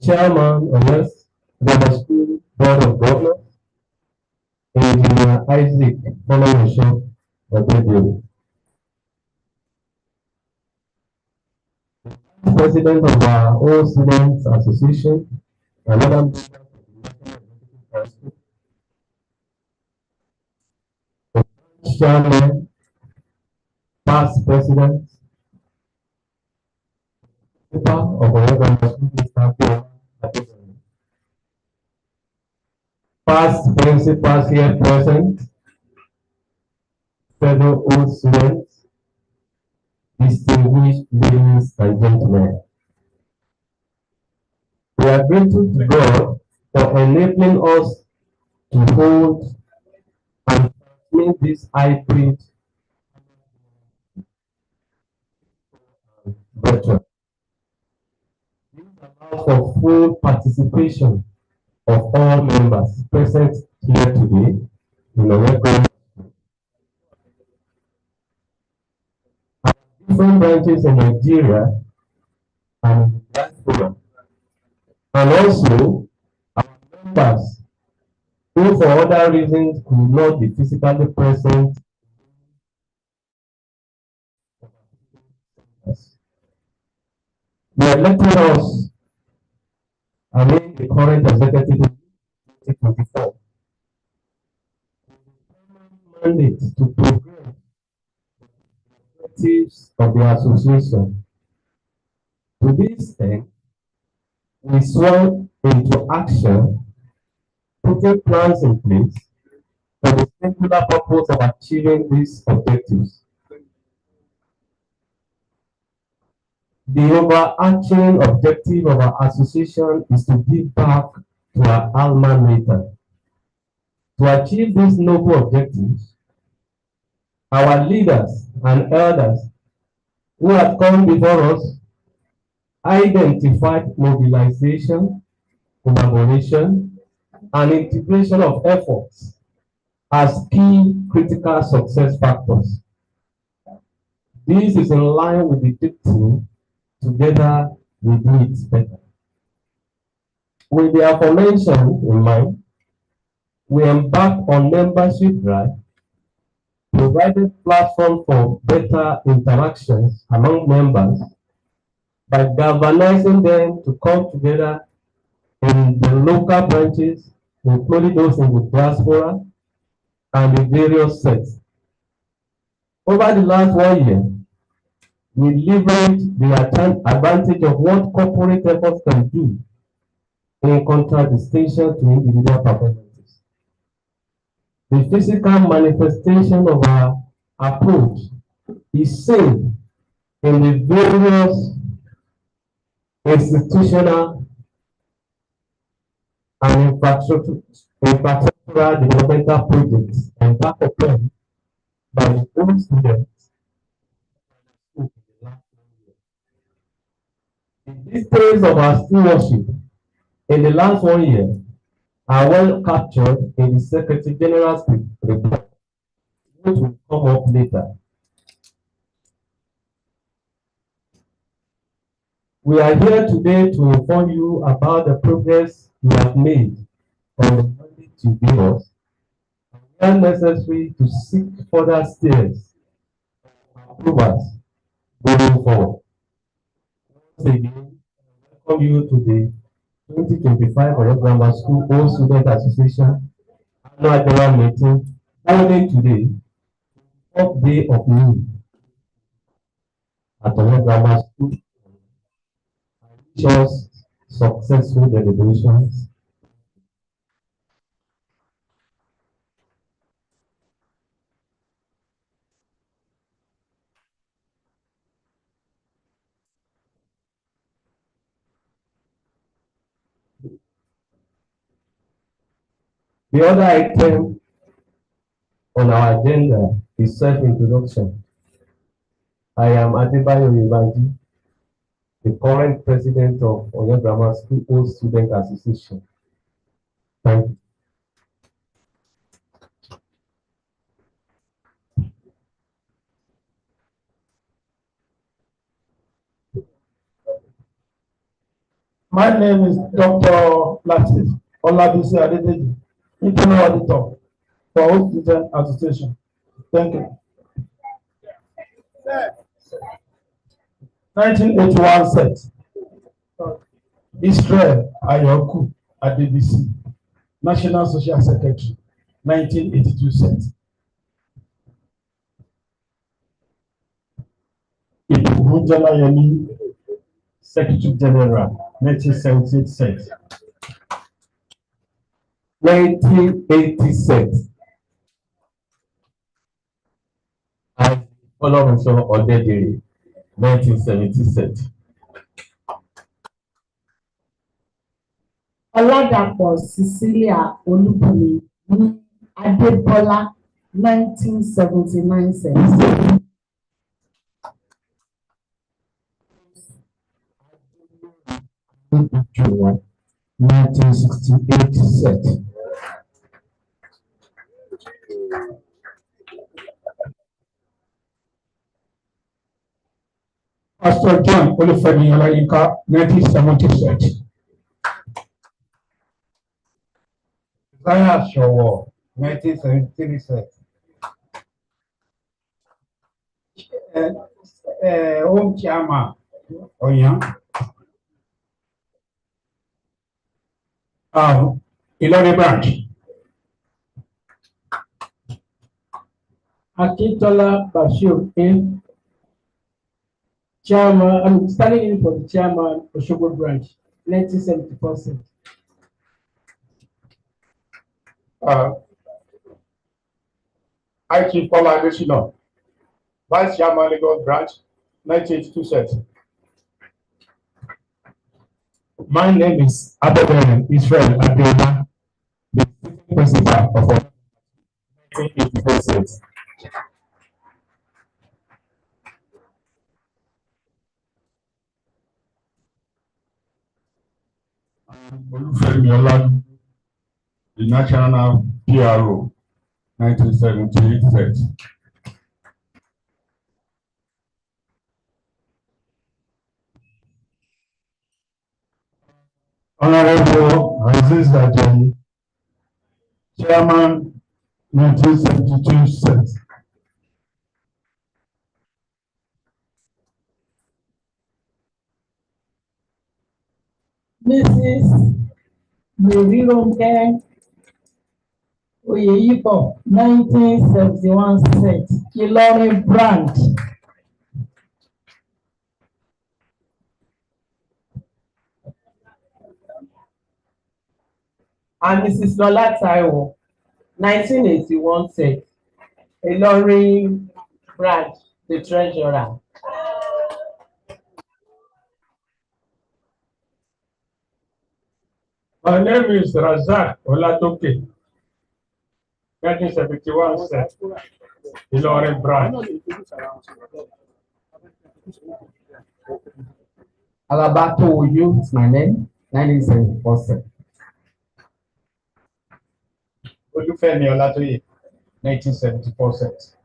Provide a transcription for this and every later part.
Chairman of West Grammar School Board of Governors, Engineer Isaac Folorunsho Obedio, President of our All Students Association, another member of the National Executive Council, Chairman, past President, Principal of our Grammar School, Mr. Goyans, past principals here present, fellow old students, distinguished ladies and gentlemen. We are grateful to God for enabling us to hold and transmit this hybrid virtual. This allows for full participation of all members present here today in the record. Different branches in Nigeria and diaspora, and also our members who for other reasons could not be physically present. The elected us, I mean the current executive in 2024, mandate to progress the objectives of the association. To this end, we swung into action, putting plans in place for the singular purpose of achieving these objectives. The overarching objective of our association is to give back to our alma mater. To achieve these noble objectives, our leaders and elders who have come before us identified mobilization, collaboration, and integration of efforts as key critical success factors. This is in line with the dictum, together we do it better. With the aforementioned in mind, we embark on membership drive, providing platform for better interactions among members by galvanizing them to come together in the local branches, including those in the diaspora and the various sets. Over the last 1 year, we leveraged the advantage of what corporate efforts can do in contradistinction to individual performances. The physical manifestation of our approach is seen in the various institutional and infrastructural developmental projects embarked upon by the old students in the last 1 year. The details of our stewardship in the last 1 year are well captured in the Secretary General's report, which will come up later. We are here today to inform you about the progress we have made on the mandate you gave us, and where necessary to seek further steers and approvals going forward. Once again, I welcome you to the 2025 Oyo Grammar School All Student Association annual general meeting holding today, 4th day of May at Oyo Grammar School. I wish us successful deliberations. The other item on our agenda is self-introduction. I am Adebayo Ibanji, the current president of Oyo Grammar School All Student Association. Thank you. My name is Dr. Latif Olabisi Adedeji, Internal Auditor for All Student Association. Thank you. 1981 set. Israel Ayoku Adebisi, National Social Secretary. 1982 set. Ibukunjala Jalayemi, Secretary General. 1978 set. 1980 set. Olorunso Odedere, 1970 set. Oladapo Cecilia Olubumi ní Adébọ́lá, 1979 set. July 1968 set. Pastor John Olufemi Olayinka, 1970 set. Isaiah Showo, 1973 set. Home Chairman Oyan. Ilori branch. Akintola Bashir in Chairman, I'm standing in for the Chairman Osogbo branch, 1974 set. I Chief Paula Adesina, Vice Chairman Lagos branch, 1982 set. My name is Abedere Israel Adeola, the principal of 1984 set. Olufemi Oladu, the National PRO, 1978 set. Honorable Aziz Ajani, Chairman, 1972 set. Mrs. Merironke Oyeyibo, 1971 set. Ilori branch. And Mrs. Lola Taiwo, 1981 set. Ilori branch, the treasurer. My name is Razak Olatoke, 1971 set. Ilori branch. Alabato Oyo is my name, 1974 set. Olufemi Olatoye, 1974 set.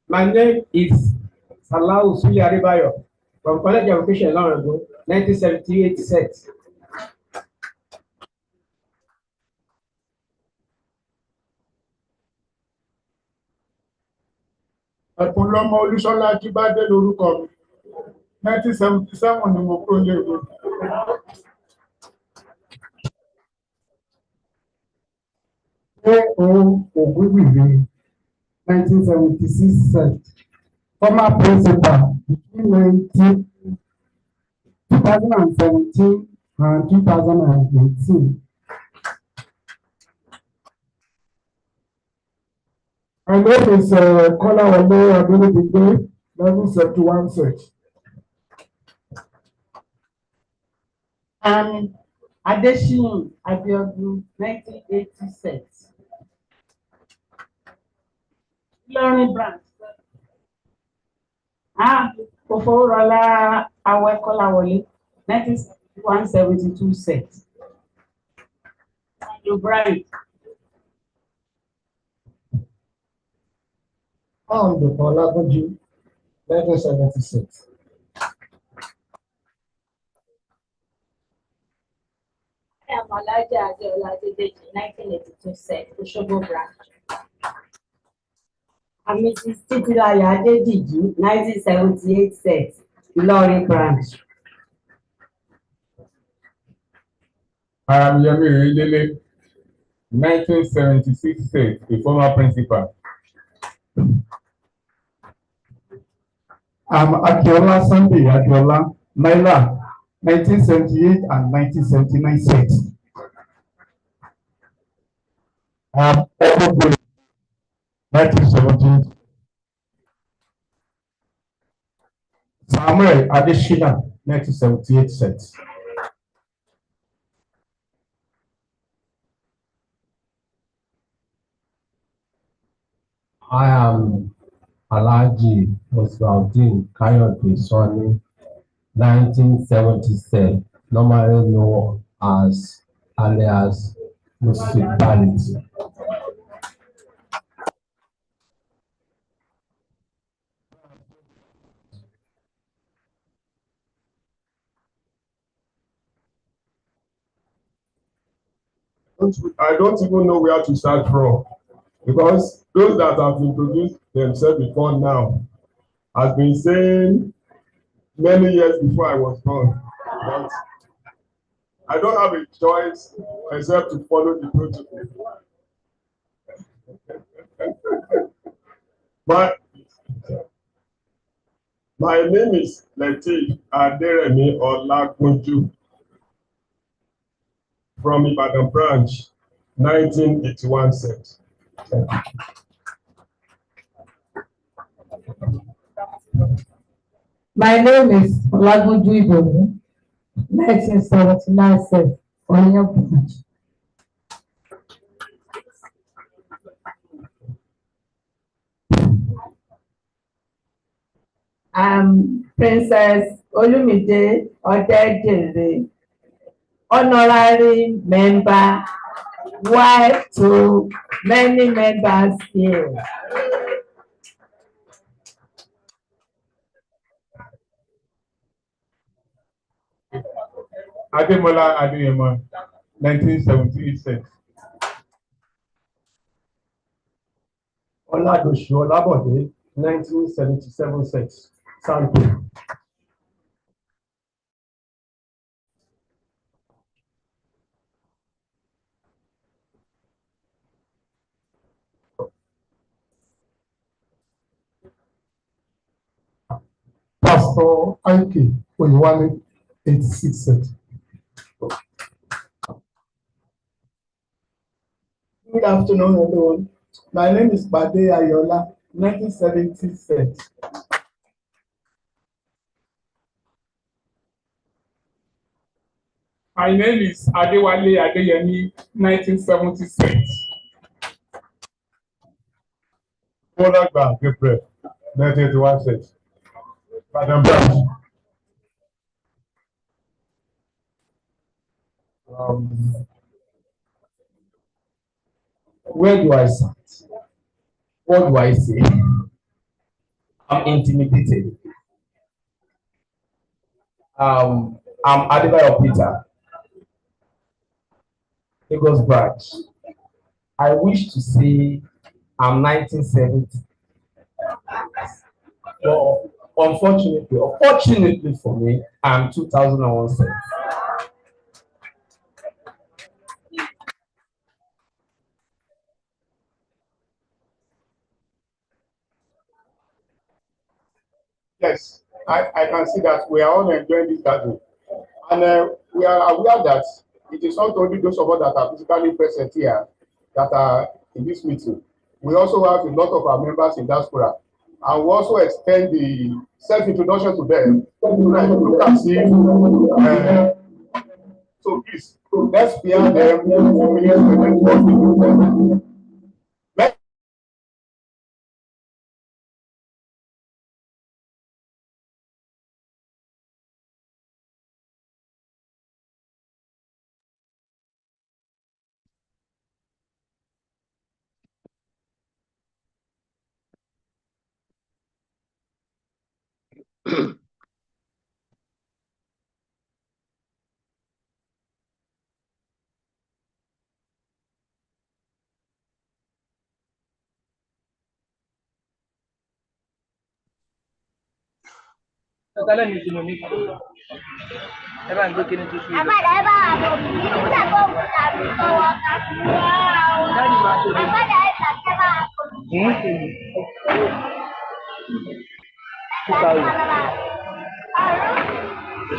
My name is Salau Suli Adebayo from College of Education, Lawrence, 1978 set. Ẹ̀kúnlọ́mọ Olúṣọlá Ajíbádé lórúkọ mi, 1977 ni mo kúrò ní èwe. Ogunwuyi, 1976 set. Former principal between 2017 and 2018. My name is Kola Wale Adelebide, 1971 set. Adesina Abiodun, 1980 set. Ilori branch. Oforola Awekola Wole, 1972 set. Your branch. Found Olagunju, 1976. I am Alaja Adeola Adedeji, 1982 set, Osogbo branch. I'm Mrs. Titilayo Adediji, 1978 set, Ilorin branch. I am Yemi Oyedele, 1976 set, a former principal. I'm Akiola Sunday Akiola, Naila, 1978 and 1979 set. I'm Okoboy, 1978. Samuel Adeshina, 1978 set. I am Alhaji Oswaldin Kayode Sani, 1977, normally known as alias Municipality. I don't even know where to start from because those that have introduced themselves before now has been saying many years before I was born. But I don't have a choice except to follow the protocol. But my name is Lateef Aderemi Olagunju from Ibadan branch, 1981 set. My name is Olagunju Idowu, 1979 set, Oyo branch. Princess Olumide Odedere, honorary member, wife to many members here. Ademola Adeyemo, 1978 set. Oladosu Olabode, 1977 set. Santo. Pastor Ike Oyewale, 86 set. Good afternoon, everyone. My name is Bade Ayola, 1970 set. My name is Adewale Adeyemi, 1976. Olagba Gabriel, 1981 set. Ibadan branch. Where do I start? What do I say? I'm intimidated. I'm Adebayo Peter, Lagos branch. I wish to say I'm 1970. But unfortunately for me, I'm 2001 set. Yes, I can see that we are all enjoying this gathering. And we are aware that it is not only those of us that are physically present here that are in this meeting. We also have a lot of our members in diaspora. And we also extend the self-introduction to them. Look and see. So please, let's spare them a few minutes to them what we do.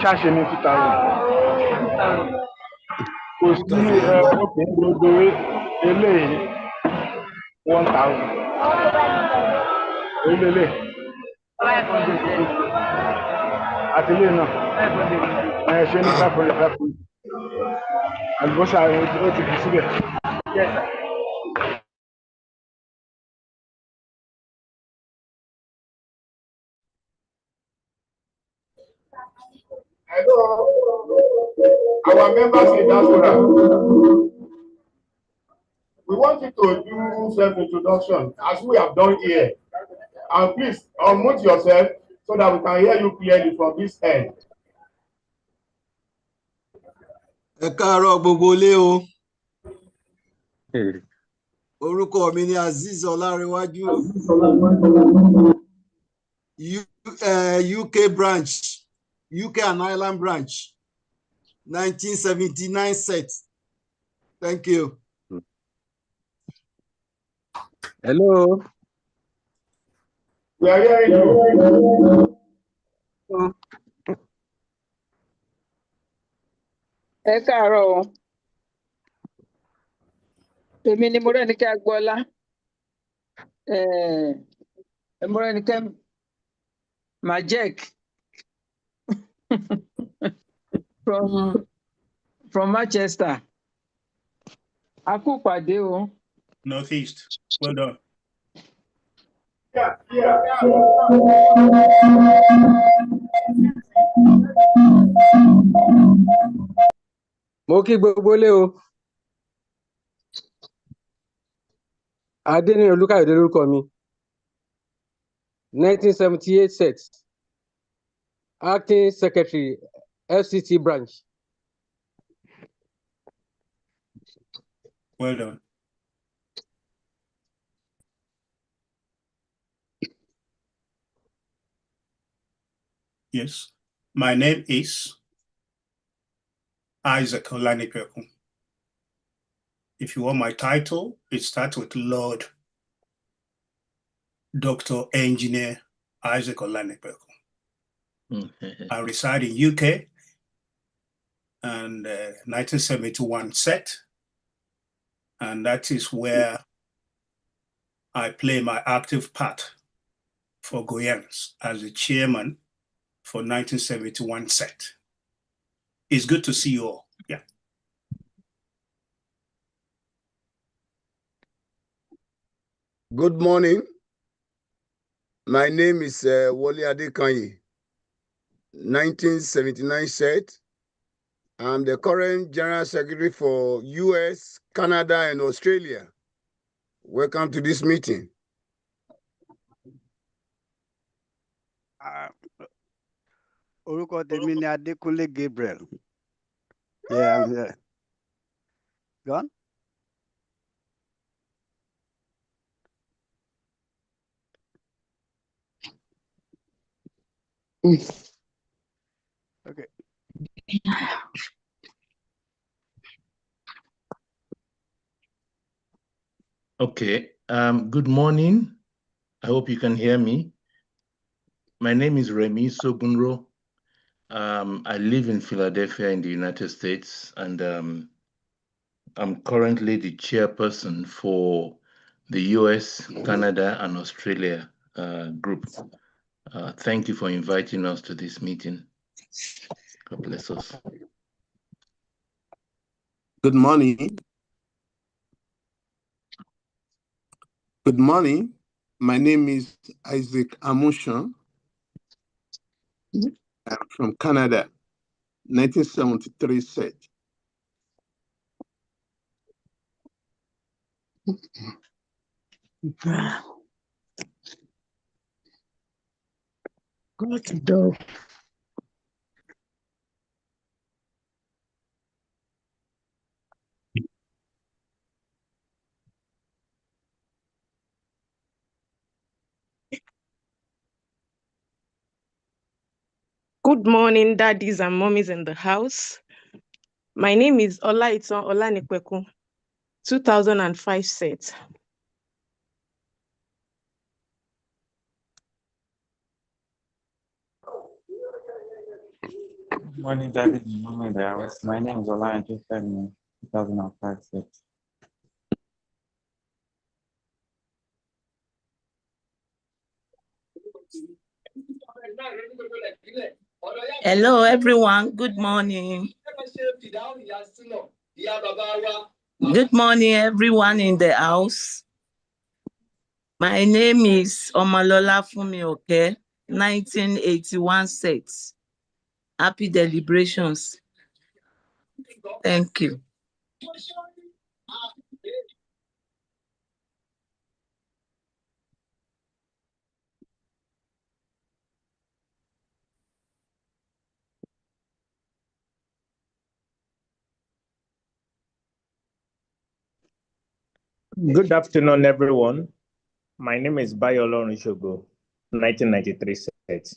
Ṣáṣe ní 2,000. Kò sí òkè gbogbo eléyìí 1,000. Eléyìí. Àti ilé náà. Ṣé ní 500. Àlùbọ́sà ó ti kù síbẹ̀. Hello, our members in diaspora. We want you to do self-introduction as we have done here. And please unmute yourself so that we can hear you clearly from this end. Ẹ káàárọ̀ gbogbo ilé o. Orúkọ mi ni Azeez Ọlárẹ̀wájú. UK branch, UK and Ireland branch, 1979 set. Thank you. Hello. We are hearing you. Ẹ káàárọ̀ o. Èmi ni Mọ́rẹ́nikẹ́ Agbọ́lá. Mọ́rẹ́nikẹ́ Majek from Manchester. A kú pàdé o. Northeast. Well done. Mo kí gbogbo ilé o. Adéníyàn Olúkáyọ̀dé lórúkọ mi. 1978 set. Acting Secretary, FCT branch. Well done. Yes. My name is Isaac Olanipeku. If you want my title, it starts with Lord Dr. Engineer Isaac Olanipeku. I reside in UK and 1971 set. And that is where I play my active part for Goyans as the chairman for 1971 set. It's good to see you all. Yeah. Good morning. My name is Wole Adekanye, 1979 set. I'm the current General Secretary for US, Canada, and Australia. Welcome to this meeting. Orúkọ tèmi ni Adékúnlé Gabriel. Yeah, I'm here. Gone? Okay. Okay. Good morning. I hope you can hear me. My name is Remy Sogunro. I live in Philadelphia in the United States, and I'm currently the chairperson for the US, Canada, and Australia group. Thank you for inviting us to this meeting. God bless us. Good morning. Good morning. My name is Isaac Amushan. I'm from Canada, 1973 set. Good dog. Good morning, daddies and mommies in the house. My name is Olaiton Olanikweku, 2005 set. Good morning, David and Mama in the house. My name is Olaiton Femi, 2005 set. Hello, everyone. Good morning. Good morning, everyone in the house. My name is Omalola Fumioke, 1981 set. Happy deliberations. Thank you. Good afternoon, everyone. My name is Bayolo Nishogo, 1993 set.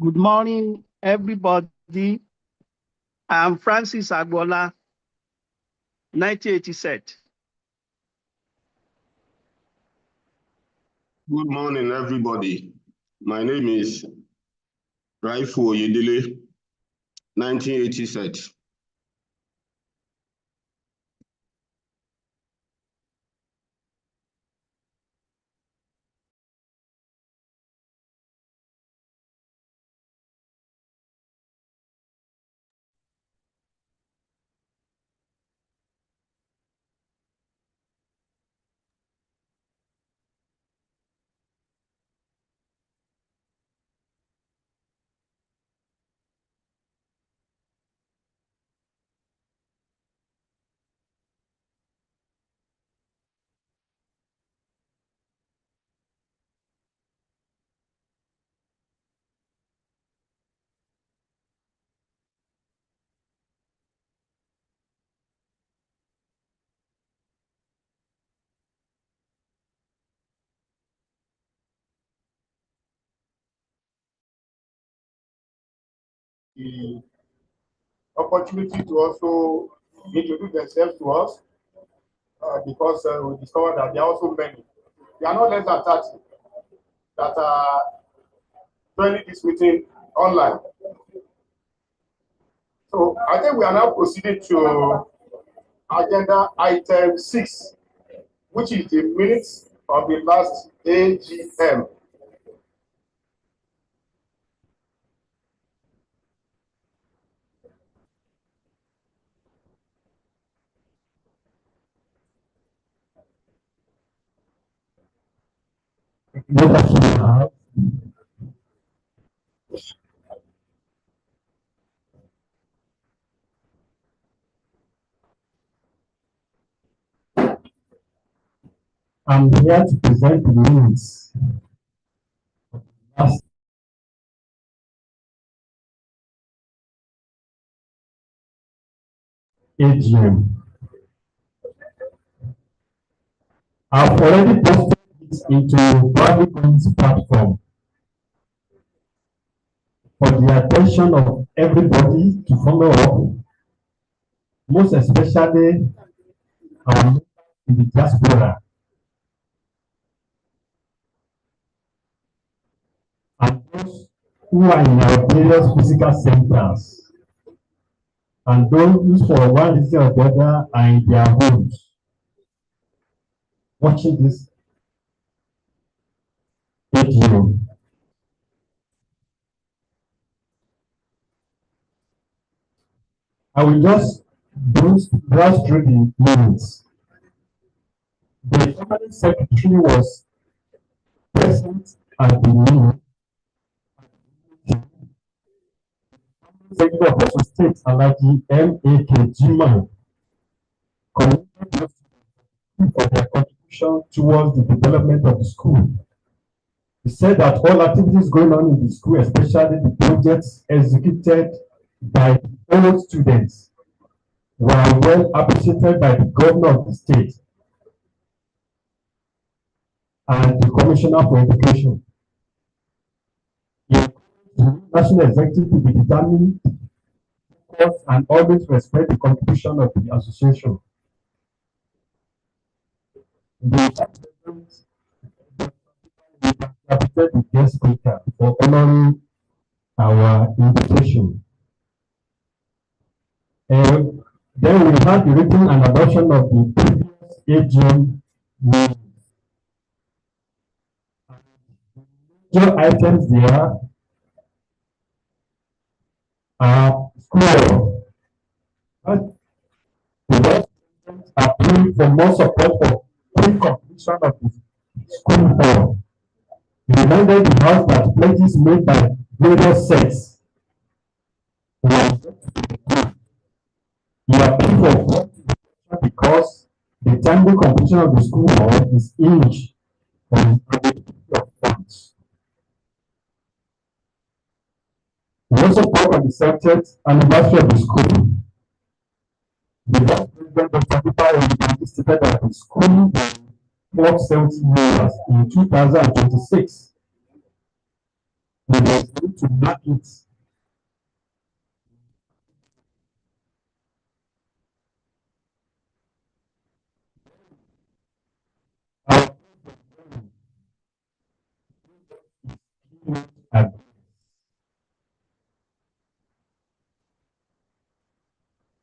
Good morning, everybody. I'm Francis Agbola, 1980 set. Good morning, everybody. My name is Raifu Oyedele, 1980 set. The opportunity to also introduce themselves to us because we discovered that there are also many. There are not less than 30 that are joining this meeting online. So I think we are now proceeding to agenda item 6, which is the minutes of the last AGM. Good afternoon. I'm here to present the minutes. Last AGM. I've already posted it into Goyans platform for the attention of everybody to follow up, most especially our members in the diaspora and those who are in our various physical centers and those who for one reason or the other are in their homes watching this video. I will just browse through the minutes. The permanent secretary was present at the meeting. Secretary of Osun State, Alhaji M.A.K. Jimoh, commended us for their contribution contribution towards the development of the school. He said that all activities going on in the school, especially the projects executed by all students, were well appreciated by the governor of the state and the commissioner for education. He encouraged the national executive to be determined and always respect the contribution of the association. The guest speaker for honoring our invitation. Then we had the written and adoption of the previous AGM meeting. Major items there are school. The Vice President approved for more support for pre-completion of the school hall. He reminded the House that pledges made by various sects were he appealed for because the timely completion of the school hall is hinged on availability of funds. We also spoke on the 70th anniversary of the school. The Vice President Dr. Pipa stated that the school will clock 70 years in 2026. We were able to mark it.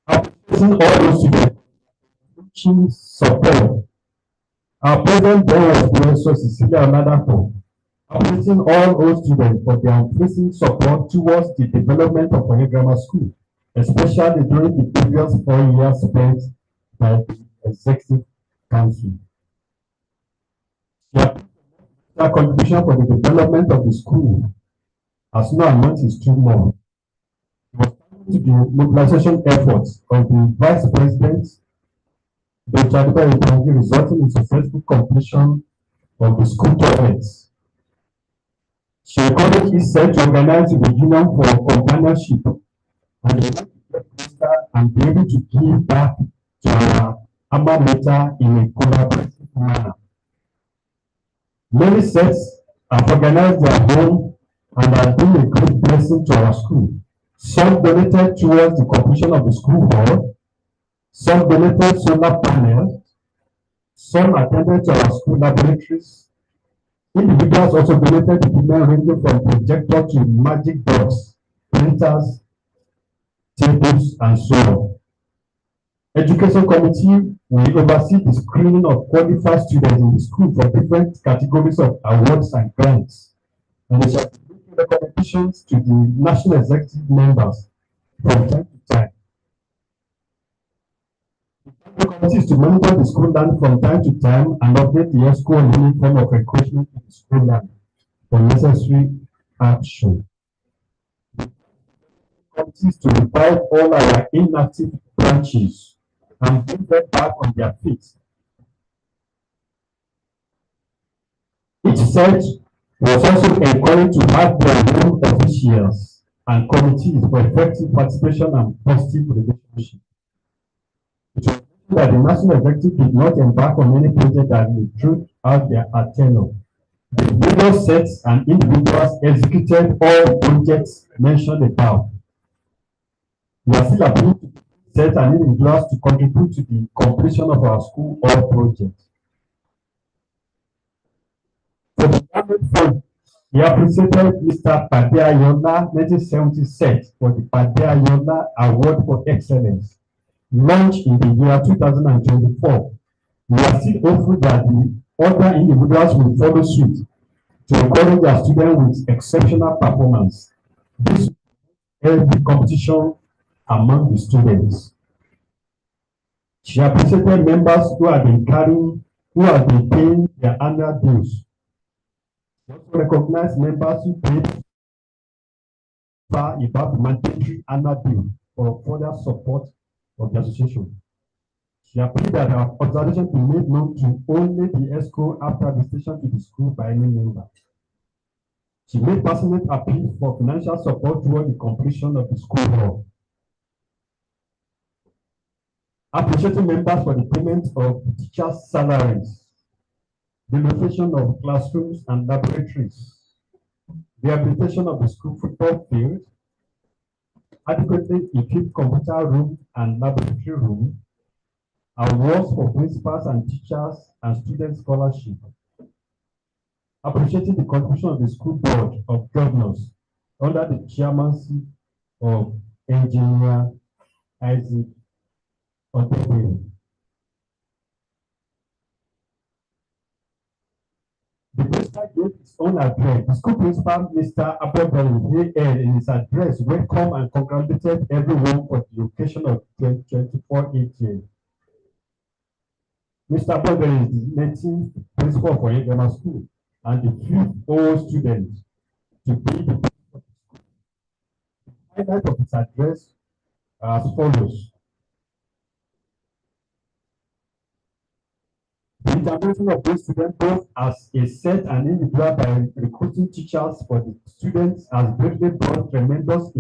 Appreciating all those students support. Our president then was Professor Cecilia Oladapo, appreciating all those students for their increasing support towards the development of Oye Grammar School, especially during the previous 4 years spent by the Executive Council. Their contribution for the development of the school, as no amount is too much, was to the mobilization efforts of the Vice President, Dr. Pipa, resulting in successful completion of the school toilets. She encouraged itself to organize the union for companionship and be able to give back to our alma mater in a collaborative manner. Many sects have organized their own and have been a great blessing to our school. Some donated towards the completion of the school hall, some donated solar panels, some attended to our school laboratories. Individuals also donated equipment ranging from projector to magic box, printers, tables, and so on. Education committee will oversee the screening of qualified students in the school for different categories of awards and grants, and they shall make recommendations to the national executive members from time to time. The committee is to monitor the school land from time to time and update the ESCO on any form of encroachment in the school land for necessary action. The committee is to revive all our inactive branches and bring them back on their feet. Each set was also encouraged to have their own officials and committees for effective participation and positive relationship. It was mentioned that the national executive did not embark on any project that may throw out their tenure. The various sets and individuals executed all projects mentioned above. We are still appealing to set and individuals to contribute to the completion of our school or project. For the government fund, we appreciated Mr. Padeayola 1970 set for the Padeayola Award for Excellence, launched in the year 2024. We are still hopeful that the other individuals will follow suit to encourage our students with exceptional performance. This will help the competition among the students. She appreciated members who have been paying their annual dues. She also recognized members who paid about the mandatory annual due for further support of the association. She appealed that her authorization be made known to only the ESCO after visitation to the school by any member. She made passionate appeal for financial support toward the completion of the school hall. Appreciating members for the payment of teachers' salaries, the location of classrooms and laboratories, the rehabilitation of the school football field, adequately equipped computer room and laboratory room, awards for principals and teachers and student scholarship. Appreciating the contribution of the school board of governors under the chairmanship of Engineer Isaac Odebere. The principal gave his own address. The school principal, Mr. Abobere, in his address, welcomed and congratulated everyone for the occasion of 2024-18. Mr. Abobere is the native principal for Grammar School and the fifth old student to be the principal of the school. The highlight of his address as follows. The intervention of those students, both as a set and individual, by recruiting teachers for the students, has greatly brought tremendous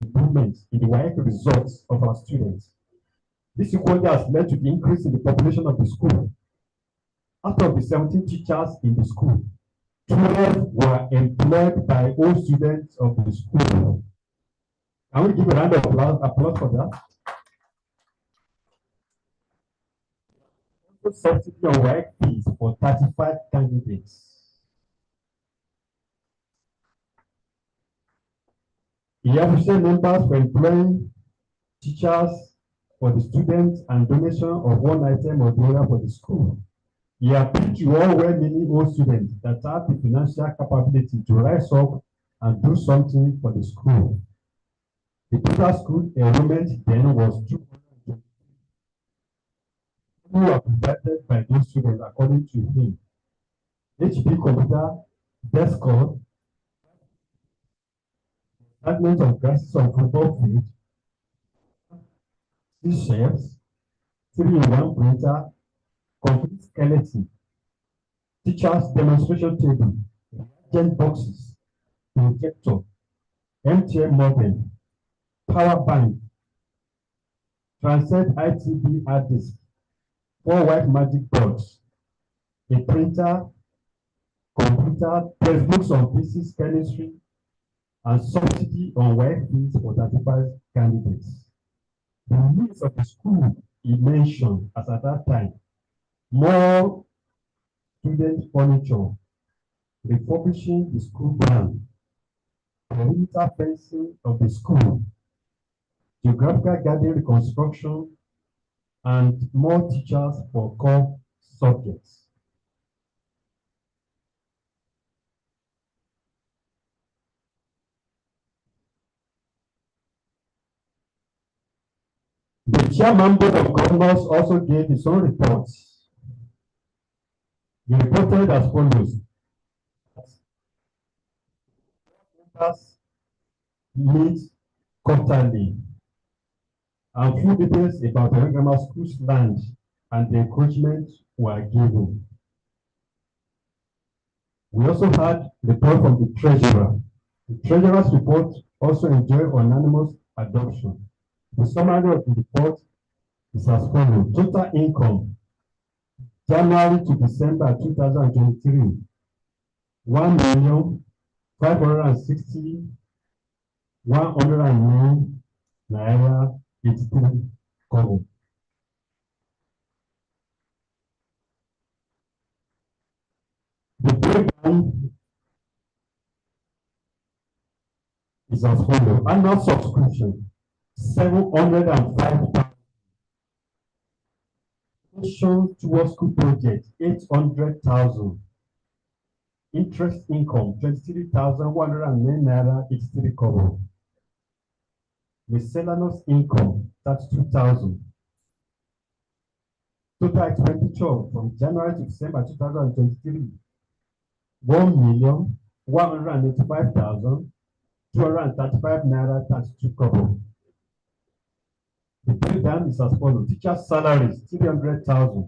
improvements in the work results of our students. This equality has led to the increase in the population of the school. Out of the 17 teachers in the school, 12 were employed by all students of the school. Can we give a round of applause for that? Subsidy on work fees for 35 candidates. He appreciated members for employing teachers for the students and donation of one item or the other for the school. He appealed to all well-meaning old students that have the financial capability to rise up and do something for the school. The total school enrollment then was 220. Who were provided by those students according to him. HP computer, desktop, fragments of grasses on football field, 6 shelves, 3-in-1 printer, complete skeleton, teacher's demonstration table, reagent boxes, projector, MTN modem, power bank, transcend ITB hard disk, 4 white magic boards, a printer, computer, textbooks on physics, chemistry, and subsidy on work fees for 35 candidates. The needs of the school he mentioned as at that time: more student furniture, refurbishing the school ground, perimeter fencing of the school, geographical garden reconstruction, and more teachers for core subjects. The chairman board of governors also gave his own reports. He reported as follows: members meet quarterly, and few details about the grammar school's land and the encouragement were given. We also had report from the treasurer. The treasurer's report also enjoyed unanimous adoption. The summary of the report is as follows: total income, January to December 2023, 1,560,109 naira 83 kobo. The breakdown is as follows: annual subscription, 705,000. Donation towards school project, 800,000. Interest income, 23,109 naira 83 kobo. Miscellaneous income, 32,000. Total expenditure from January to December 2023, 1,185,235 naira 32 kobo. The breakdown is as follows. Teacher salaries, 300,000.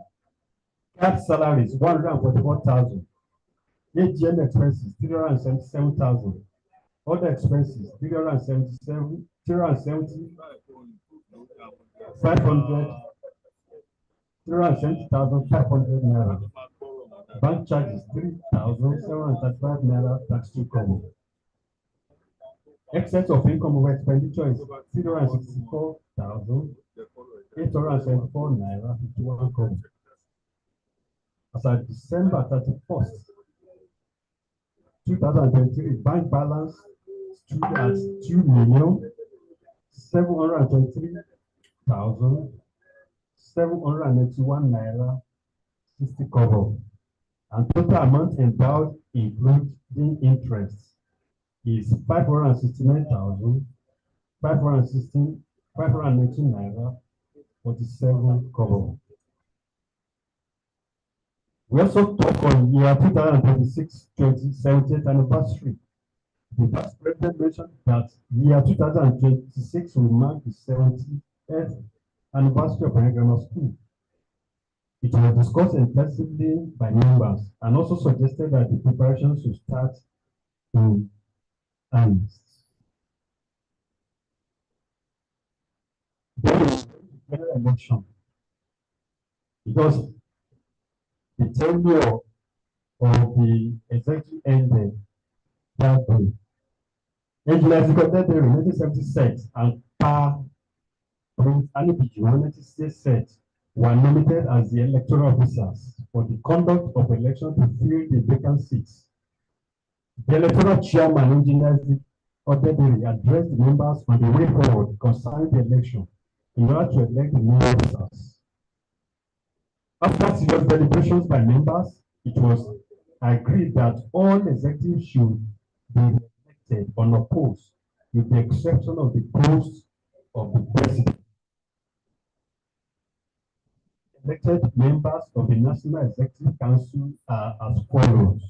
Card salaries, 144,000. AGM expenses, 377,000. Other expenses, 377, 370, 500, 370,500 naira. Bank charges, 3,735 naira tax to cover. Excess of income over expenditure is 364,874 naira 51 kobo. As at December 31st, 2023, bank balance stood at 2,723,781 naira 60 kobo, and total amount endowed including interest is 519 naira 47 kobo. We also talk on year 2026, 2017th anniversary. The past president mentioned that year 2026 will mark the 70th anniversary of Goyans Grammar School. It was discussed intensively by members and also suggested that the preparations should start in earnest. Then general election, because the tenure of the executive ended that day. Engineer Zikote in 1976 and Prince Anibiji 1966 were nominated as the electoral officers for the conduct of election to fill the vacant seats. The electoral chairman, Engineer Zikote, addressed the members on the way forward concerning the election in order to elect the new officers. After serious deliberations by members, it was agreed that all executives should be elected unopposed, with the exception of the post of the president. Elected members of the National Executive Council are as follows.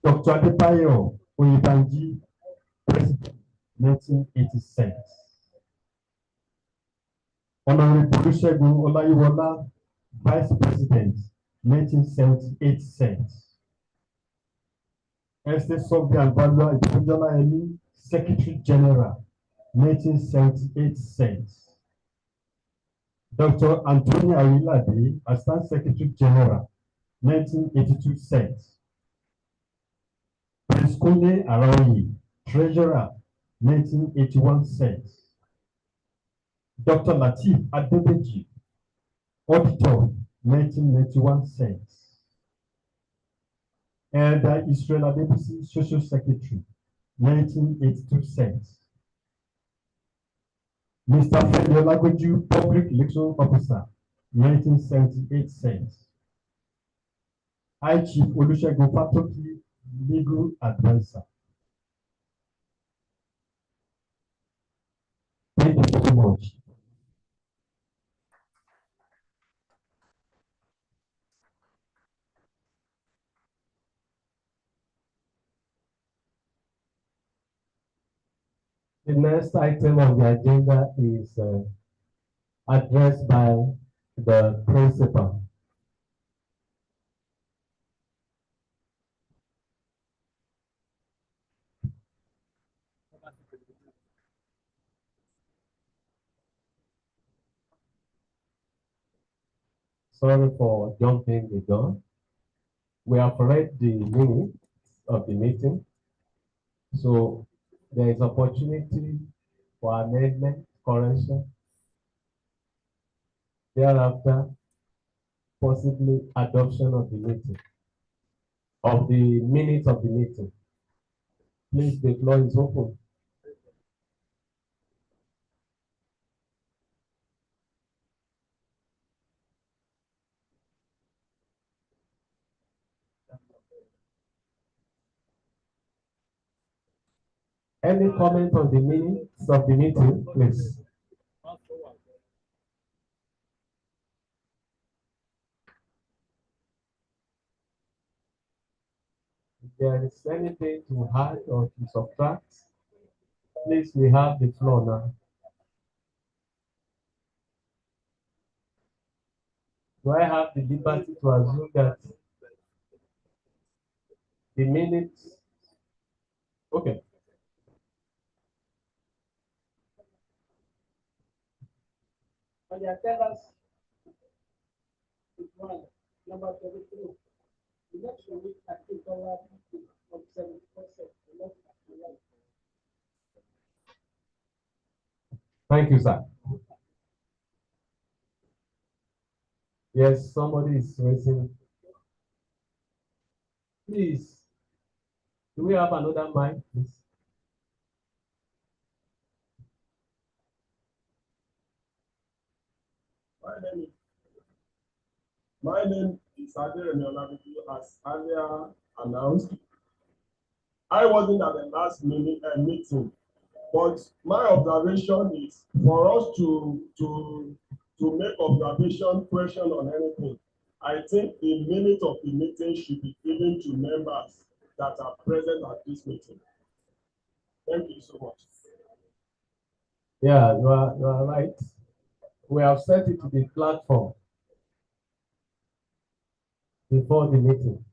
Dr. Adebayo Oyebanji, President, 1986. Honorable Olusegun Olayiwola, Vice President, 1978. Esther Sophia Alvalua Ibujola Emi, Secretary General, 1978. Dr. Anthony Ayilade, Assistant Secretary General, 1982. Prince Kunle Araoye, Treasurer, 1981. Dr. Lateef Adedeji, Auditor, 1991. Elder Israel Adebisi, Social Secretary, 1982. Mr. Femi Olagoju, Public Election Officer, 1978. High Chief Olusegun Fatoki, Legal Advisor. Thank you so much. The next item on the agenda is addressed by the principal. Sorry for jumping the gun. We have read the minutes of the meeting, so there is opportunity for amendment, correction. Thereafter, possibly adoption of the meeting, of the minutes of the meeting. Please, the floor is open. Any comment on the minutes of the meeting, please? If there is anything to add or to subtract, please, we have the floor now. Do I have the liberty to assume that the minutes? Okay. Tell us which one, number 33. The next week, I think our of 7%. Thank you, sir. Yes, somebody is raising. Please, do we have another mic, please? My name is Aderemi Olabidu, as earlier announced. I wasn't at the last meeting, but my observation is for us to make observation, question on anything. I think the minute of the meeting should be given to members that are present at this meeting. Thank you so much. Yeah, you are right. We have sent it to the platform before the meeting.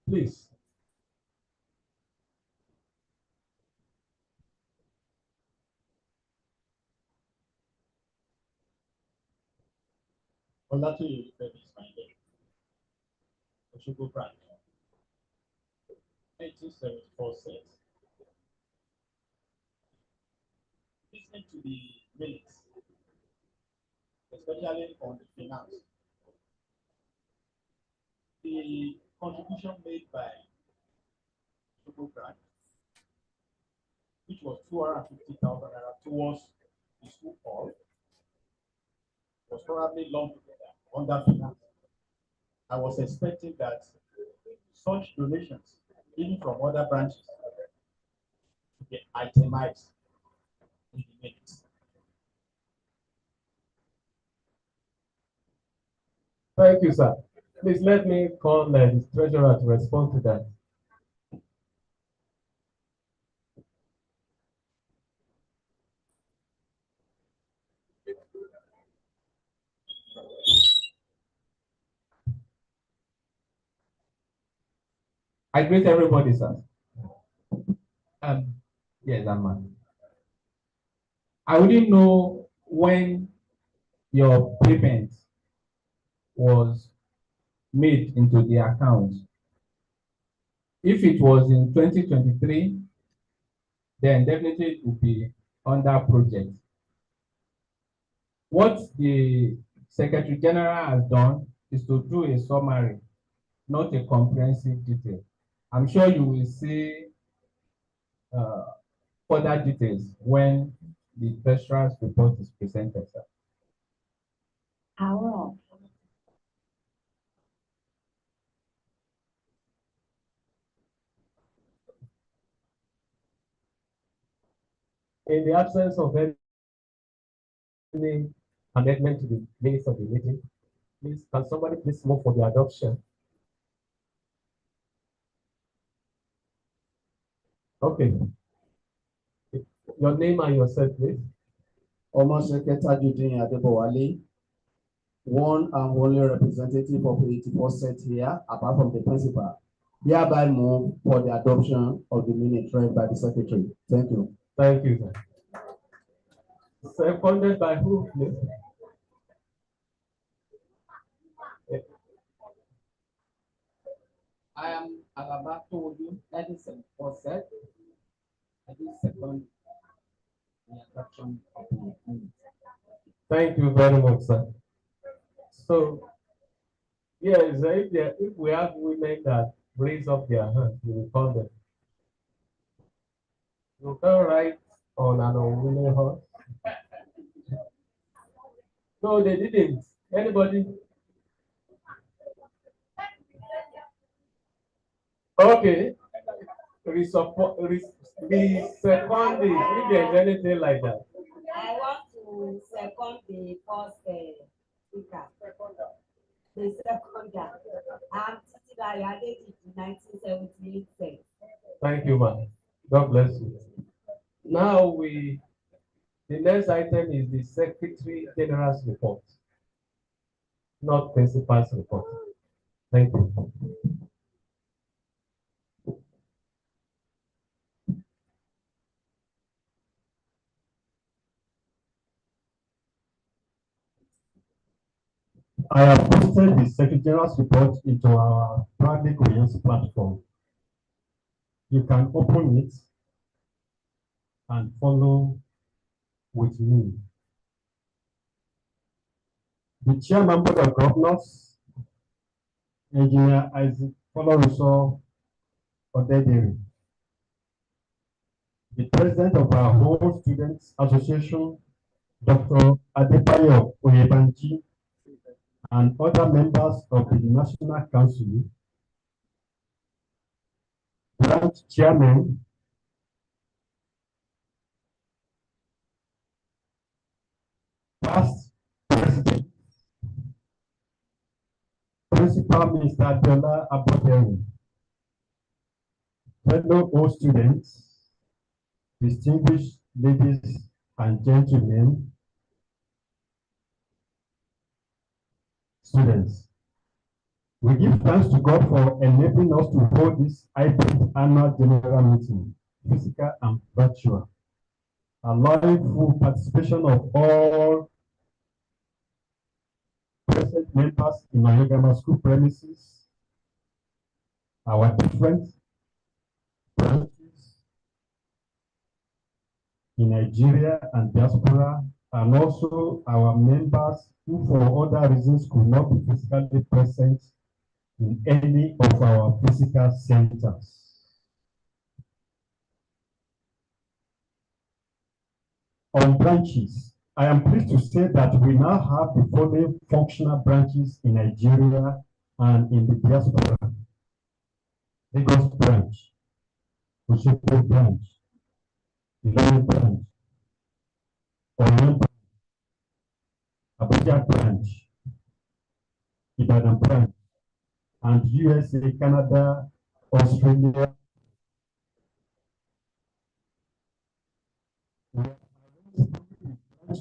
Please. Olatoye is my name. Oshogo branch. 1874 says, listening to the minutes, especially on the finance, the contribution made by Oshogo branch, which was 250,000 naira towards the school hall, was probably lumped together under finance. I was expecting that such donations, even from other branches, to get itemized in the minutes. Thank you, sir. Please let me call the treasurer to respond to that. I greet everybody, sir. Yes, I'm. I wouldn't know when your payment was made into the account. If it was in 2023, then definitely it would be under project. What the Secretary General has done is to do a summary, not a comprehensive detail. I'm sure you will see further details when the treasurer's report is presented, sir. In the absence of any amendment to the minutes of the meeting, please, can somebody please move for the adoption? Okay. Your name and yourself, please. Secretary Adebowale, one and only representative of 84 set here, apart from the principal. Hereby move for the adoption of the minutes read by the secretary. Thank you. Thank you, sir. Seconded by who, please? I am Alaba Todu, 1974 set. I do second the adoption of the minutes. Thank you very much, sir. So, yes, if we have women that raise up their hands, we will call them. You can write on an unwilling horse. No, they didn't. Anybody? Okay. Seconding, if there's anything like that. I want to second the first speaker. The second, I'm Titilayo Adeji, 1978. Thank you, ma'am. God bless you. Now the next item is the Secretary General's report, not Principal's report. Thank you. I have posted the Secretary General's report into our Proudly Goyans platform. You can open it and follow with me. The Chairman Board of Governors, Engineer Isaac Folorunsho Odedere, the President of our whole Students Association, Dr. Adebayo Oyebanji, and other members of the National Council, branch chairman, past president, Principal Minister Abiola Aboderi, fellow old students, distinguished ladies and gentlemen, students. We give thanks to God for enabling us to hold this hybrid annual general meeting, physical and virtual, allowing full participation of all present members in our grammar school premises, our different branches in Nigeria and diaspora, and also our members who for other reasons could not be physically present in any of our physical centers. On branches, I am pleased to say that we now have the following functional branches in Nigeria and in the diaspora: Lagos branch, Osogbo branch, Ilorin branch, Oyo branch, Abuja branch, Ibadan branch, and USA, Canada, Australia.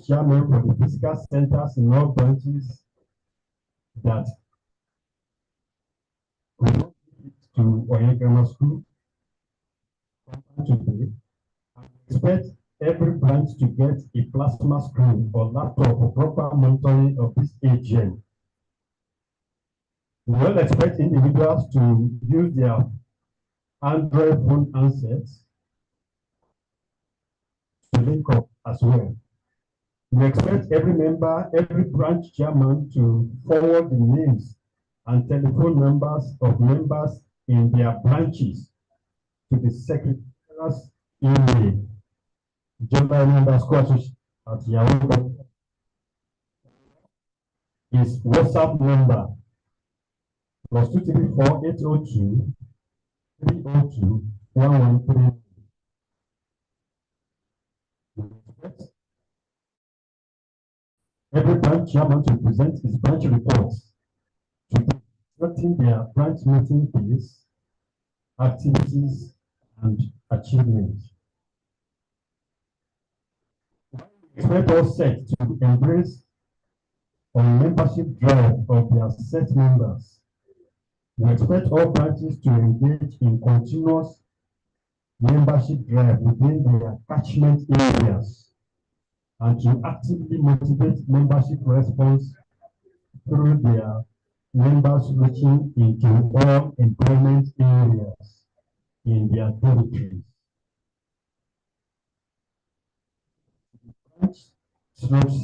Chairman for the physical centers in all branches that could not to Oyo Grammar School today. I expect every branch to get a plasma screen or laptop for proper monitoring of this AGM. We will expect individuals to use their Android phone handsets to link up as well. We expect every member, every branch chairman to forward the names and telephone numbers of members in their branches to the secretary's email. @yahoo.com. His WhatsApp number +234 802 302 113. Every branch chairman to present his branch reports to reflecting their branch meeting days, activities, and achievements. We expect all set to embrace on membership drive of their set members. We expect all branches to engage in continuous membership drive within their catchment areas and to actively motivate membership response through their members reaching into all employment areas in their territories.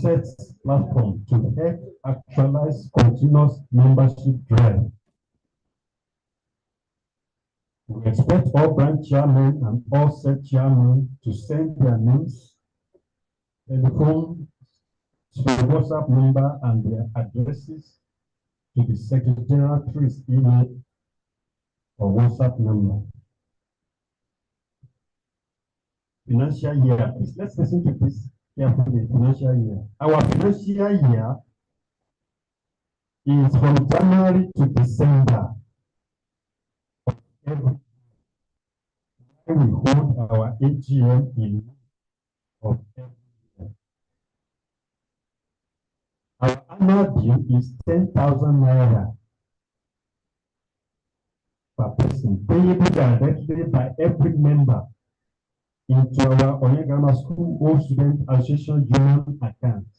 Set platform to help actualize continuous membership drive. We expect all branch chairmen and all set chairmen to send their names, telephone, WhatsApp number, and their addresses to the Secretary's email or WhatsApp number. Financial year, please. Let's listen to this carefully. Financial year. Our financial year is from January to December. We hold our AGM in of every year. Our annual due is 10,000 naira per person, payable directly by every member into our Onya Grammar School Old Student Association Union accounts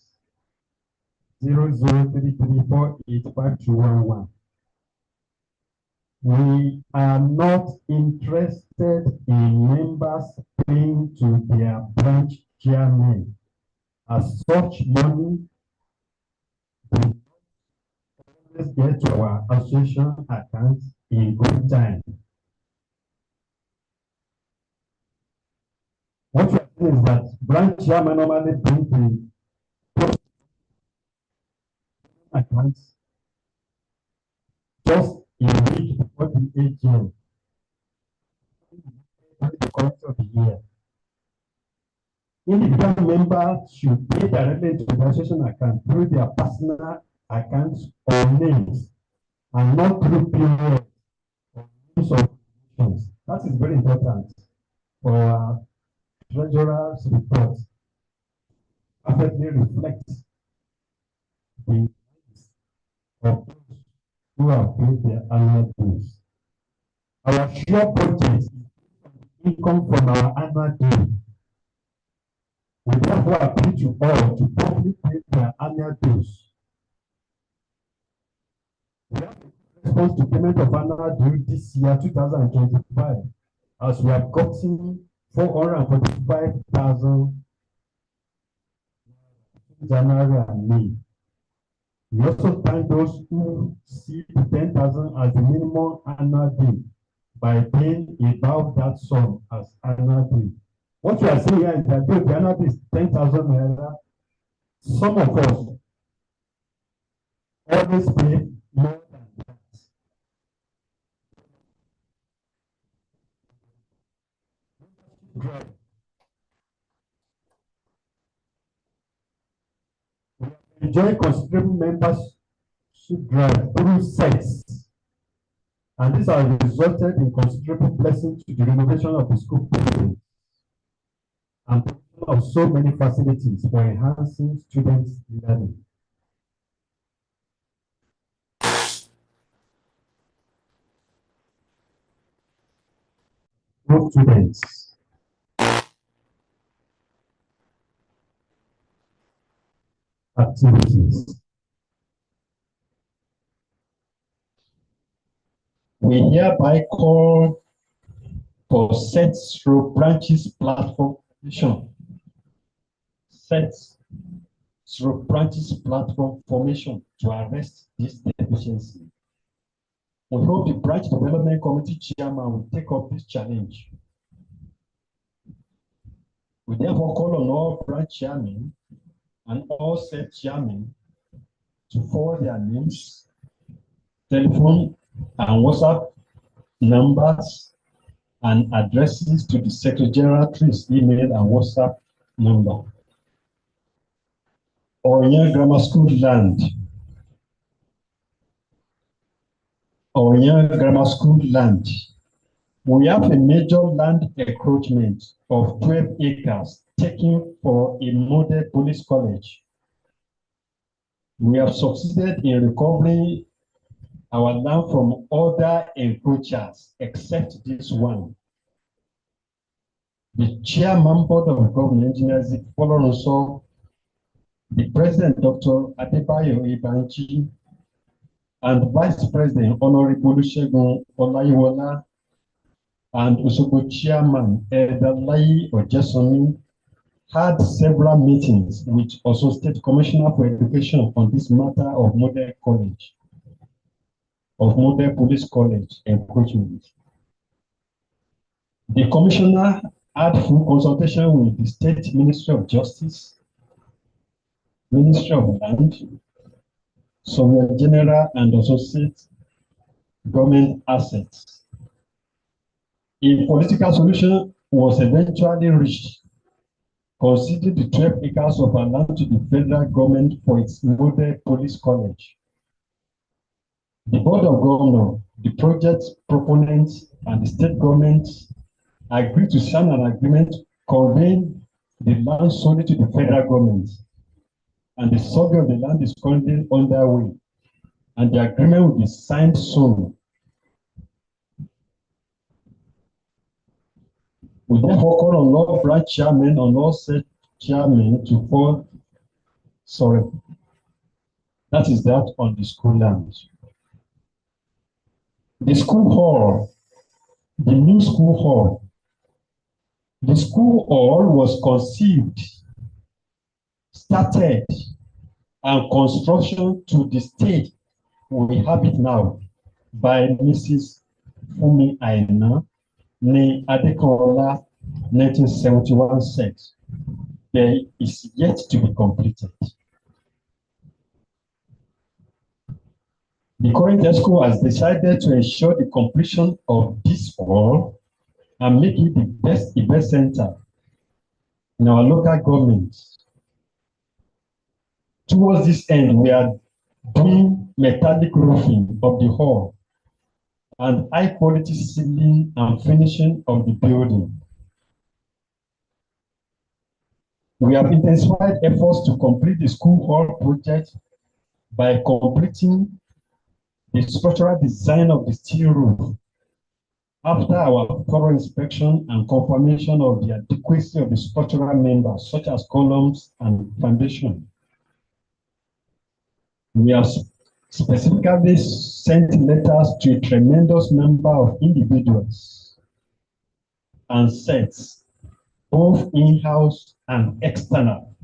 0033485211. We are not interested in members paying to their branch chairman, as such money will always get to our association accounts in good time. What we are saying is that branch chairman normally bring the accounts just a week before the AGM, the course of the year. Individual members should pay directly to the association account through their personal accounts or names, and not through POS or use of funds. That is very important for our treasurer's report. Perfectly reflects the needs of those who have paid their annual dues. Our sure budget is income from our annual due. We therefore appeal to all to properly pay their annual dues. We have a response to payment of annual due this year, 2025, as we have gotten 445,000 January and May. We also thank those who see 10,000 as the minimum annual due by paying above that sum as annual due. What we are saying here is that though the annual due is 10,000 naira, some of us always pay more than that. We enjoy considerable membership drive through sets, and this has resulted in considerable blessings to the renovation of the school building and provision of so many facilities for enhancing students' learning. Good students. Activities. We hereby call for sets through branches platform formation. Sets through branches platform formation to arrest this deficiency. We hope the branch development committee chairman will take up this challenge. We therefore call on all branch chairmen and all set chairmen to forward their names, telephone, and WhatsApp numbers and addresses to the Secretariat's email and WhatsApp number. Onya Grammar School land. Onya Grammar School land. We have a major land encroachment of 12 acres taken for a model police college. We have succeeded in recovering our land from other encroachers except this one. The chairman board of government engineers also the president Dr. Adebayo Ibanchi and vice president Honorable Olusegun Olayiwola and Osogbo chairman Edalayi Ojesoni had several meetings with also State Commissioner for Education on this matter of model college, of model police college encroachment. The commissioner had full consultation with the State Ministry of Justice, Ministry of Land, Surveyor General, and associate government assets. A political solution was eventually reached, conceding the 12 acres of land to the federal government for its model police college. The Board of Governors, the project proponents, and the state government agreed to sign an agreement conveying the land solely to the federal government, and the survey of the land is currently underway, and the agreement will be signed soon. We therefore call on all branch chairmen and all set chairmen to fall. Sorry, that is that on the school land. The school hall, the new school hall. The school hall was conceived, started, and construction to the stage we have it now by Mrs. Fumi Aina, ní Adekola, 1971 set. There is yet to be completed. The current ESCO has decided to ensure the completion of this hall and make it the best event center in our local government. Towards this end, we are doing metallic roofing of the hall and high quality ceiling and finishing of the building. We have intensified efforts to complete the school hall project by completing the structural design of the steel roof after our thorough inspection and confirmation of the adequacy of the structural members, such as columns and foundation. We have specifically sent letters to a tremendous number of individuals and sets, both in-house and external,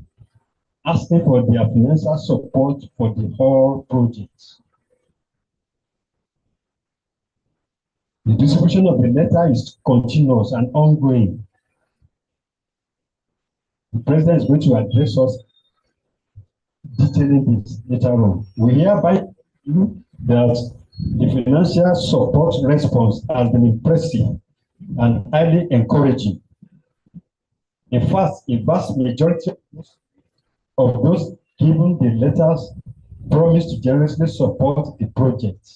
asking for their financial support for the whole project. The distribution of the letter is continuous and ongoing. The President is going to address us detailing this later on. We hereby you that the financial support response has been impressive and highly encouraging. In fact, a vast majority of those given the letters promise to generously support the project.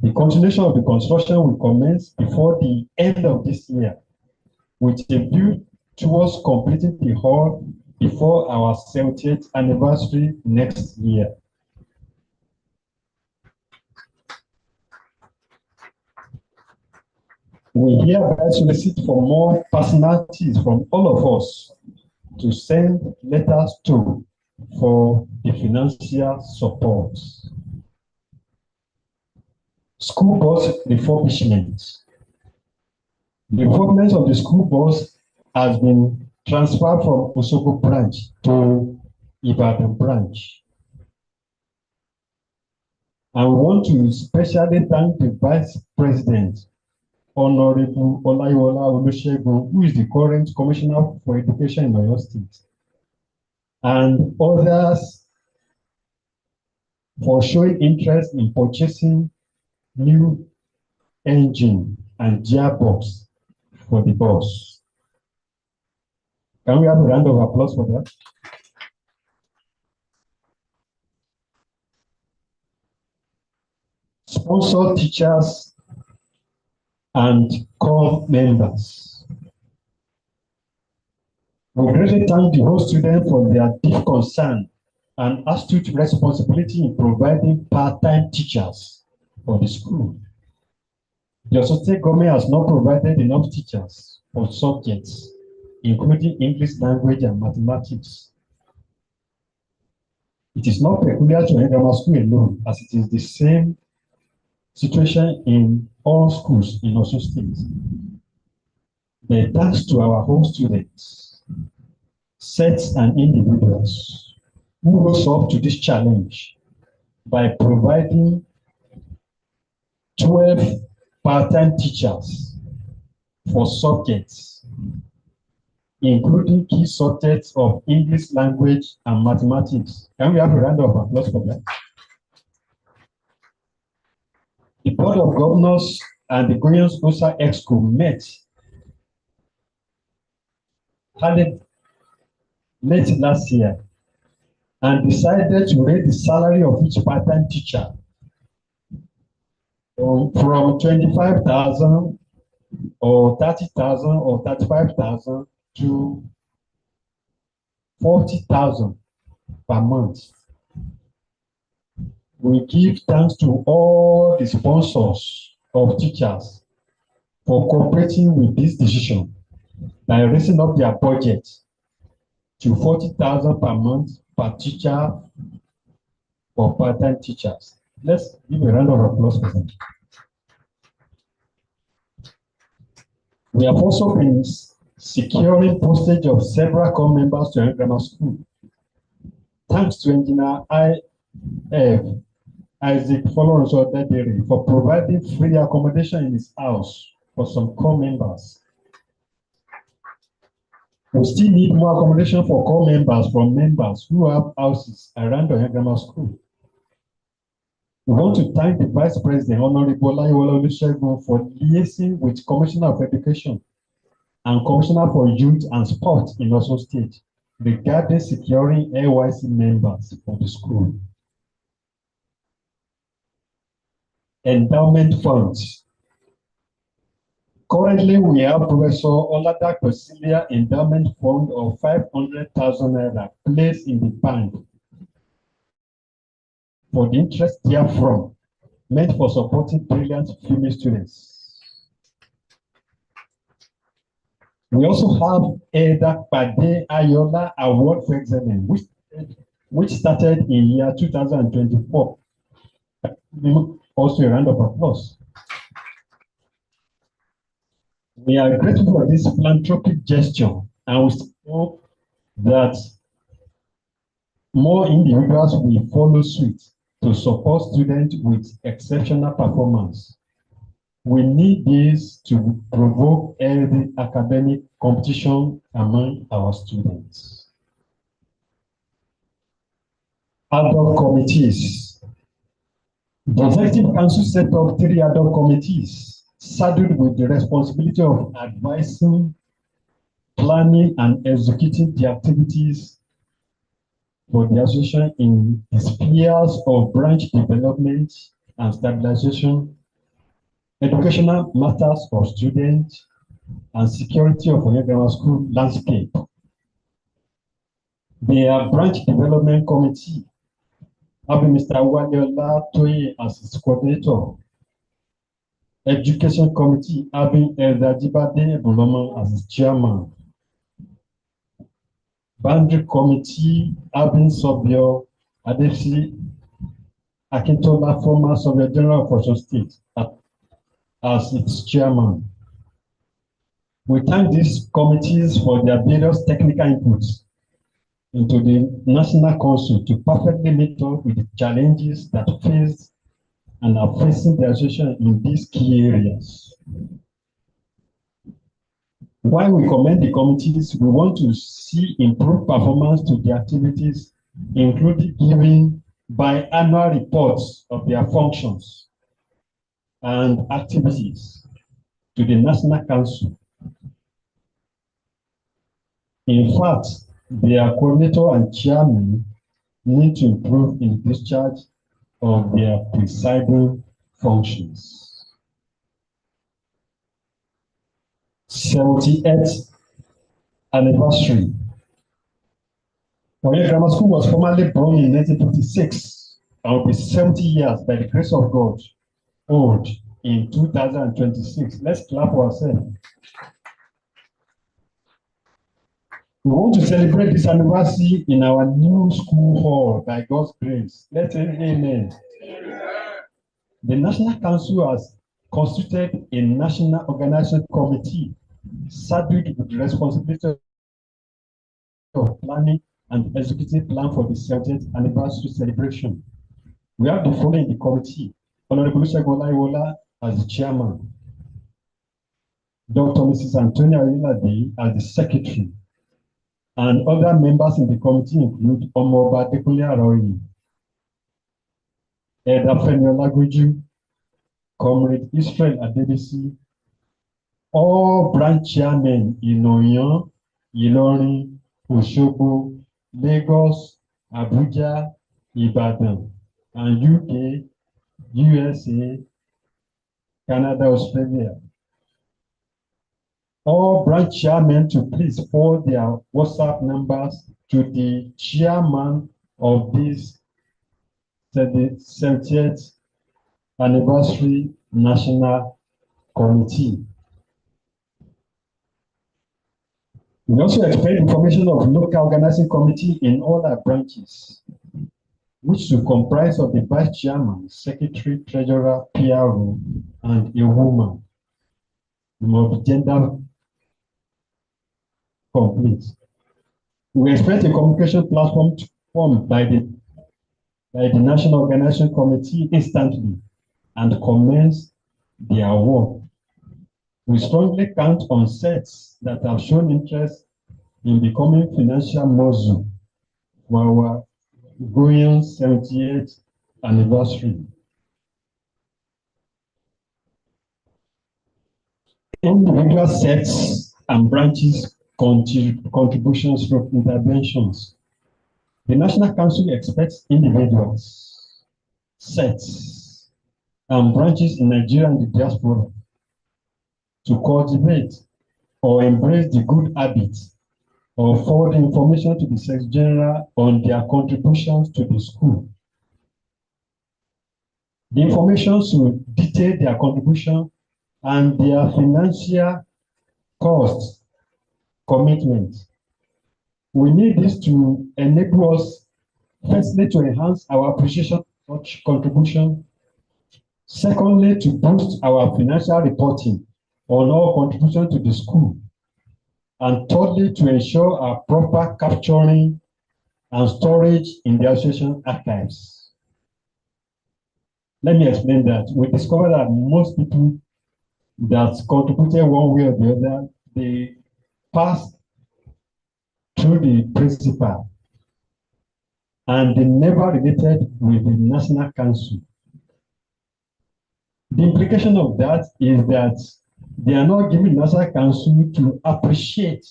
The continuation of the construction will commence before the end of this year, with a view towards completing the hall before our 70th anniversary next year. We hereby solicit for more personalities from all of us to send letters to for the financial support. School bus refurbishment. The refurbishment of the school bus has been transferred from Osogbo branch to Ibadan branch. And we want to specially thank the Vice President, Honorable Olayiwola Olusegun, who is the current Commissioner for Education in Oyo State, and others for showing interest in purchasing new engine and gearbox for the bus. Can we have a round of applause for that? Sponsor teachers and core members. We greatly thank the whole students for their deep concern and astute responsibility in providing part-time teachers for the school. The State government has not provided enough teachers for subjects, including English language and mathematics. It is not peculiar to grammar school alone, as it is the same situation in all schools in Osun State. But thanks to our home students, sets and individuals who rose up to this challenge by providing 12 part-time teachers for subjects, including key subjects of English language and mathematics. Can we have a round of applause for that? The Board of Governors and the Goyans Osa Exco met late last year and decided to raise the salary of each part-time teacher from 25,000 or 30,000 or 35,000 to 40,000 per month. We give thanks to all the sponsors of teachers for cooperating with this decision by raising up their budget to 40,000 per month per teacher for part-time teachers. Let's give a round of applause for them. We have also been securing postage of several core members to our grammar school. Thanks to Engineer IF Isaac Folorunso Odedere for providing free accommodation in his house for some core members. We still need more accommodation for core members from members who have houses around the grammar school. We want to thank the Vice President, Honorable Olayiwola Olusegun, for liaising with Commissioner of Education and Commissioner for Youth and Sport in Osun State regarding securing AYC members for the school. Endowment funds. Currently, we have Professor Oladapo Celia Endowment Fund of 500,000 naira placed in the bank for the interest therefrom, meant for supporting brilliant female students. We also have Eda Pade Ayola Award for Excellence, which started in year 2024. Also a round of applause. We are grateful for this philanthropic gesture and we hope that more individuals will follow suit to support students with exceptional performance. We need this to provoke healthy academic competition among our students. Ad hoc committees. The Executive Council set up 3 ad hoc committees saddled with the responsibility of advising, planning, and executing the activities for the association in the spheres of branch development and stabilization, educational matters for students, and security of Oyo Grammar School landscape. The branch development committee, having Mr. Waleola Toye as its coordinator. Education committee, having Elder Jibade Buloma as its chairman. Boundary committee, having Sobio Adesi Akintola, former Soviet General of Osun State, as its chairman. We thank these committees for their various technical inputs into the National Council to perfectly meet up with the challenges that face and are facing the association in these key areas. While we commend the committees, we want to see improved performance to the activities, including giving biannual reports of their functions and activities to the National Council. In fact, their coordinator and chairman need to improve in the discharge of their presiding functions. 78th anniversary. Oyo Grammar School was formally born in 1956 and will be 70 years by the grace of God old in 2026. Let's clap for ourselves. We want to celebrate this anniversary in our new school hall by God's grace. Let's say amen. The National Council has constituted a national organizing committee saddled with the responsibility of planning and executive plan for the 70th anniversary celebration. We have the following in the committee: Honorable Olusegun Olayiwola as the chairman, Dr. Mrs. Antonia Oyelade as the secretary, and other members in the committee include Omoba Adekunle Aroyi, Elder Femi Olaguju, Comrade Israel Adebisi, all branch chairmen in Oyo, Ilorin, Osogbo, Lagos, Abuja, Ibadan, and UK, USA, Canada, Australia. all branch chairmen to please forward their WhatsApp numbers to the chairman of this 70th anniversary national committee. We also expect information of local organizing committee in all our branches, which should comprise of the vice chairman, secretary, treasurer, PRO, and a woman. We must be gender complete. We expect a communication platform formed by the National Organization Committee instantly and commence their work. We strongly count on sets that have shown interest in becoming financial muscle for our Goyans 78th anniversary. Individual sets and branches contributions from interventions. The National Council expects individuals, sets, and branches in Nigeria and the diaspora to cultivate or embrace the good habits or forward information to the Secretary General on their contributions to the school. The information should detail their contribution and their financial costs commitment. We need this to enable us, firstly, to enhance our appreciation of such contribution. Secondly, to boost our financial reporting on all contribution to the school. And thirdly, to ensure our proper capturing and storage in the association archives. Let me explain that. We discovered that most people that contributed one way or the other, they passed through the principal and they never related with the National Council. The implication of that is that they are not giving the National Council to appreciate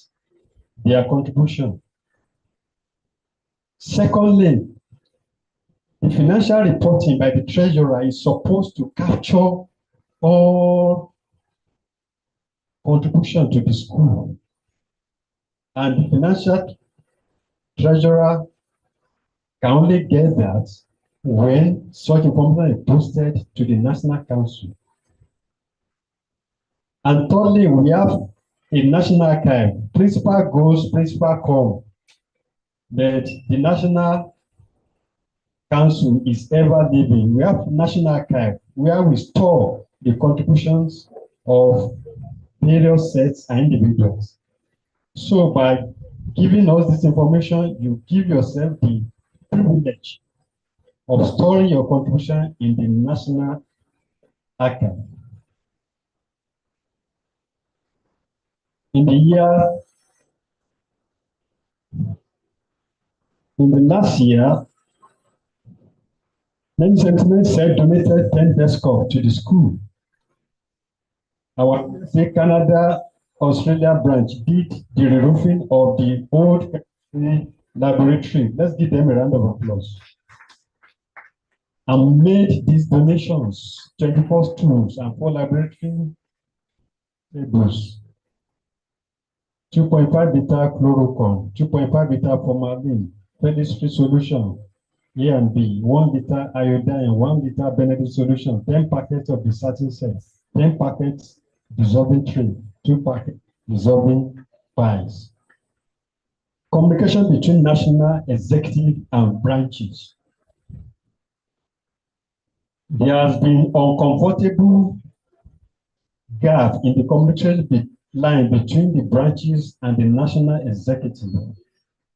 their contribution. Secondly, the financial reporting by the treasurer is supposed to capture all contribution to the school. And the financial treasurer can only get that when such information is posted to the National Council. And thirdly, we have a national archive. Principal goes, principal come. But the National Council is ever living. We have national archive where we store the contributions of various sets and individuals. So by giving us this information, you give yourself the privilege of storing your contribution in the National Archive. In the last year, many sentiments said donated 10 desktop to the school. Our Canada, Australia branch did the reroofing of the old laboratory. Let's give them a round of applause. And made these donations, 24 stools and 4 laboratory tables, 2.5 liter chloroquine, 2.5 liter formalin, chemistry solution, A and B, 1 liter iodine, 1 liter Benedict solution, 10 packets of the certain cells, 10 packets dissolving tray, 2 packets dissolving pies. Communication between national executive and branches. There has been uncomfortable gap in the communication line between the branches and the national executive.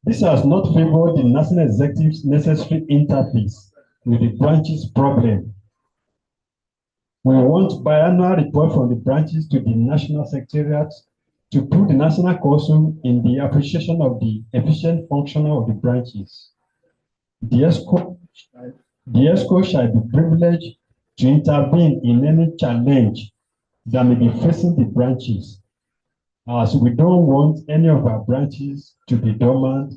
This has not favored the national executive's necessary interface with the branches problem. We want biannual report from the branches to the national secretariat to put the National Council in the appreciation of the efficient function of the branches. The ESCO shall be privileged to intervene in any challenge that may be facing the branches, as we don't want any of our branches to be dormant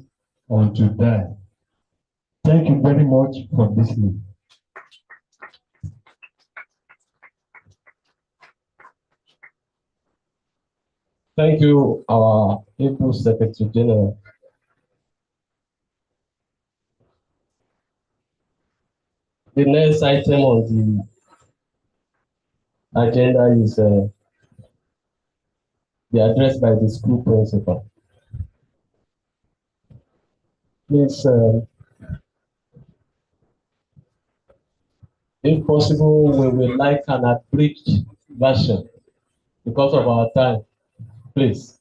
or to die. Thank you very much for listening. Thank you, our able Secretary General. The next item on the agenda is the address by the school principal. Please, if possible, we would like an abridged version because of our time. Please.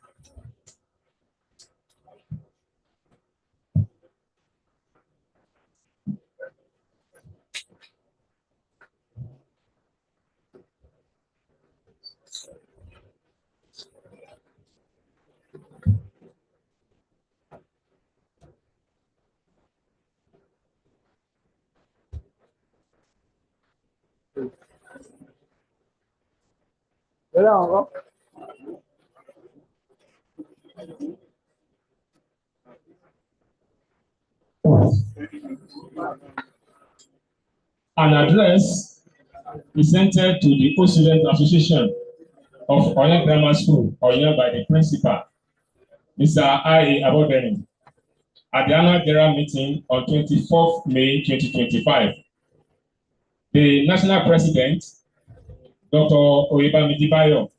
An address presented to the Student Association of Oyo Grammar School, Oyo, by the principal, Mr. I. Abodeni, at the annual general meeting on 24th May 2025. The national president, Dr. Oyebamiji Bayo,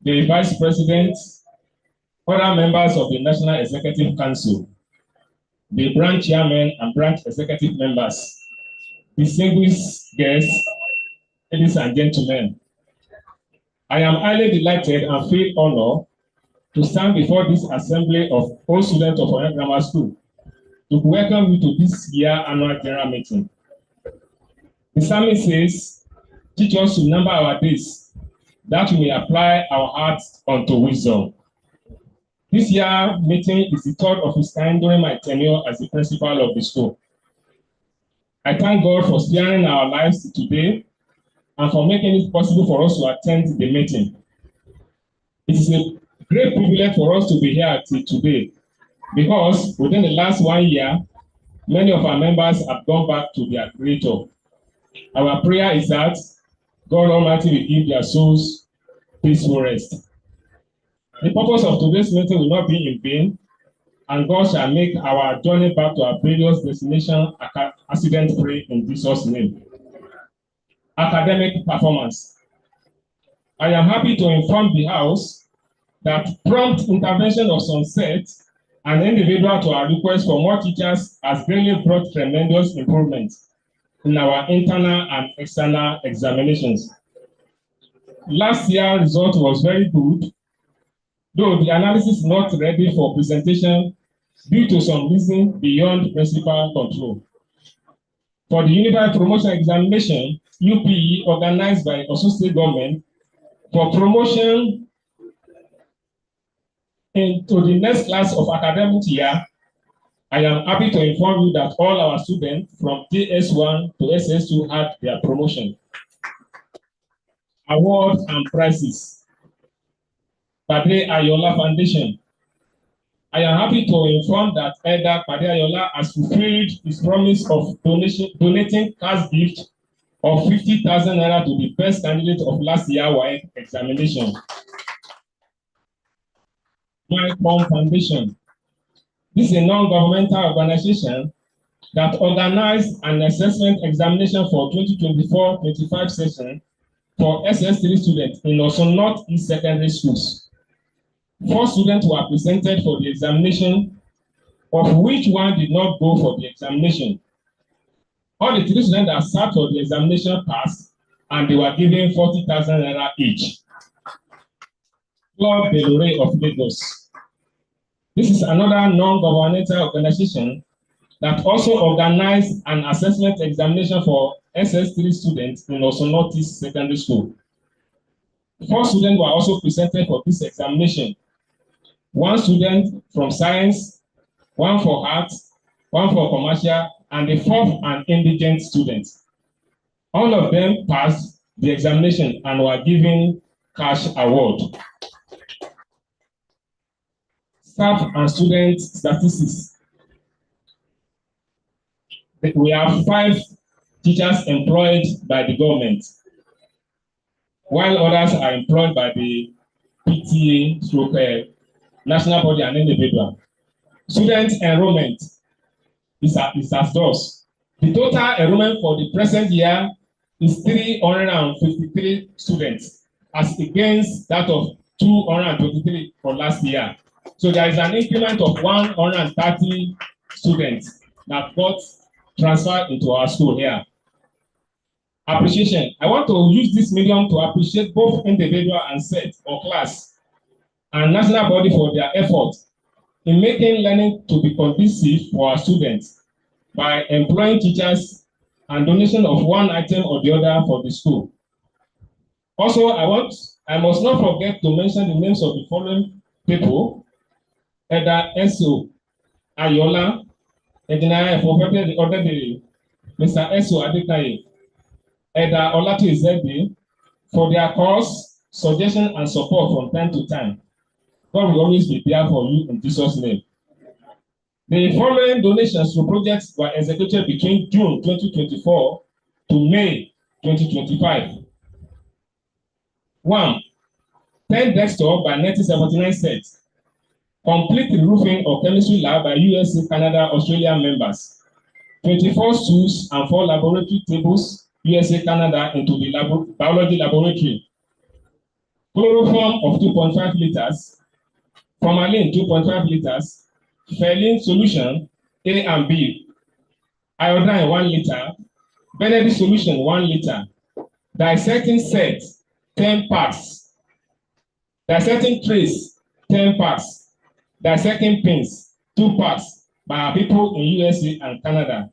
the vice president, other members of the National Executive Council, the branch chairman and branch executive members, distinguished guests, ladies and gentlemen, I am highly delighted and feel honored to stand before this assembly of all students of Oyo Grammar School to welcome you to this year annual general meeting. The psalmist says, teach us to number our days, that we may apply our hearts unto wisdom. This year meeting is the third of its kind during my tenure as the principal of the school. I thank God for sparing our lives today and for making it possible for us to attend the meeting. It is a great privilege for us to be here today because within the last 1 year, many of our members have gone back to their Creator. Our prayer is that God Almighty will give their souls peaceful rest. The purpose of today's meeting will not be in vain, and God shall make our journey back to our previous destination accident-free in Jesus' name. Academic performance. I am happy to inform the House that prompt intervention of some sets and individual to our request for more teachers has really brought tremendous improvements in our internal and external examinations. Last year's result was very good, though the analysis is not ready for presentation due to some reason beyond principal control. For the Unified Promotion Examination, UPE, organized by Osun State Government, for promotion into the next class of academic year, I am happy to inform you that all our students from JS1 to SS2 had their promotion. Awards and prizes. Pade Ayola Foundation. I am happy to inform that Elder Pade Ayola has fulfilled his promise of donating cash gift of 50,000 naira to the best candidate of last year's WAEC examination. My Foundation. This is a non-governmental organization that organized an assessment examination for 2024-25 session for SS3 students in Osun North East Secondary Schools. 4 students were presented for the examination, of which 1 did not go for the examination. All the 3 students that sat for the examination passed, and they were given 40,000 naira each. Club Belore of Lagos. This is another non-governmental organization that also organized an assessment examination for SS3 students in Osun North East Secondary School. 4 students were also presented for this examination. 1 student from science, 1 for arts, 1 for commercial, and the 4th an indigent student. All of them passed the examination and were given cash award. Staff and student statistics. We have 5 teachers employed by the government, while others are employed by the PTA stroke national body and individual. Student enrollment is as thus. The total enrollment for the present year is 353 students, as against that of 223 for last year. So there is an increment of 130 students that got transferred into our school here. Appreciation. I want to use this medium to appreciate both individual and set or class and national body for their effort in making learning to be conducive for our students by employing teachers and donation of one item or the other for the school. Also, I must not forget to mention the names of the following people: Eda Eso Ayola, Engineer Mr. Eso Adekaye, Eda Olatu Izedi, for their calls, suggestion, and support from time to time. God will always be there for you in Jesus' name. The following donations to projects were executed between June 2024 to May 2025. 1. 10 desktop by 1979 sets. Complete roofing of chemistry lab by USA, Canada, Australia members. 24 stools and 4 laboratory tables, USA, Canada, into the biology laboratory. Chloroform of 2.5 liters. Formalin 2.5 liters. Ferlin solution A and B. Iodine 1 liter. Benedict solution 1 liter. Dissecting set 10 packs. Dissecting trays 10 packs. Dissecting pins 2 packs by our people in USA and Canada.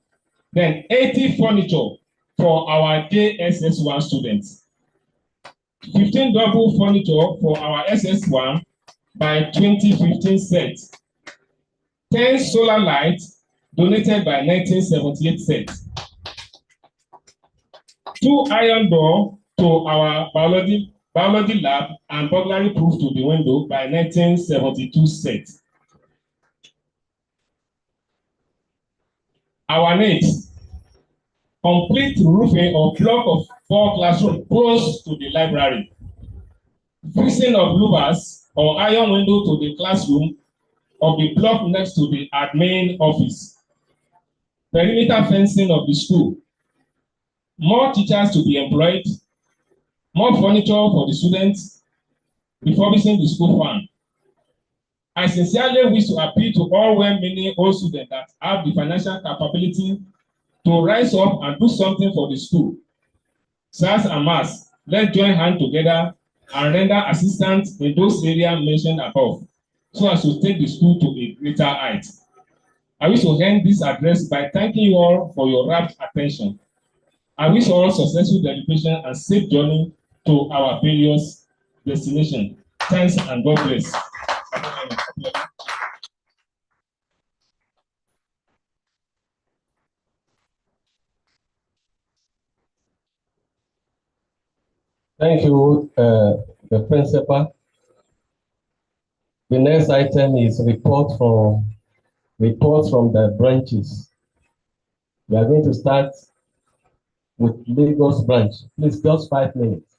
Then 80 furniture for our JSS1 students. 15 double furniture for our SS1 by 2015 sets. 10 solar lights donated by 1978 sets. 2 iron door to our biology lab and burglary proof to the window by 1972 sets. Our needs: complete roofing of block of 4 classrooms close to the library. Fixing of louvers or iron window to the classroom of the block next to the admin office. Perimeter fencing of the school. More teachers to be employed. More furniture for the students. Refurbishing the school fund. I sincerely wish to appeal to all well-meaning old students that have the financial capability to rise up and do something for the school. Sirs and Mars, let's join hands together and render assistance in those areas mentioned above, so as to take the school to a greater height. I wish to end this address by thanking you all for your rapt attention. I wish all successful dedication and safe journey to our various destinations. Thanks and God bless. Thank you, the principal. The next item is reports from the branches. We are going to start with Lagos branch. Please, just 5 minutes.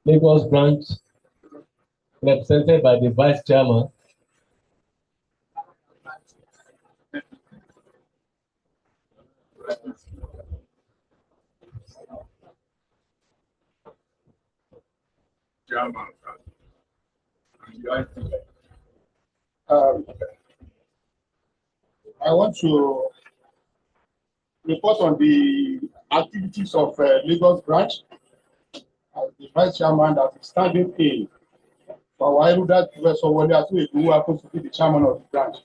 Lagos branch, represented by the vice chairman. I want to report on the activities of Lagos branch as the vice chairman that is standing in for our elder Professor Wole Atuedu, who happens to be the chairman of the branch.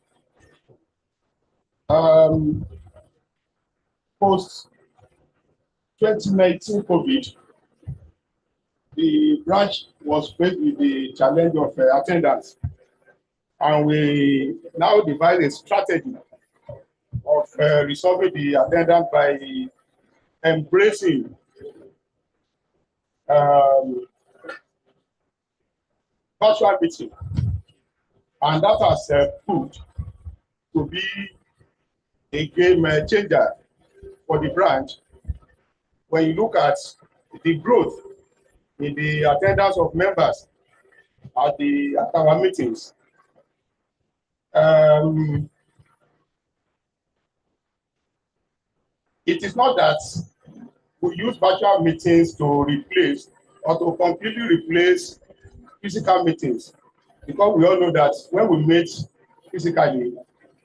Post 2019 COVID, the branch was faced with the challenge of attendance, and we now devise a strategy of resolving the attendance by embracing virtual meeting, and that has proved to be a game changer for the branch. When you look at the growth in the attendance of members at our meetings. It is not that we use virtual meetings to replace or to completely replace physical meetings, because we all know that when we meet physically,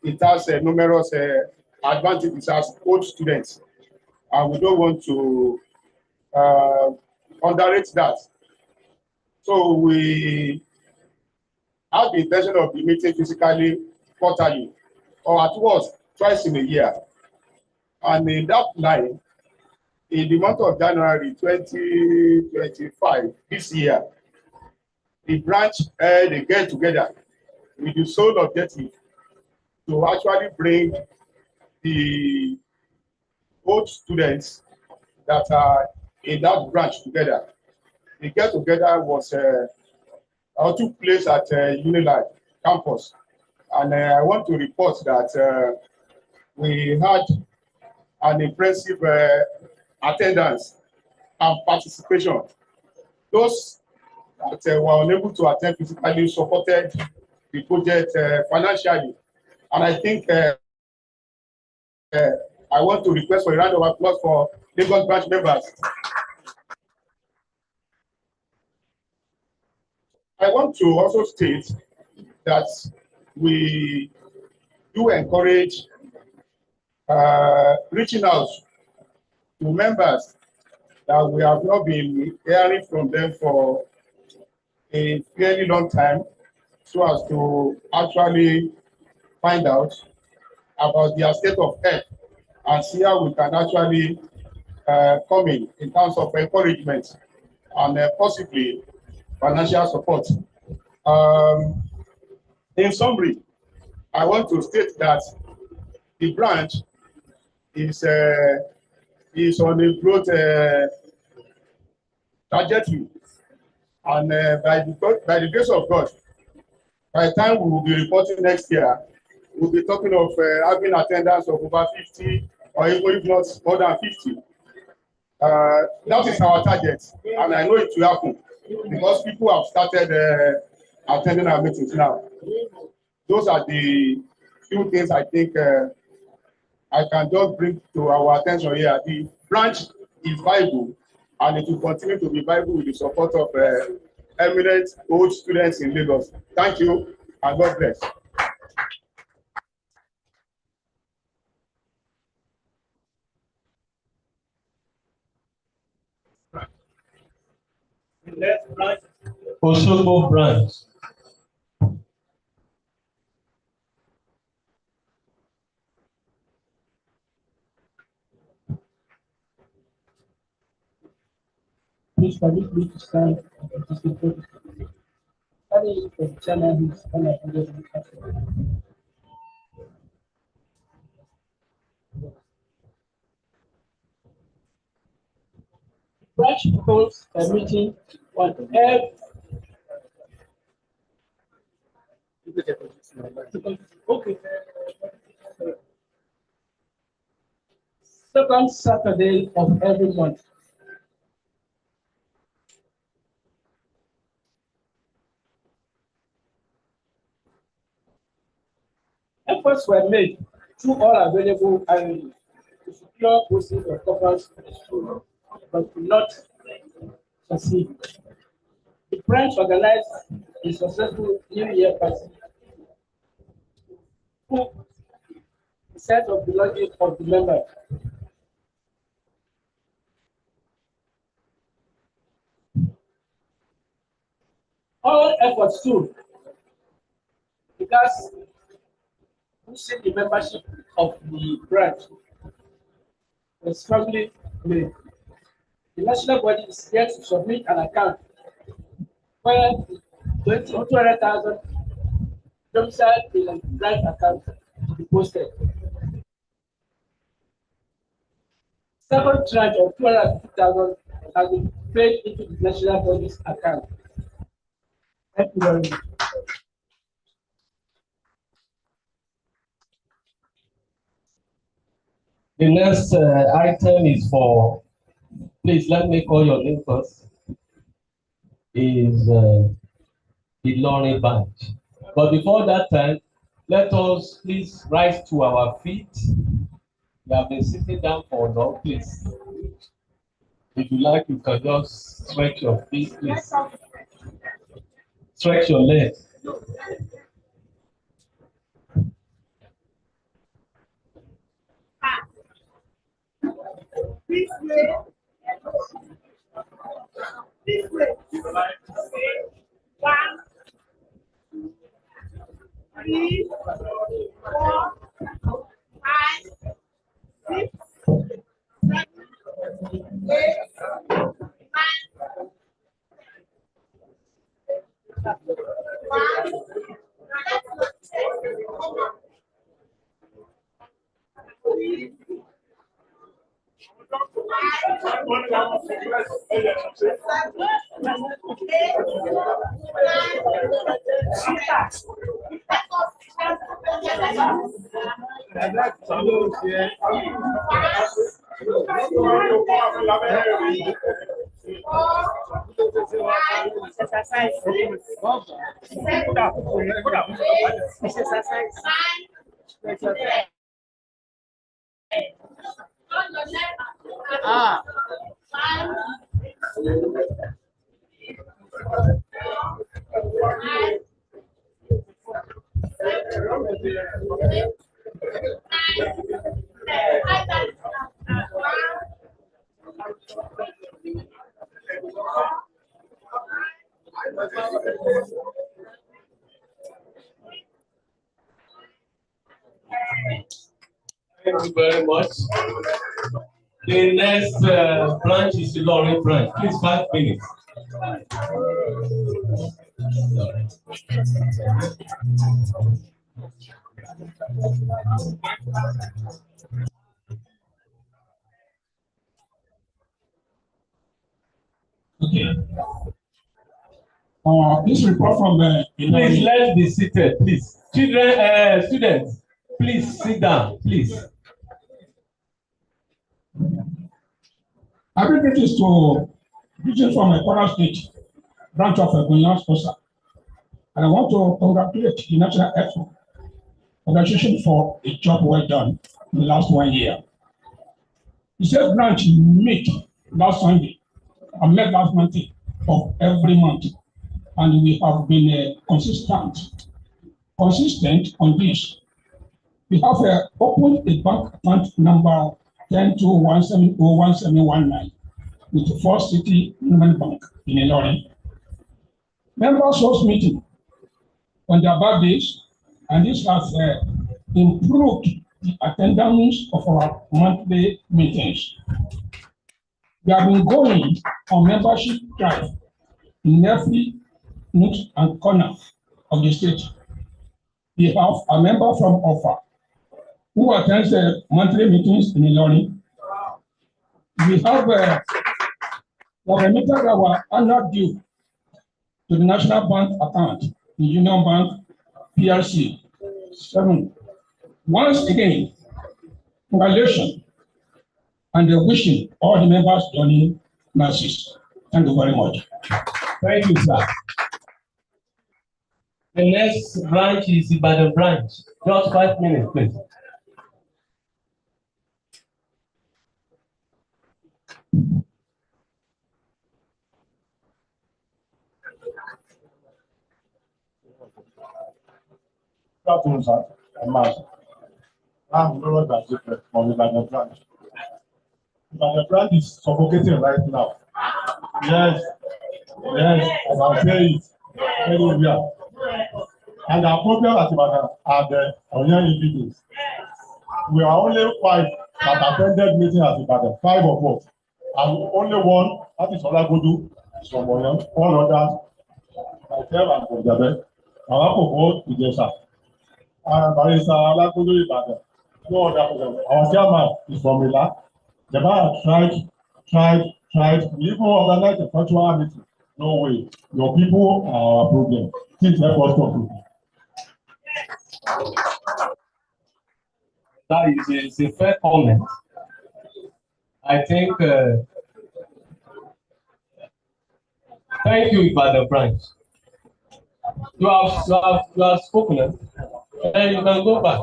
it has numerous advantages as old students, and we don't want to underrate that. So we have the intention of meeting physically quarterly, or at worst twice in a year. And in that line, in the month of January 2025, this year, the branch they get together with the sole objective to actually bring the old students that are in that branch together. The get together was took place at Unilife campus, and I want to report that we had an impressive attendance and participation. Those that were unable to attend physically supported the project financially, and I think I want to request for a round of applause for Lagos branch members. I want to also state that we do encourage reaching out to members that we have not been hearing from them for a fairly long time, so as to actually find out about their state of health and see how we can actually come in terms of encouragement and possibly financial support. In summary, I want to state that the branch is on a growth trajectory, and by the grace of God, by the time we will be reporting next year, we'll be talking of having attendance of over 50, or even if not more than 50. That is our target, and I know it will happen because people have started attending our meetings now. Those are the few things I think I can just bring to our attention here. The branch is viable, and it will continue to be viable with the support of eminent old students in Lagos. Thank you, and God bless. Next branch, Osogbo branch. Please permit me to stand and participate. Carry the chairman who is unavailable. Branch holds a meeting on every second Saturday of every month. Efforts were made through all available avenues to secure hosting of conference, but could not succeed. The branch organized a successful New Year party through the set of the logic of the members. All efforts too, because boosting the membership of the branch was strongly made. The national body is yet to submit an account where 200,000 domicile in a branch account to be posted. Second tranche of 250,000 has been paid into the national body's account. Thank you very much. The next item is for, please let me call your name first. is the Ilorin branch. But before that time, let us please rise to our feet. We have been sitting down for long, please. If you like, you can just stretch your feet, please. Stretch your legs. This way. This way. 1, 2, 3, 4, 5, 6, 7, 8, Thank you very much. The next branch is the Ilorin branch. Please, 5 minutes. Okay. This report from Please, let's be seated, please. Children, students, please sit down, please. I bring greetings to greetings from my Kwara State branch of Goyans, and I want to congratulate the national effort organization for a job well done in the last 1 year. The sales branch meet last Sunday and met last Monday of every month, and we have been consistent on this. We have opened a bank account number 1021701719 with First City Union Bank in Ilorin. Members host meeting on their birthdays, and this has improved the attendance of our monthly meetings. We have been going on membership drive in every nook and corner of the state. We have a member from Offa who attends the monthly meetings in Ilorin. We have remitted our annual due to the National Bank account in Union Bank PLC 7. Once again, congratulations and wishing all the members joining nurses. Thank you very much. Thank you, sir. The next branch is Ibadan branch. Just 5 minutes, please. Good afternoon, sir. I'm Lord Bajipe from Ibadan branch. Ibadan branch is suffocating right now. Yes, I can say it very well. And our problem at Ibadan are the Goyan individuals. We are only 5 that attended meeting at Ibadan, 5 of us. And only one, that is Olagodu, from Goyan. All others, myself and Bojabe, Alakobo, Ijesa. And Barrister Alagodu Ibadan. No other person. Our chairman is from Ila. The man tried. We even organized a virtual meeting. No way. Your people are our problem. Please help us talk to you. That is a fair comment. I think Thank you, Ibadan branch. You have spoken, and you can go back.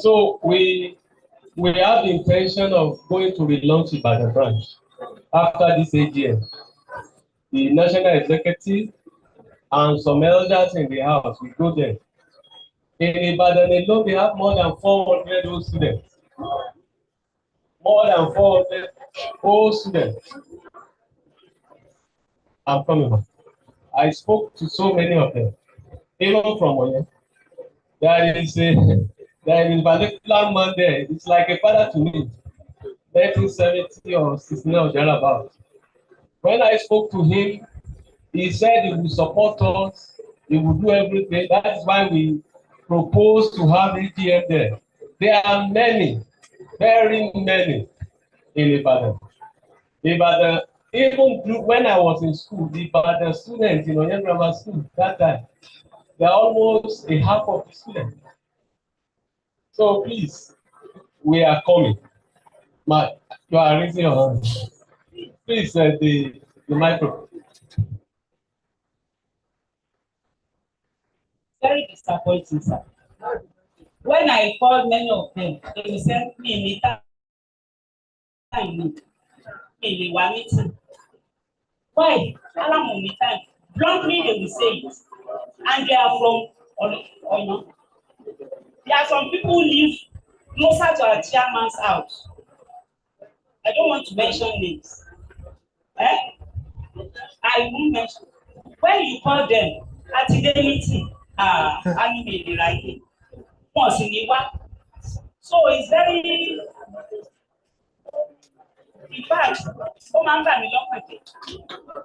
So we have the intention of going to relaunch Ibadan branch after this AGM. The national executive and some elders in the house will go there. In Ibadan alone, they have more than 400 old students. More than 400 old students. I'm coming back. I spoke to so many of them, even from Oye. There is a particular man there. It's like a father to me. 1970 or 69 or thereabout. When I spoke to him, he said he will support us. He will do everything. That is why we propose to have AGM there. There are many, very many in Ibadan. Ibadan, even when I was in school, the Ibadan students in Oyen Grammar School that time, they are almost a half of the students. So please, we are coming. You are raising your hand. Please, the microphone. Very disappointing, sir. When I called many of them, they will send me in time. In one meeting. Why? Allow me time. Bluntly, they will say it. And they are from, there are some people who live closer to our chairman's house. I don't want to mention names. I won't mention. When you call them at the meeting, I may be right. Once in a while. So it's very, in fact, ó máa ń bà mí lọ́kàn jẹ́.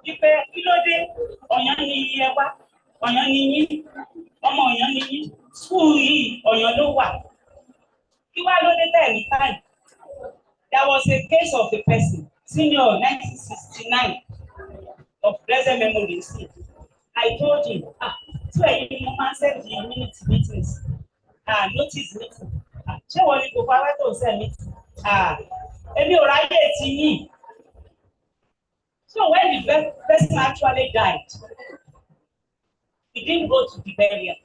Wípé kí ló dé Ọ̀yàn ni ẹ wá, Ọ̀yàn ni yín, ọmọ Ọ̀yàn ni yín, skúù yìí Ọ̀yàn ló wà. Kí wá ló dé tẹ̀ ní time? There was a case of a person, senior 1969 of present memory. I told him, so you man said the minute meetings, notice meeting. Ṣé wọ́n ní kò fara tó ń sẹ́ meeting? Èmi ò ráyè ti yín. So when the person actually died, he didn't go to the burial.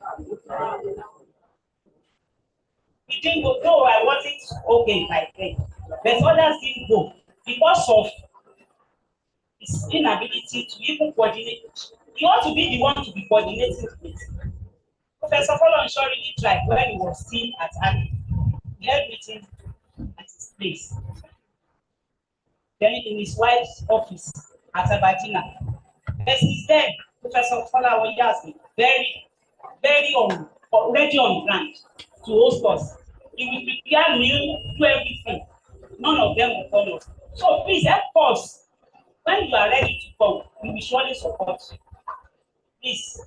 He didn't go, though I wasn't okay by then. But others didn't go because of his inability to even coordinate. He ought to be the one to be coordinating it. Professor Folonsho really tried when he was still at Army. He held meetings at his place. Then in his wife's office at Abadina. But since then, Professor Folawon has been very, very already on ground to host us. He will prepare meal, do everything. None of them will follow. So please help us. When you are ready to come, we will surely support you. Please.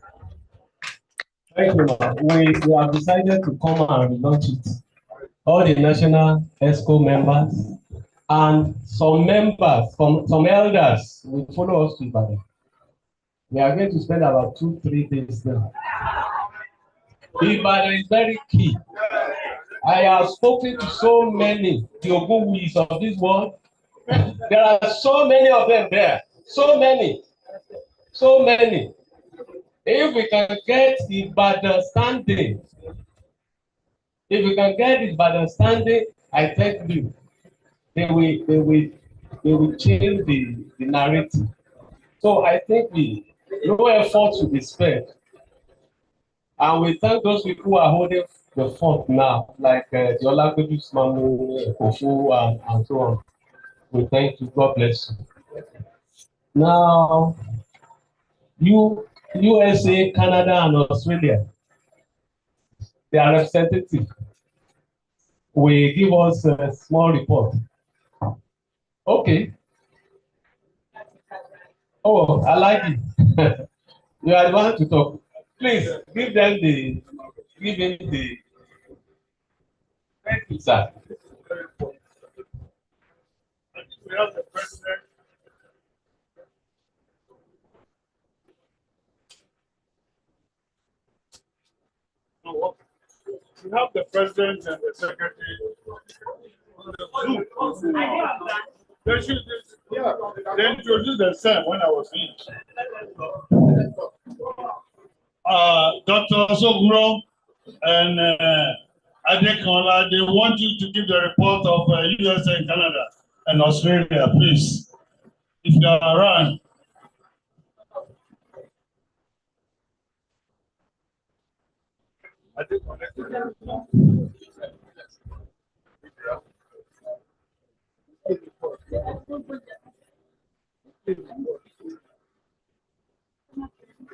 Thank you, ma'am. We have decided to come and launch it. All the national ESCO members and some members, some elders will follow us to Ibadan. We are going to spend about 2-3 days there. Ibadan is very key. I have spoken to so many the Ogunwuis of this world. There are so many of them there. So many. So many. If we can get Ibadan standing, I tell you, they will change the narrative. So I think no effort should be spared. And we thank those people who are holding the fort now, like the Olagbedu's Mamu, Kofu, and so on. We thank you. God bless you. Now, USA, Canada, and Australia, their representative will give us a small report. Okay. Oh, I like it. You are the one to talk. Please give him the. Thank you, sir. We have the president. We have the president and the secretary. They introduced themselves when I was in. Dr. Soguro and Adekola, they want you to give the report of USA and Canada and Australia, please, if you are around.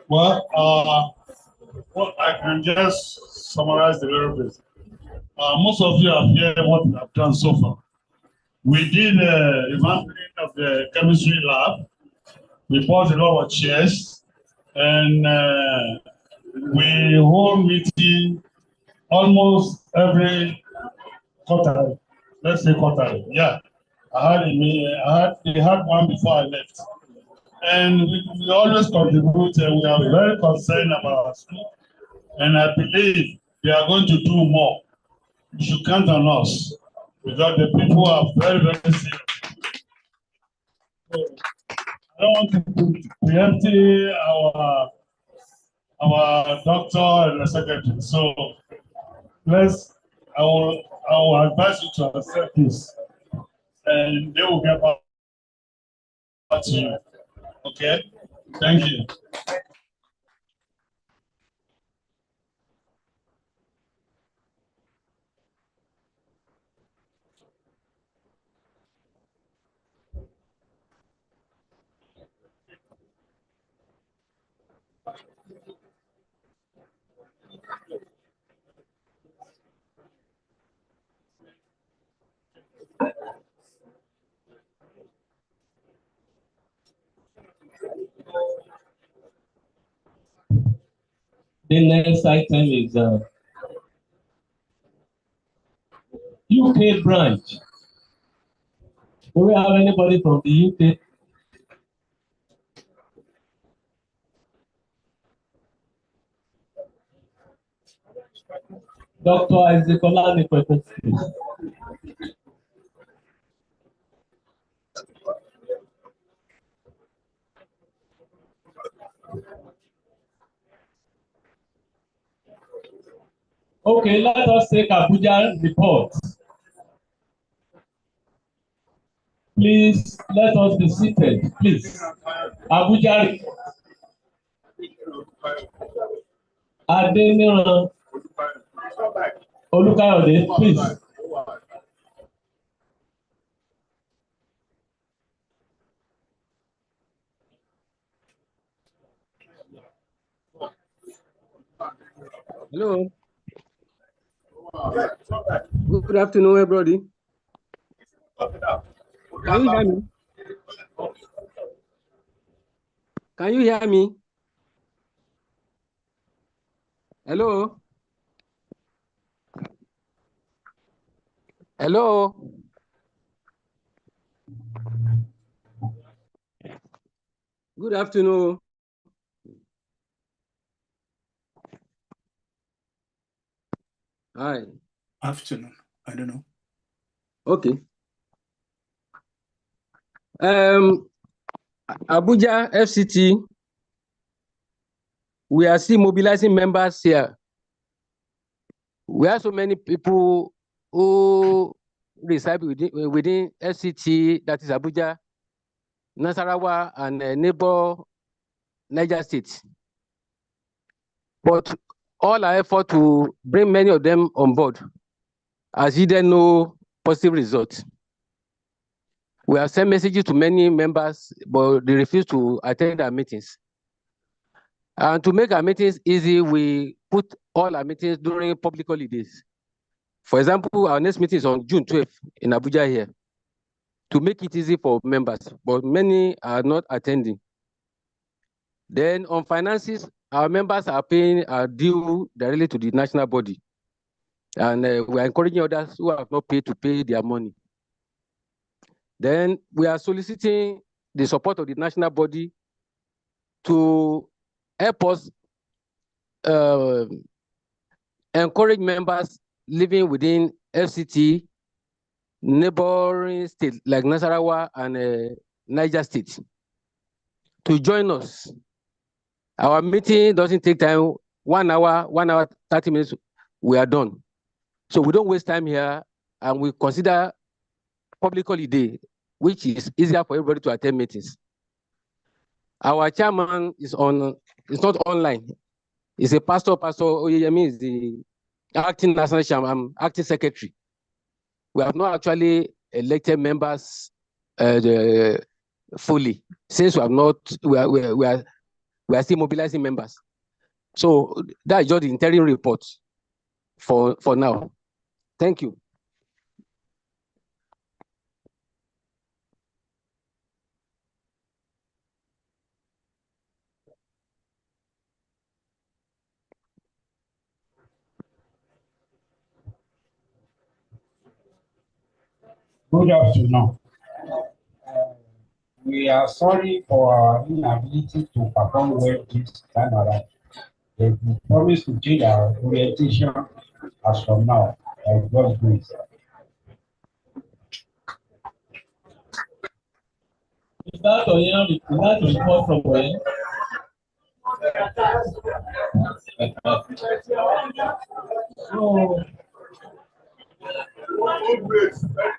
Well, I can just summarize a little bit. Most of you have heard what we have done so far. We did a revamping of the chemistry lab. We bought a lot of chairs, and we hold meeting almost every quarter. Let's say quarter. Yeah, they had one before I left, and we always contribute. And we are very concerned about our school, and I believe they are going to do more. You should count on us because the people are very, very serious. So I don't want to preempt our doctor and the secretary. So I will advise you to accept this, and they will get back to you. Okay? Thank you. The next item is UK branch. Do we have anybody from the UK? Dr. Isaac Olanikwekwe, please. Okay, let us take Abuja report. Please, let us be seated, please. Abuja Adeniran Olukayode, please. Hello. Good afternoon, everybody. Can you hear me? Can you hear me? Hello? Hello? Good afternoon. Hi. Afternoon. I don't know. Okay. Abuja FCT, we are still mobilizing members here. We have so many people who reside within FCT, that is Abuja, Nasarawa, and neighbor Niger State. But all our effort to bring many of them on board has yielded no positive result. We have sent messages to many members, but they refuse to attend our meetings. And to make our meetings easy, we put all our meetings during public holidays. For example, our next meeting is on June 12th in Abuja here, to make it easy for members, but many are not attending. Then on finances, our members are paying due directly to the national body. And we are encouraging others who have not paid to pay their money. Then we are soliciting the support of the national body to help us encourage members living within FCT, neighboring states like Nasarawa and Niger State, to join us. Our meeting doesn't take time, 1 hour, 30 minutes, we are done. So we don't waste time here, and we consider public holiday, which is easier for everybody to attend meetings. Our chairman is not online. He's a pastor. Pastor Oyeyemi is the acting national chairman, acting secretary. We have not actually elected members fully, since we are still mobilizing members. So that is just the interim report for now. Thank you. Good afternoon. We are sorry for our inability to perform well this time around. We promise to change our orientation as from now, by God's grace. Is that a report from where? So,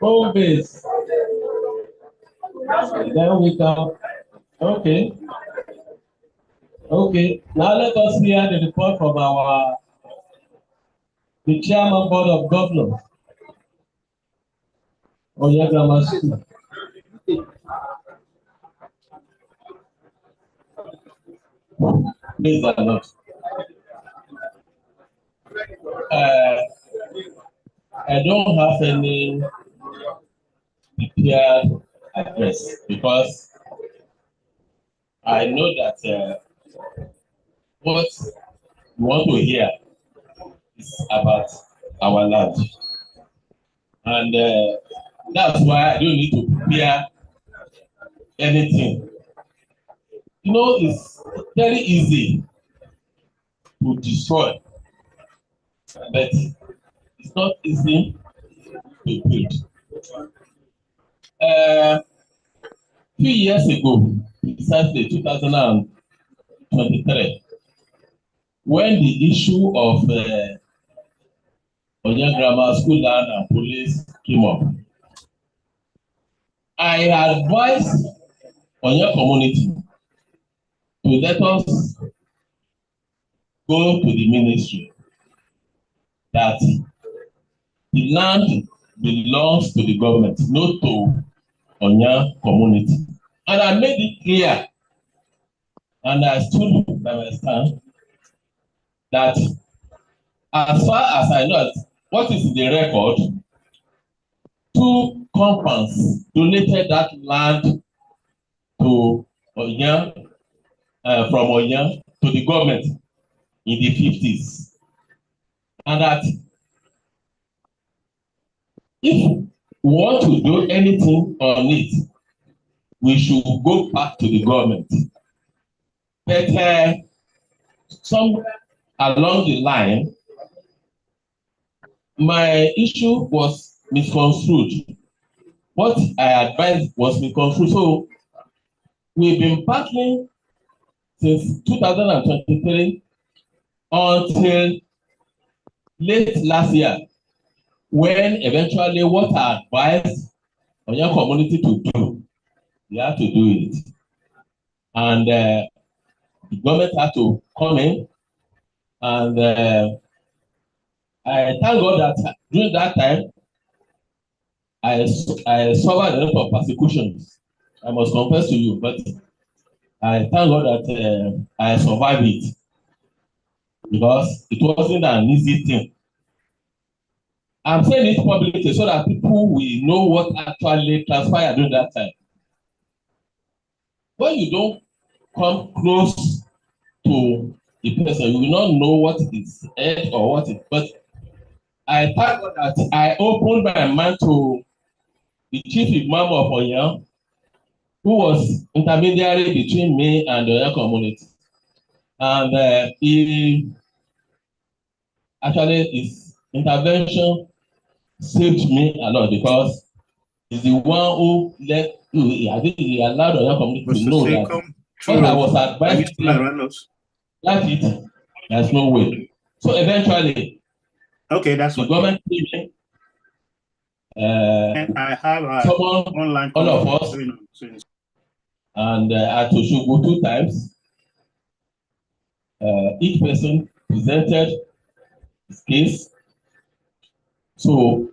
home base. Then we can. Okay. Okay. Now let us hear the report from the chairman board of governors. Oya Grammar School. Praise the Lord. I don't have any prepared address because I know that what we want to hear is about our land. And that's why I don't need to prepare anything. You know, it's very easy to destroy, but it's not easy to build. Few years ago, precisely 2023, when the issue of Oya Grammar School land and police came up, I advised Oya community to let us go to the ministry that the land belongs to the government, not to Oya community. And I made it clear, and I stood by my stand, that as far as I know, what is the record, 2 compounds donated that land to Oya, from Oya to the government in the 50s. And that if we want to do anything on it, we should go back to the government. But somewhere along the line, my issue was misconstrued. What I advised was misconstrued. So we've been battling since 2023 until late last year, when eventually what I advised on your community to do, you have to do it. And the government had to come in, and I thank God that during that time, I suffered a lot of persecutions. I must confess to you, but I thank God that I survived it, because it wasn't an easy thing. I'm saying it publicly so that people will know what actually transpired during that time. When you don't come close to a person, you will not know what is said or what is. But I thank God that I opened my mind to the chief imam of Oya, who was intermediary between me and the Oya community. And he actually, his intervention saved me a lot, because he's the one who I think he allowed the Oya community to know that what I was advising, that's it. There's no way. So eventually, okay, that's the what government came in. I have someone, online all of us, and at Oshogo 2 times. Each person presented his case. So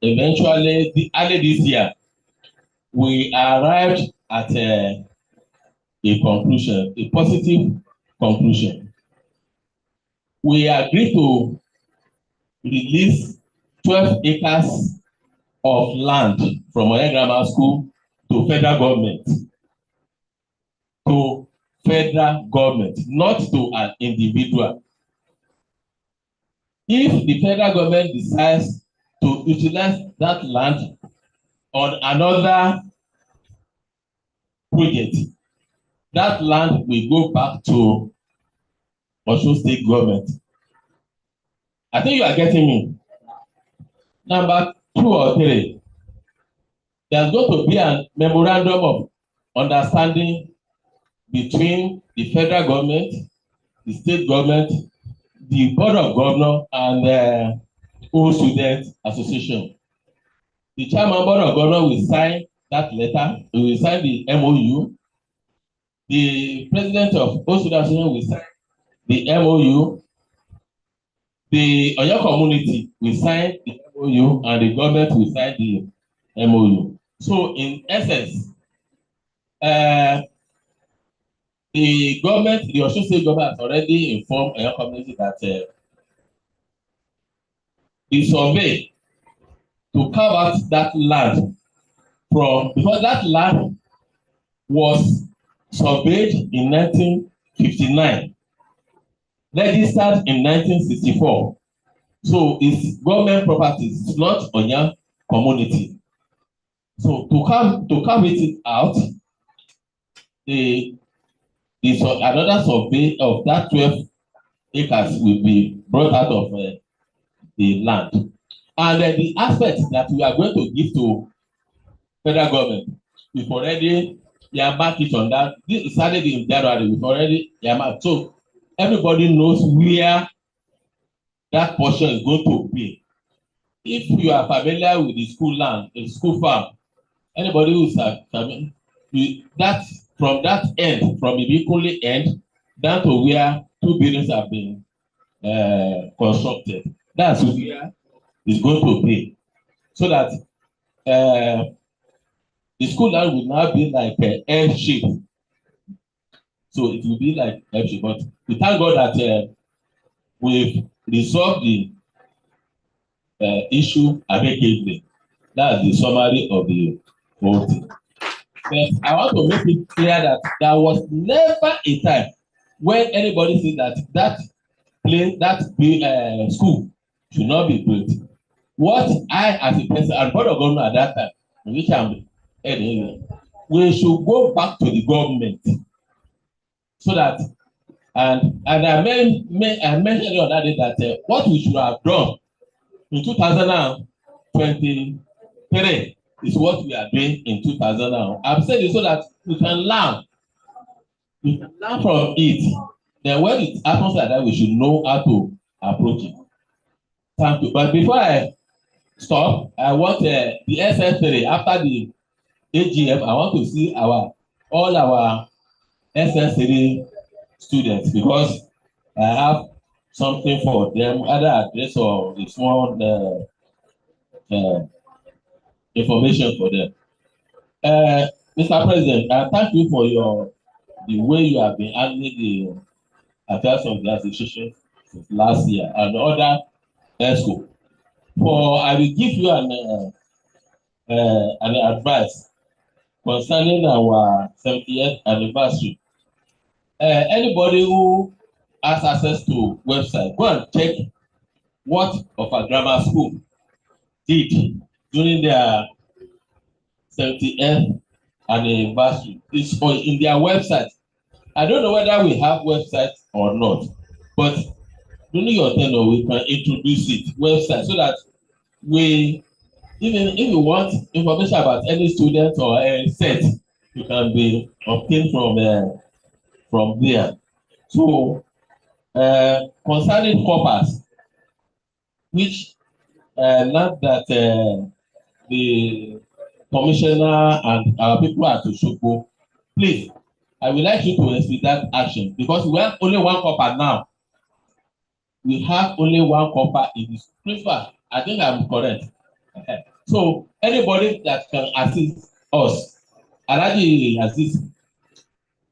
eventually, early this year, we arrived at a conclusion, a positive conclusion. We agreed to release 12 acres of land from Oya Grammar School to federal government. To federal government, not to an individual. If the federal government decides to utilize that land on another project, that land will go back to Osun State government. I think you are getting me. Number 2 or 3, there's going to be a memorandum of understanding between the federal government, the state government, the board of governors, and the Old Student Association. The chairman board of governors will sign that letter. He will sign the MOU. The president of Old Student Association will sign the MOU. The Oyo community will sign the MOU, and the government will sign the MOU. So, in essence, the government, the Osun State government, has already informed Oyo community that the survey to carve out that land from, because that land was surveyed in 1959, registered in 1964. So it's government properties, it's not Oya community. So to carve it out, another survey of that 12 acres will be brought out of the land. And the aspect that we are going to give to federal government, we've already earmarked it on that. This started in January, we've already earmarked. So everybody knows where that portion is going to be. If you are familiar with the school land, the school farm, anybody who is familiar, that from that end, from the Ibikole end, down to where 2 buildings have been constructed, that's where it's going to be. So that the school land will now be like L shape. So it will be like L shape. But we thank God that we've resolved the issue amicably. That's the summary of the whole thing. But I want to make it clear that there was never a time when anybody said that school should not be built. What I, as a person, and board of governors at that time, which I'm heading, we should go back to the government so that, and I mentioned the other day that what we should have done in 2023 is what we are doing in 2000. I'm saying this so that we can learn. We can learn from it. Then when it happens like that, we should know how to approach it. Thank you. But before I stop, I want the SS3 after the AGM. I want to see all our SS3 students because I have something for them, either address or a small information for them. Mr. President, I thank you for the way you have been handling the affairs of the association since last year and other ESCO. I will give you an advice concerning our 70th anniversary. Anybody who has access to website, go and check what Offa Grammar School did during their 70th anniversary. It's in their website. I don't know whether we have website or not, but during your tenure, we can introduce it website so that even if you want information about any student or a set, you can be obtained from there. So concerning coppers, which now that the commissioner and our people are to Shoko, please, I would like you to expedite action because we have only one copper now. We have only one copper in this principal. I think I'm correct. So anybody that can assist us, Already assist.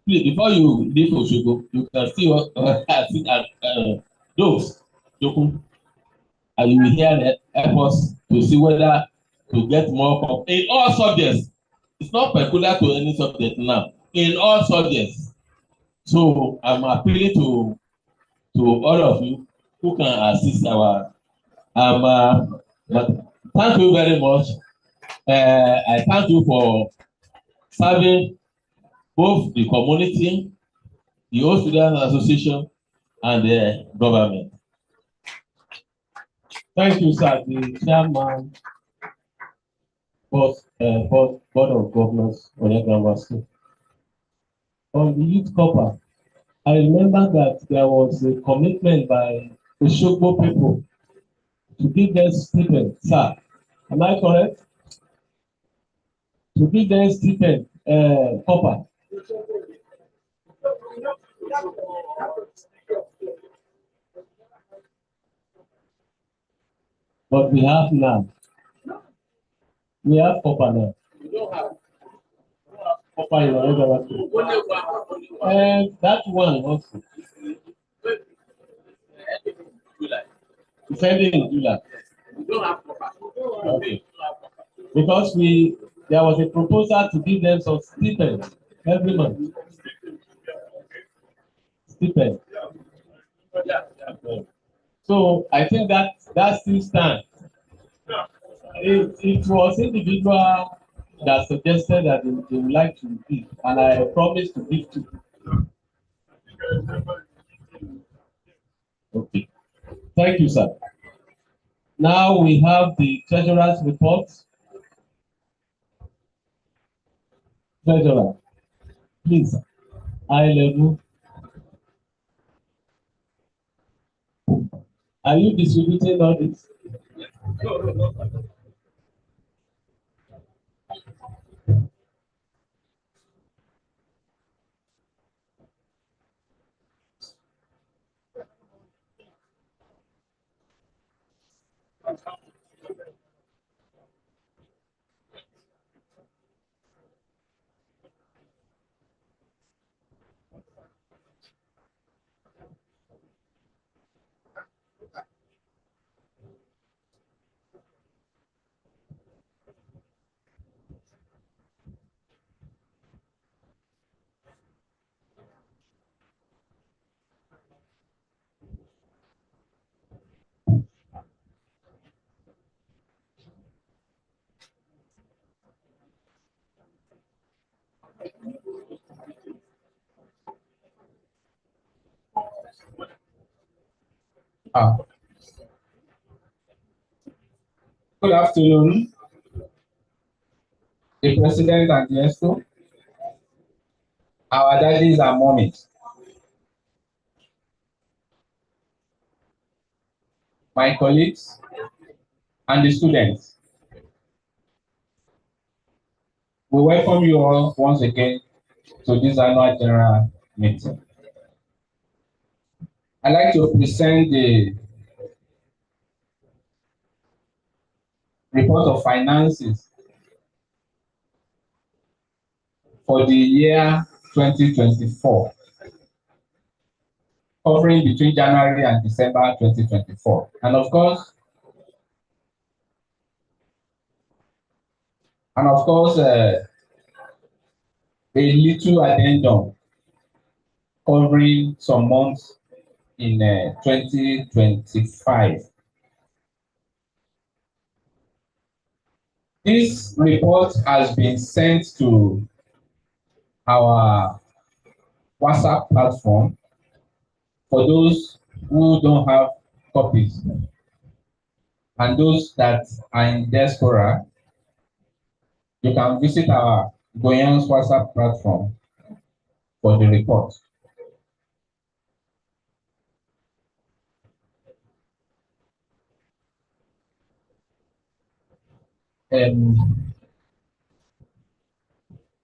Please, before you leave Osogbo, you can still assist at those and you will hear help us to see whether to get more copper in all subjects. It's not peculiar to any subject now. In all subjects. So I'm appealing to all of you who can assist our thank you very much. I thank you for serving both the community, the Old Students Association, and the government. Thank you, sir, the chairman, board of governors of the university. On the youth copper, I remember that there was a commitment by the Shogbo people to give them stipend, sir. Am I correct? To give them stipend, copper. But we have now. We have copper now. Copper in our that one also. It's ending in July. Okay. Because there was a proposal to give them some stipend every month. Stipend. So I think that still stands. It was individual that suggested that they would like to give, and I promised to give to. Okay. Thank you, sir. Now we have the treasurer's report. Treasurer, please, high level. Are you distributing all this? Good afternoon, the President and the ESCO, our daddies and mommies, my colleagues, and the students. We welcome you all once again to this annual general meeting. I'd like to present the report of finances for the year 2024, covering between January and December 2024. And of course, a little addendum covering some months in 2025. This report has been sent to our WhatsApp platform for those who don't have copies and those that are in diaspora. You can visit our Goyans WhatsApp platform for the report.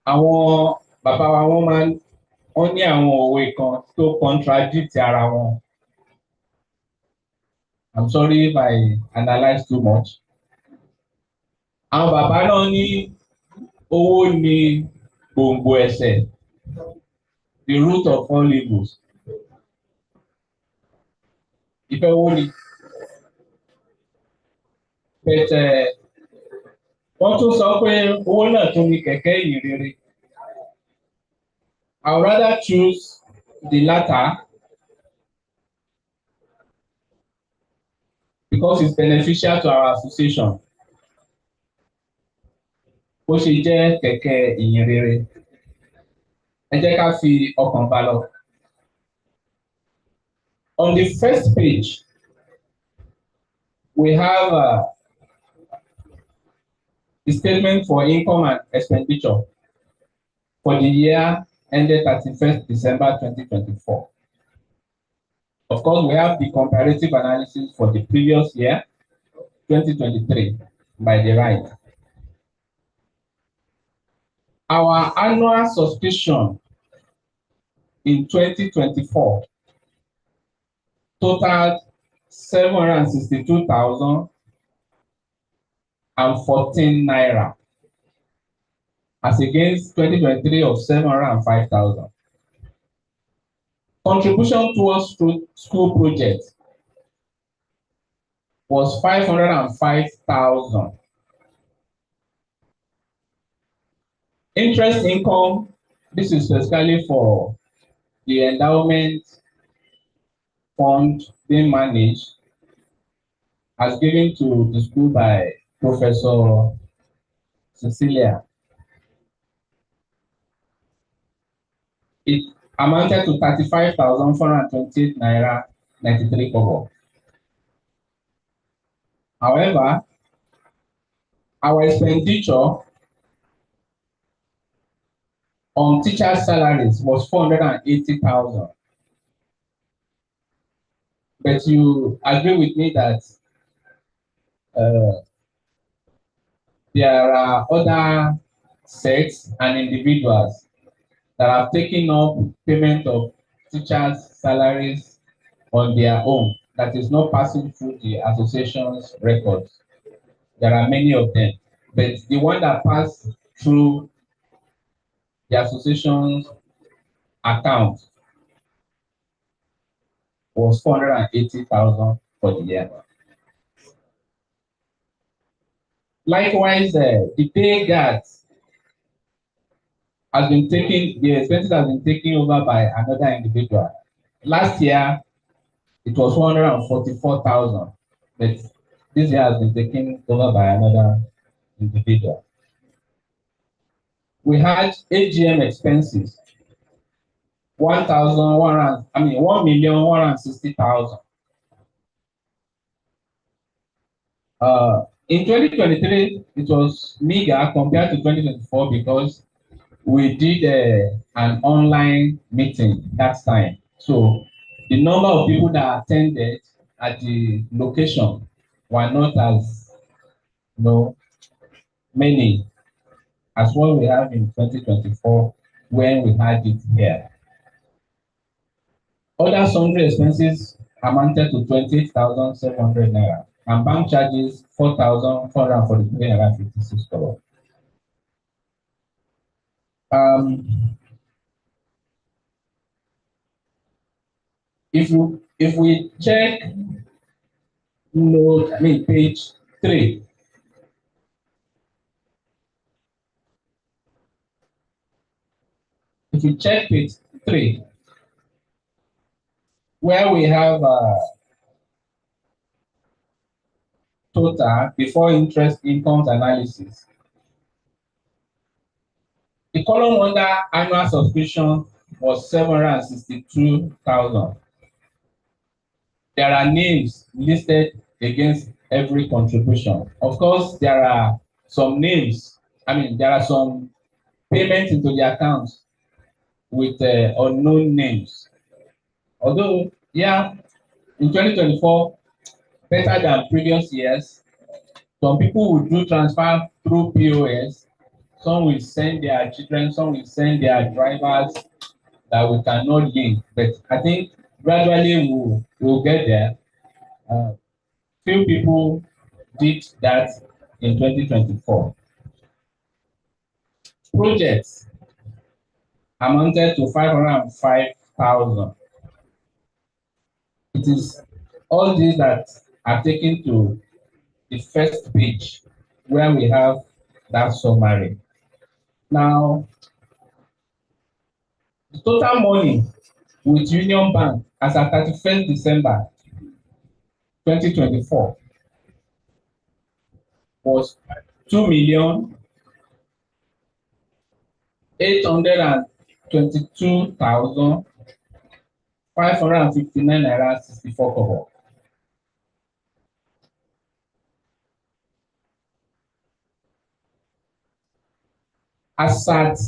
Àwọn bàbá wa wọ́n ní àwọn òwe kan tó contradict ara wọn. I'm sorry if I analyze too much. Àwọn bàbá náà ní owó ní gbòǹgbò ẹ̀ṣẹ̀, the root of all evils. Ìfẹ́ owó ni. But wọ́n tún sọ pé owó náà tún ní kẹ̀kẹ́ ìyìn rere. I would rather choose the latter because it's beneficial to our association. Bó ṣe jẹ́ kẹ̀kẹ́ ìyìn rere. Ẹ jẹ́ ká fi ọkàn bá lọ. On the first page, we have the statement for income and expenditure for the year ended 31st December 2024. Of course, we have the comparative analysis for the previous year, 2023, by the right. Our annual subscription in 2024 totaled 762,014 naira, as against 2023 of 705,000. Contribution towards school projects was 505,000. Interest income, this is specifically for the endowment fund being managed as given to the school by Professor Cecilia. It amounted to 35,428 naira 93 kobo. However, our expenditure on teachers' salaries was 480,000. But you agree with me that there are other sects and individuals that have taken up payment of teachers' salaries on their own, that is not passing through the association's records. There are many of them, but the one that passed through the association's account was 480,000 for the year. Likewise, the pay guards has been taken, the expenses has been taken over by another individual. Last year, it was 144,000, but this year has been taken over by another individual. We had AGM expenses, 1,160,000. In 2023, it was meager compared to 2024 because we did an online meeting that time. So the number of people that attended at the location were not as many as what we have in 2024 when we had it here. Other sundry expenses amounted to 28,700 naira and bank charges 4,443 naira 56 dollars. If we check page 3. If you check page 3, where we have total before interest incomes analysis, the column under annual subscription was 762,000. There are names listed against every contribution. Of course, there are some names, there are some payment into the account with unknown names. Although, yeah, in 2024, better than previous years, some people will do transfer through POS. Some will send their children, some will send their drivers that we cannot link. But I think gradually we'll get there. Few people did that in 2024. Projects amounted to 505,000. It is all these that are taken to the first page where we have that summary. Now, the total money with Union Bank as at 31st December 2024 was 2,822,559 naira 64 kobo. As at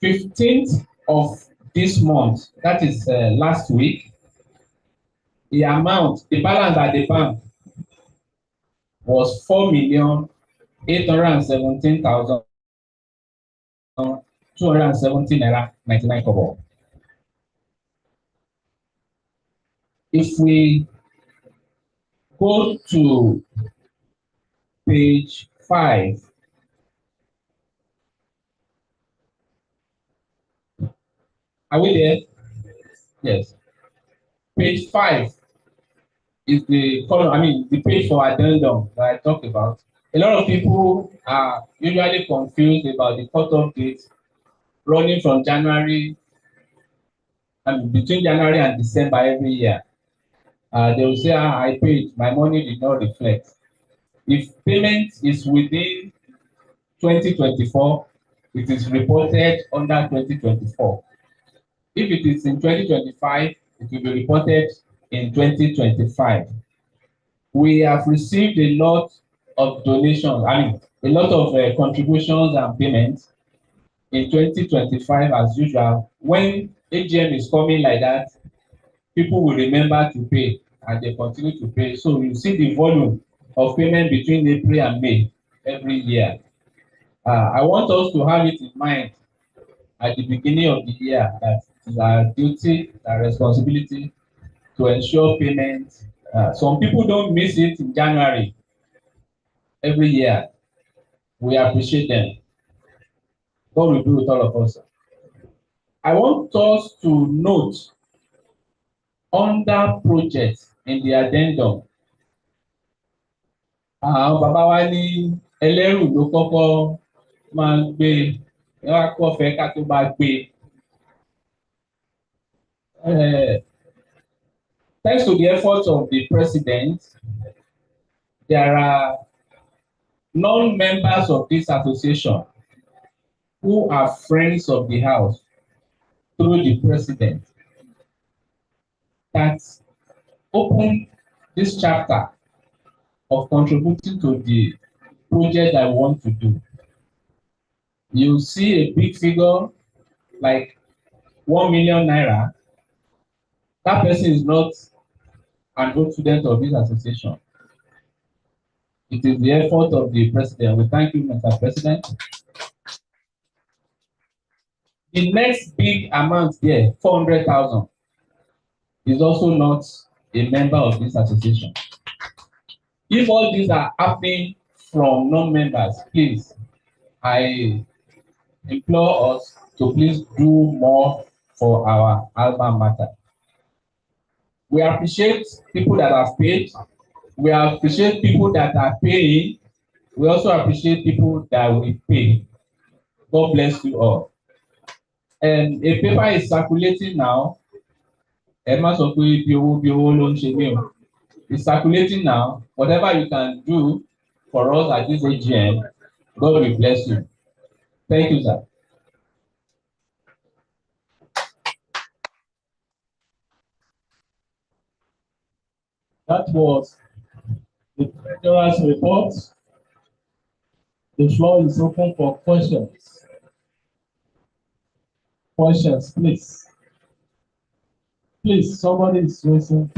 15th of this month, that is last week, the balance at the bank was 4,817,270 naira 99 kobo. If we go to page 5, are we there? Yes. Page 5 is the column, the page for addendum that I talked about. A lot of people are usually confused about the cutoff date running from January, between January and December every year. They will say, I paid, my money did not reflect. If payment is within 2024, it is reported under 2024. If it is in 2025, it will be reported in 2025. We have received a lot of donations, a lot of contributions and payments in 2025 as usual. When AGM is coming like that, people will remember to pay and they continue to pay. So you see the volume of payment between April and May every year. I want us to have it in mind at the beginning of the year that it is our duty, our responsibility to ensure payment. Some people don't miss it in January every year. We appreciate them. God will do with all of us. I want us to note under projects in the addendum. Àwọn bàbá wa ní ẹlẹ́rù ló kọ́kọ́ máa ń gbé ẹ wá kọ́ fẹ́ ká tó máa gbé. Thanks to the efforts of the president, there are non-members of this association who are friends of the house through the president that opened this chapter of contributing to the project I want to do. You see a big figure like 1 million naira. That person is not an old student of this association. It is the effort of the president. We thank you, Mr. President. The next big amount there, 400,000, is also not a member of this association. If all these are happening from non-members, please, I implore us to please do more for our alma mater. We appreciate people that have paid. We appreciate people that are paying. We also appreciate people that will pay. God bless you all. And a paper is circulating now. It's circulating now. Whatever you can do for us at this AGM, God will bless you. Thank you, sir. That was the treasurer's report. The floor is open for questions. Questions, please. Please, somebody is raising.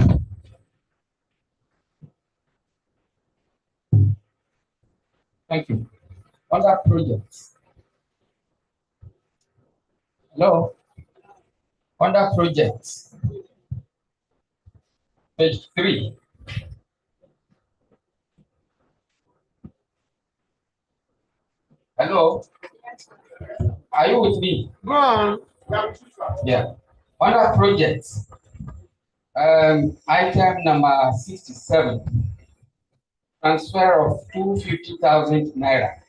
Thank you. Other projects. Hello. Under projects. Page 3. Hello. Are you with me? Go on. Yeah. Under projects. Item number 67. Transfer of 250,000 naira.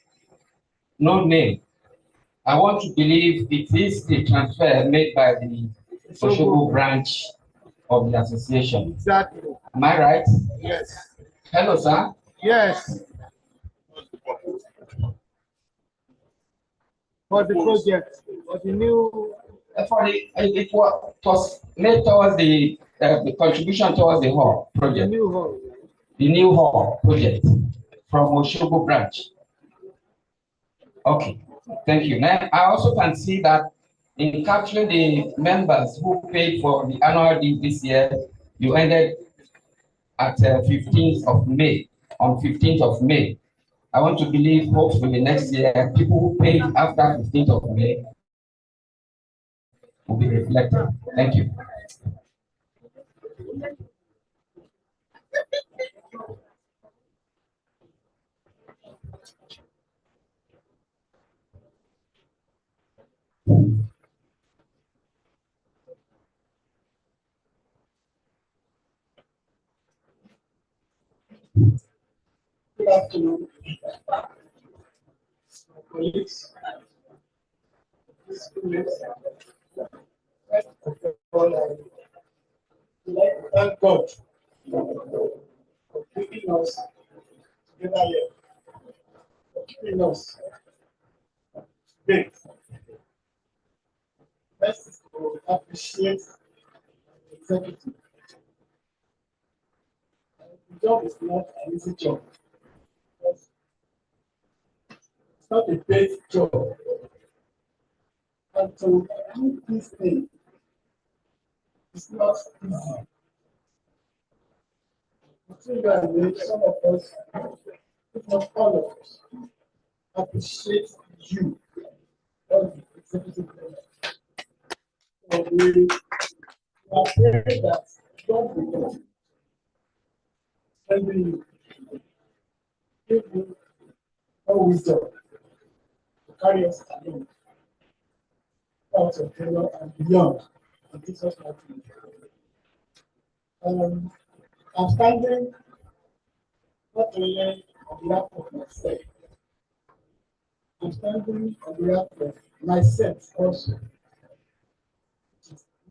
No name. I want to believe it is the transfer made by the Oshogo branch of the association. Exactly. Am I right? Yes. Hello, sir. Yes. For the project, for the new. For the it was made towards the contribution towards the hall project. The new hall. The new hall project from Oshogo branch. Okay, thank you. Now I also can see that in capturing the members who paid for the annual deal this year, you ended at 15th of May, on 15th of May. I want to believe hopefully next year, people who paid after 15th of May will be reflected. Thank you. Good afternoon, colleagues. First of all, I would like to thank God for keeping us together here, for keeping us great. First is to appreciate the executive. The job is not an easy job. It's not a paid job. And to do this thing is not easy. Between you and me, some of us, if not all of us, appreciate you, all the executive members. So we are praying that God will strengthen you, give you more wisdom to carry us along, out of Taylor and beyond. In Jesus' mighty name. I'm standing not only on behalf of myself, I'm standing on behalf of myself also.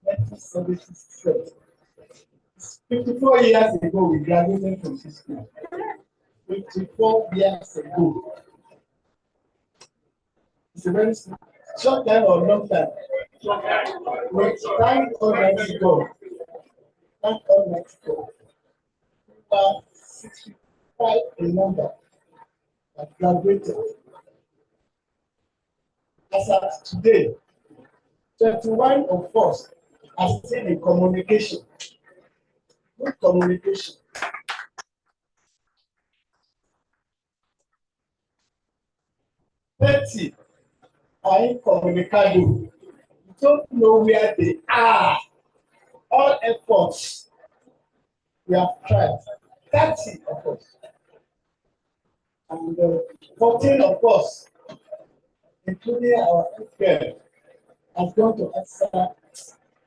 1976. 54 years ago, we graduated from this school. 54 years ago. It's a very short time or long time. We thank Almighty God. Thank Almighty God. Over 65 a number that graduated. As of today, 21 of us are still in communication. Good communication. 30 are incommunicado. You don't know where they are. All efforts we have tried. 30 of us. And 14 of us, including our FPL, have gone to answer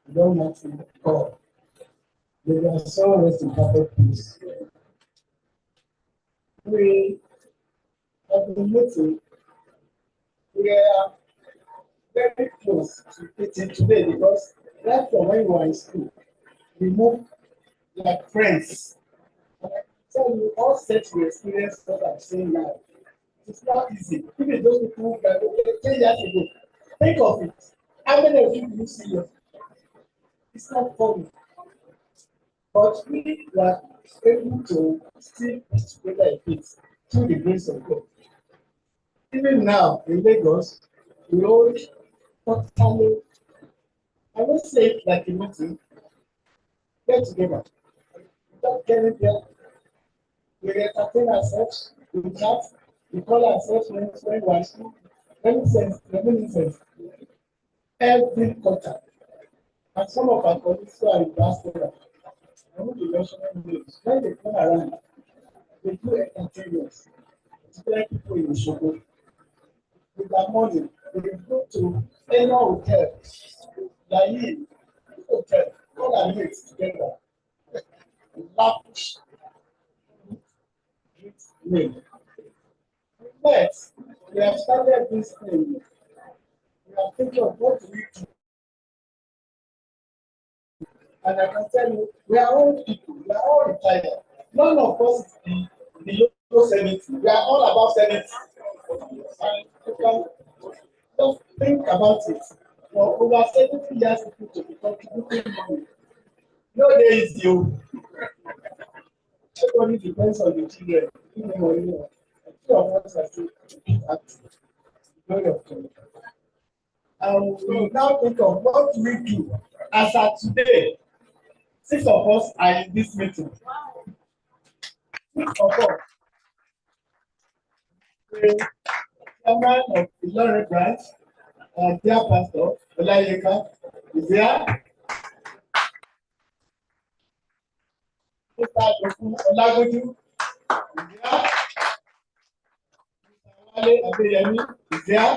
the Almighty God. They are so rest in perfect peace. We have been meeting. We are very close to meeting today because right from when we were in school, we moved like friends. And I tell you, all such the experience that I'm saying now. It's not easy. Even those people who graduated 10 years ago, think of it. How many of you see it? It's not funny. But we were able to still put together a bit through the grace of God. Even now in Lagos, we hold totally, I won't say it like a meeting, get together. Without getting there, we entertain ourselves, we chat, we call ourselves when we are school, reminiscence, every quarter. And some of our colleagues who are in diaspora, I won't be mentioning names, when they come around, they do entertainments, particularly people in Osogbo. With their money, they go to any hotel, Yayi hotel, all our mates together, lavish name. Next, we have started this thing. We are thinking of what do we do. And I can tell you, we are all people, we are all retired. None of us is below 70. We are all above 70. And you can just think about it. For over 70 years, people to be contributing money. No day is due. Everybody depends on the children. Two of us are still active. Glory of God. And we will now think of what we do. As at today, 6 of us are in this meeting. 6 of us. The chairman of the Lorry branch, dear Pastor Olayeka, is here. Mr. Dokun Olagoju is here. Mr. Wale Adeyemi is here.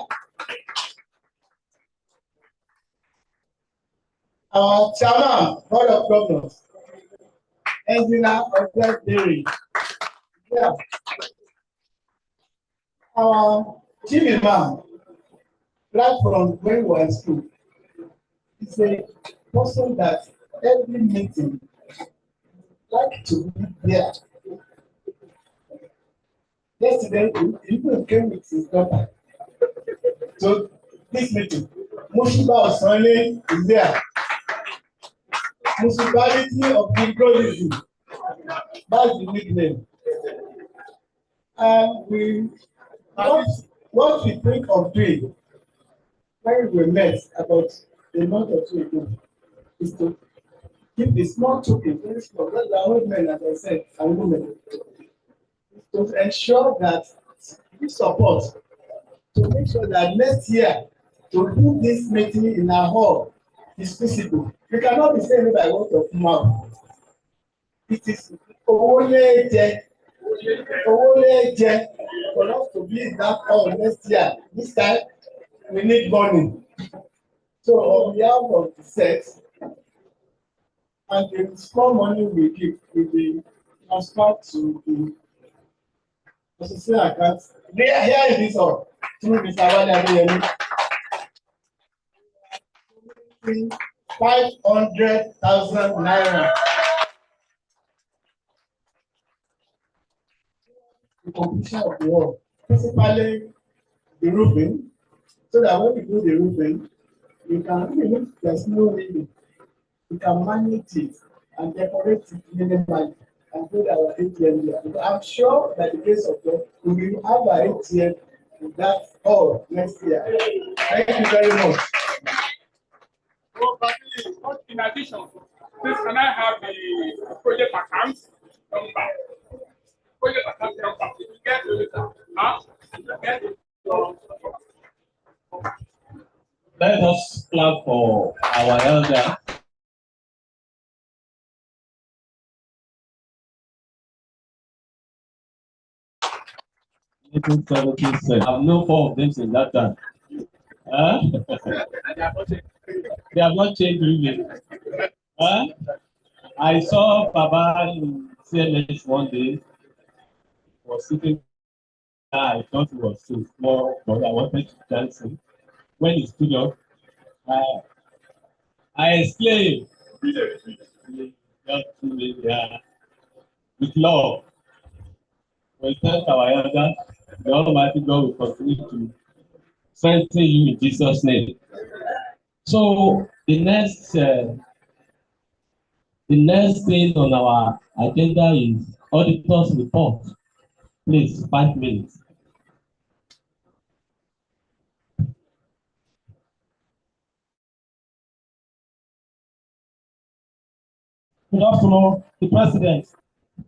Our chairman, Board of Governors, Engineer Odette Derry. Yeah. Our chief imam, right from when we were in school, is a person that every meeting like to be there. Yesterday, he even came with his daughter. So this meeting, Mushiba Osani is there. Municipality of Inclusion. That's the nickname. And what we think of doing when we met about a month or two ago is to keep a small token, very small, that's the old men, as I said, and women, to ensure that we support to make sure that next year to do this meeting in our hall is feasible. You cannot be saying it by word of mouth. It is owole je for us to be in that hall next year. This time we need money. So on behalf of the set and the small money we give will be transferred to the association account. Here it is all through Mr. Wale Adeyemi. 500,000 naira. The completion of the work, principally the roofing, so that when we do the roofing, you can, even if there's no window, you can manage it and decorate it minimally and put our ATM there. But I'm sure that the case of God, we will have our ATM in that hall next year. Thank you very much. But in addition, please can I have the project account number? Project account number. If you get it, get it. Let us clap for our elder. I've known 4 of them since that time. Huh? They have not changed really. Huh? I saw Baba in CMS one day. Was sitting there. I thought he was so small, but I wanted to dance him. When he stood up, I exclaimed, with love. We thank our elder. The Almighty God will continue to strengthen you in Jesus' name. So the next thing on our agenda is auditor's report. Please, 5 minutes. Good afternoon, the President, the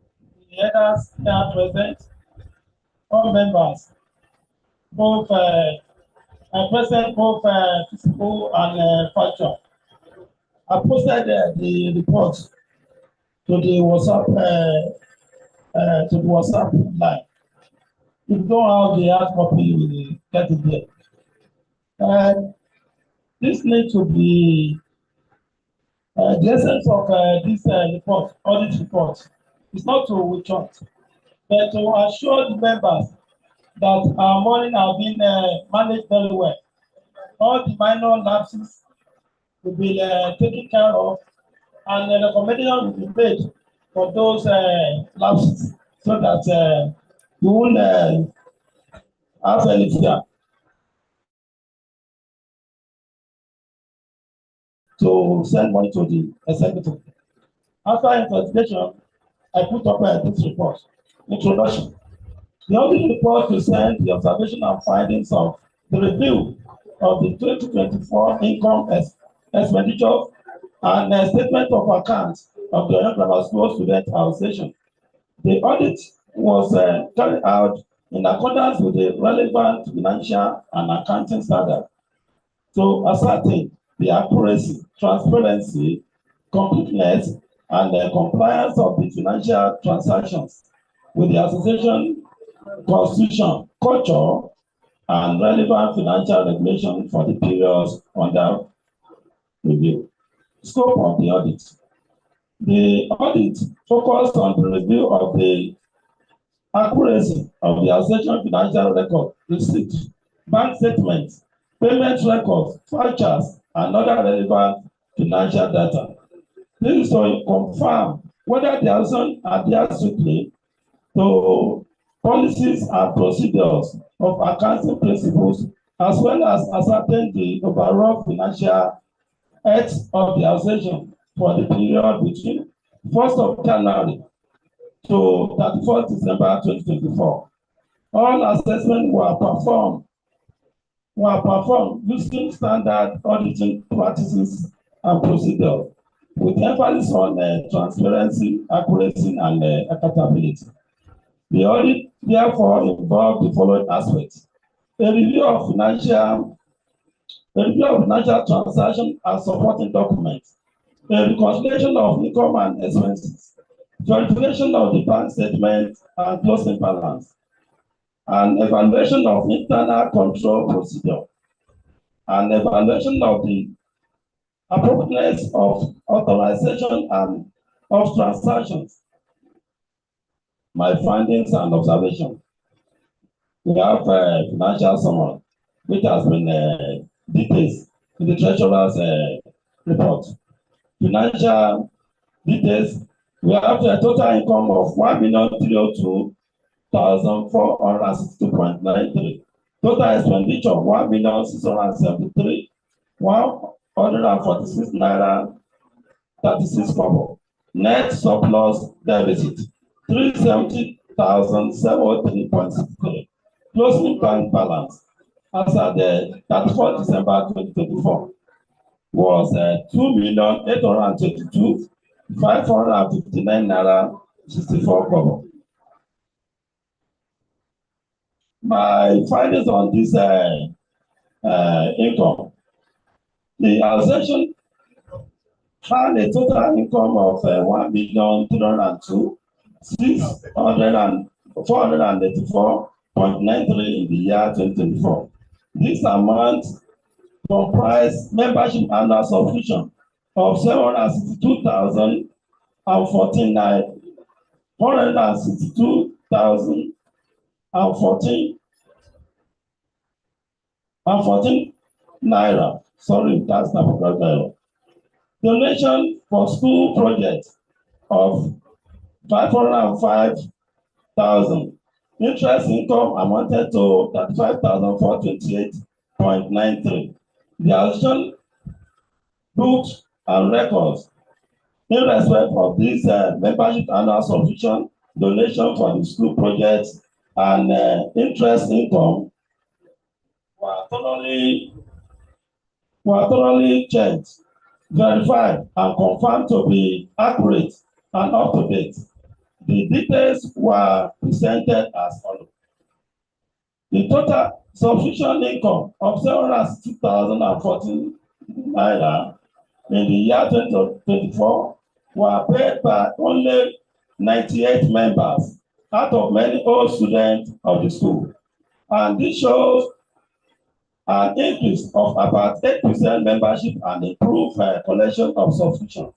elders here present, all members, both present, both physical and virtual. I posted the report to the WhatsApp line. If you don't have the hard copy, you will get it there. This needs to be the essence of this report, audit report, is not to withhold, but to assure the members that our money have been managed very well. All the minor lapses will be taken care of, and the recommendation will be made for those lapses so that you won't have any fear to send money to the executive. After investigation, I put up this report. Introduction. The audit report presents the observation and findings of the review of the 2024 income expenditure and a statement of accounts of the Goyans Grammar School Student Association. The audit was carried out in accordance with the relevant financial and accounting standards to ascertain the accuracy, transparency, completeness, and compliance of the financial transactions with the association constitution, culture, and relevant financial regulation for the periods under review. Scope of the audit. The audit focused on the review of the accuracy of the association financial record, receipts, bank statements, payment records, vouchers, and other relevant financial data. This is to confirm whether the association adheres strictly to policies and procedures of accounting principles, as well as ascertain the overall financial health of the association for the period between 1st of January to 31st December 2024. All assessments were performed using standard auditing practices and procedures, with emphasis on transparency, accuracy, and accountability. The audit therefore involved the following aspects: a review of financial transactions and supporting documents, a reconciliation of income and expenses, verification of the bank statement and closing balance, an evaluation of internal control procedure, an evaluation of the appropriateness of authorization and of transactions. My findings and observations. We have a financial summary, which has been details in the treasurer's report. Financial details. We have a total income of 1,302,462.93. Total expenditure 1,673,146 naira 36 kobo. Net surplus deficit 370,703.63. Closing bank balance as at the 31st December 2024 was 2,822,559 naira 64 kobo. My findings on this income. The association had a total income of 1,302,484.93 in the year 2024. This amount comprised membership annual subscription of 762,014 naira. Sorry, that's not correct. Donation for school projects of 505,000. Interest income amounted to 35,428.93. The association books and records in respect of this membership annual subscription, donation for the school projects, and interest income were thoroughly checked verified and confirmed to be accurate and up to date. The details were presented as follows. The total sufficient income of 760,014 naira in the year 2024 were paid by only 98 members out of many old students of the school. And this shows an increase of about 8% membership and improved collection of subscription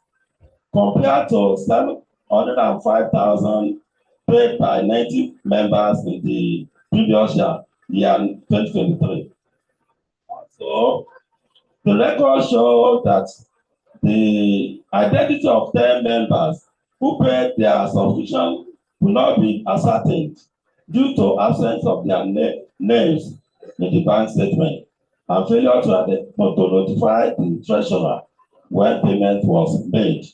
compared to 705,000 paid by 90 members in the previous year 2023. So the record shows that the identity of 10 members who paid their subscription will not be ascertained due to absence of their names in the bank statement and failure to notify the treasurer when payment was made.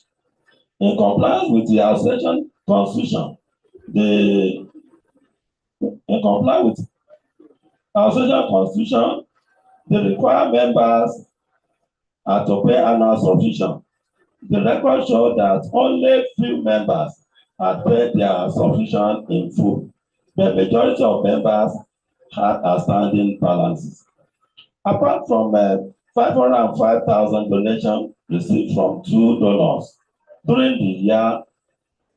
In compliance with the association constitution, in compliance with association constitution, the required members are to pay annual subscription. The record shows that only few members had paid their subscription in full. The majority of members had outstanding balances. Apart from 505,000 donations received from two donors during the year,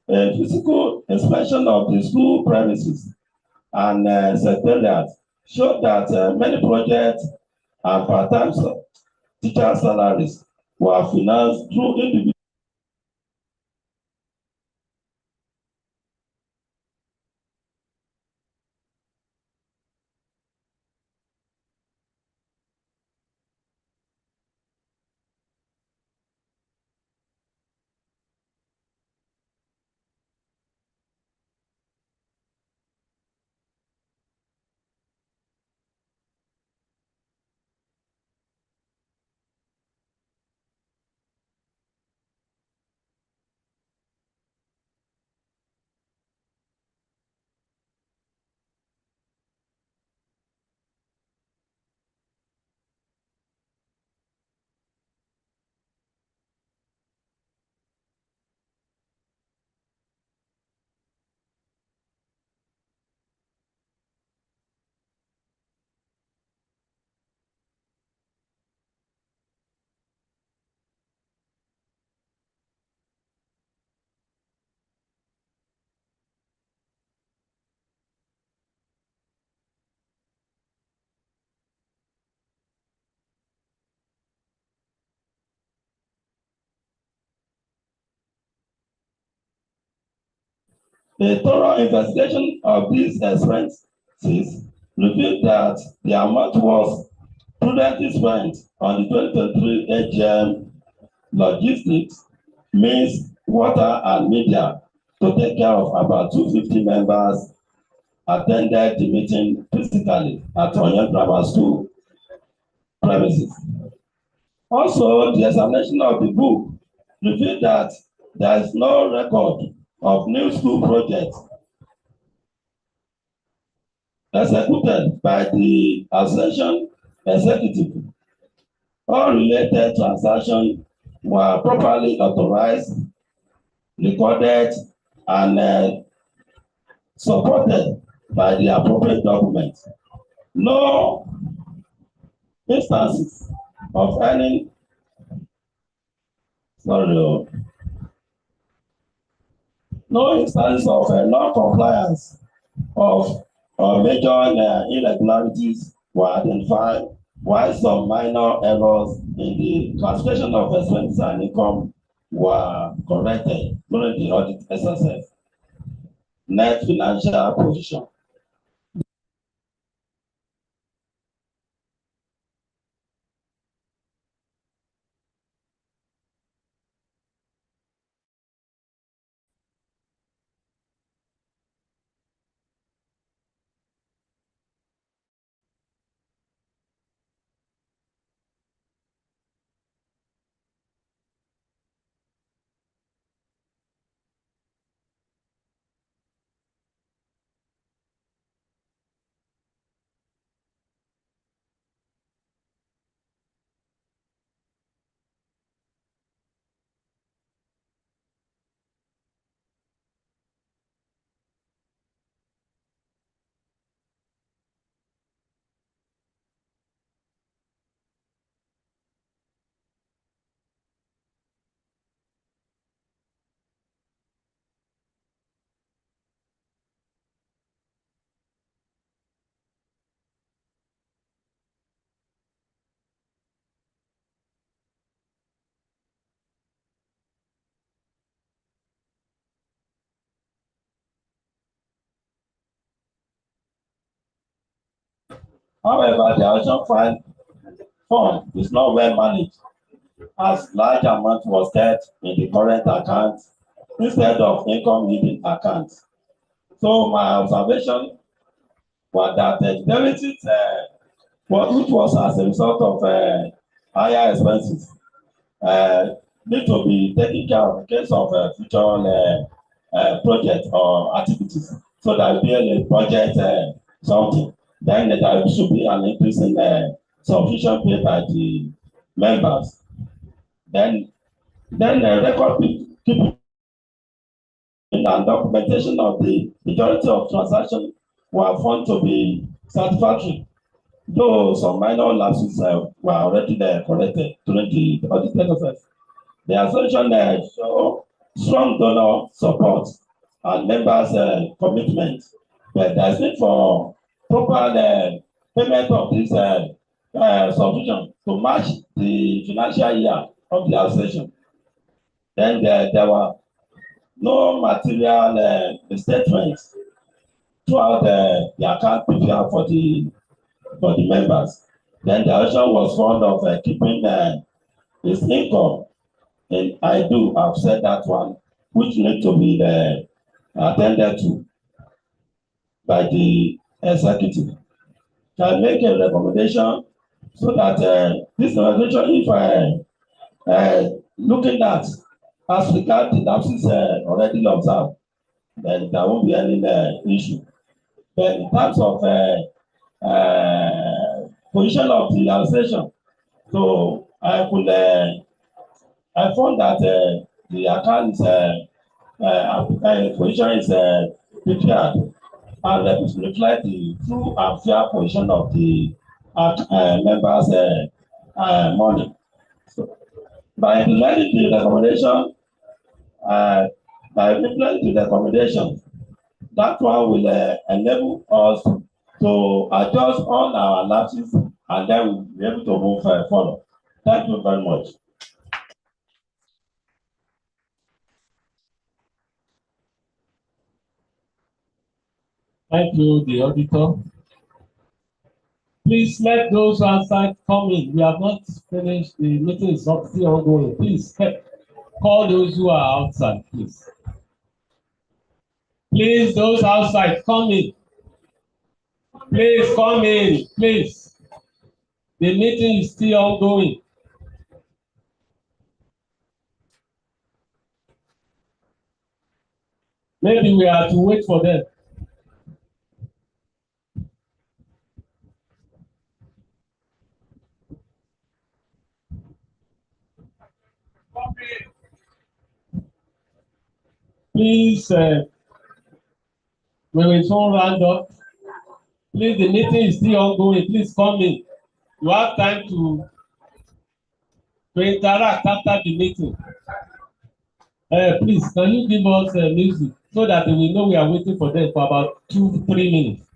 a physical inspection of the school premises and secretariat showed that many projects and part-time teacher salaries were financed through individual. A thorough investigation of these expenses revealed that the amount was prudently spent on the 2023 AGM logistics, means, water, and media to take care of about 250 members attended the meeting physically at Onyen Grammar School premises. Also, the examination of the book revealed that there is no record of new school projects executed by the association executive. All related transactions were properly authorized, recorded, and supported by the appropriate documents. No instances of any no instances of non-compliance of major irregularities were identified, while some minor errors in the classification of expenses and income were corrected during the audit exercise. Net financial position. However, the action fund is not well managed, as large amount was kept in the current account instead of income needing accounts. So my observation was that the deficit, which was as a result of higher expenses, need to be taken care of in case of future projects or activities. So that will be a budget something. Then there should be an increase in subscription paid by the members. Then record keeping and documentation of the majority of transactions were found to be satisfactory, though some minor lapses were already corrected during the audit process. The association show strong donor support and members' commitment, but there is need for proper payment of this subscription to match the financial year of the association. Then there were no material statements throughout the account prepared for the members. Then the association was fond of keeping its income. And I do have said that one, which need to be attended to by the executive. Can make a recommendation so that this recommendation, if looking at as regards the lapses already observed, then there won't be any issue. But in terms of position of the administration, so I could I found that the account position is prepared and it reflect the true and fair position of the members' money. So, by implementing the recommendation, that one will enable us to adjust all our lapses and then we'll be able to move forward. Thank you very much. Thank you, the auditor. Please let those outside come in. We have not finished. The meeting is not still ongoing. Please call those who are outside, please. Please, those outside, come in. Please come in, please. The meeting is still ongoing. Maybe we have to wait for them. Please, we will soon round up. Please, the meeting is still ongoing. Please come in. You have time to interact after the meeting. Please, can you give us music so that we know we are waiting for them for about 2-3 minutes?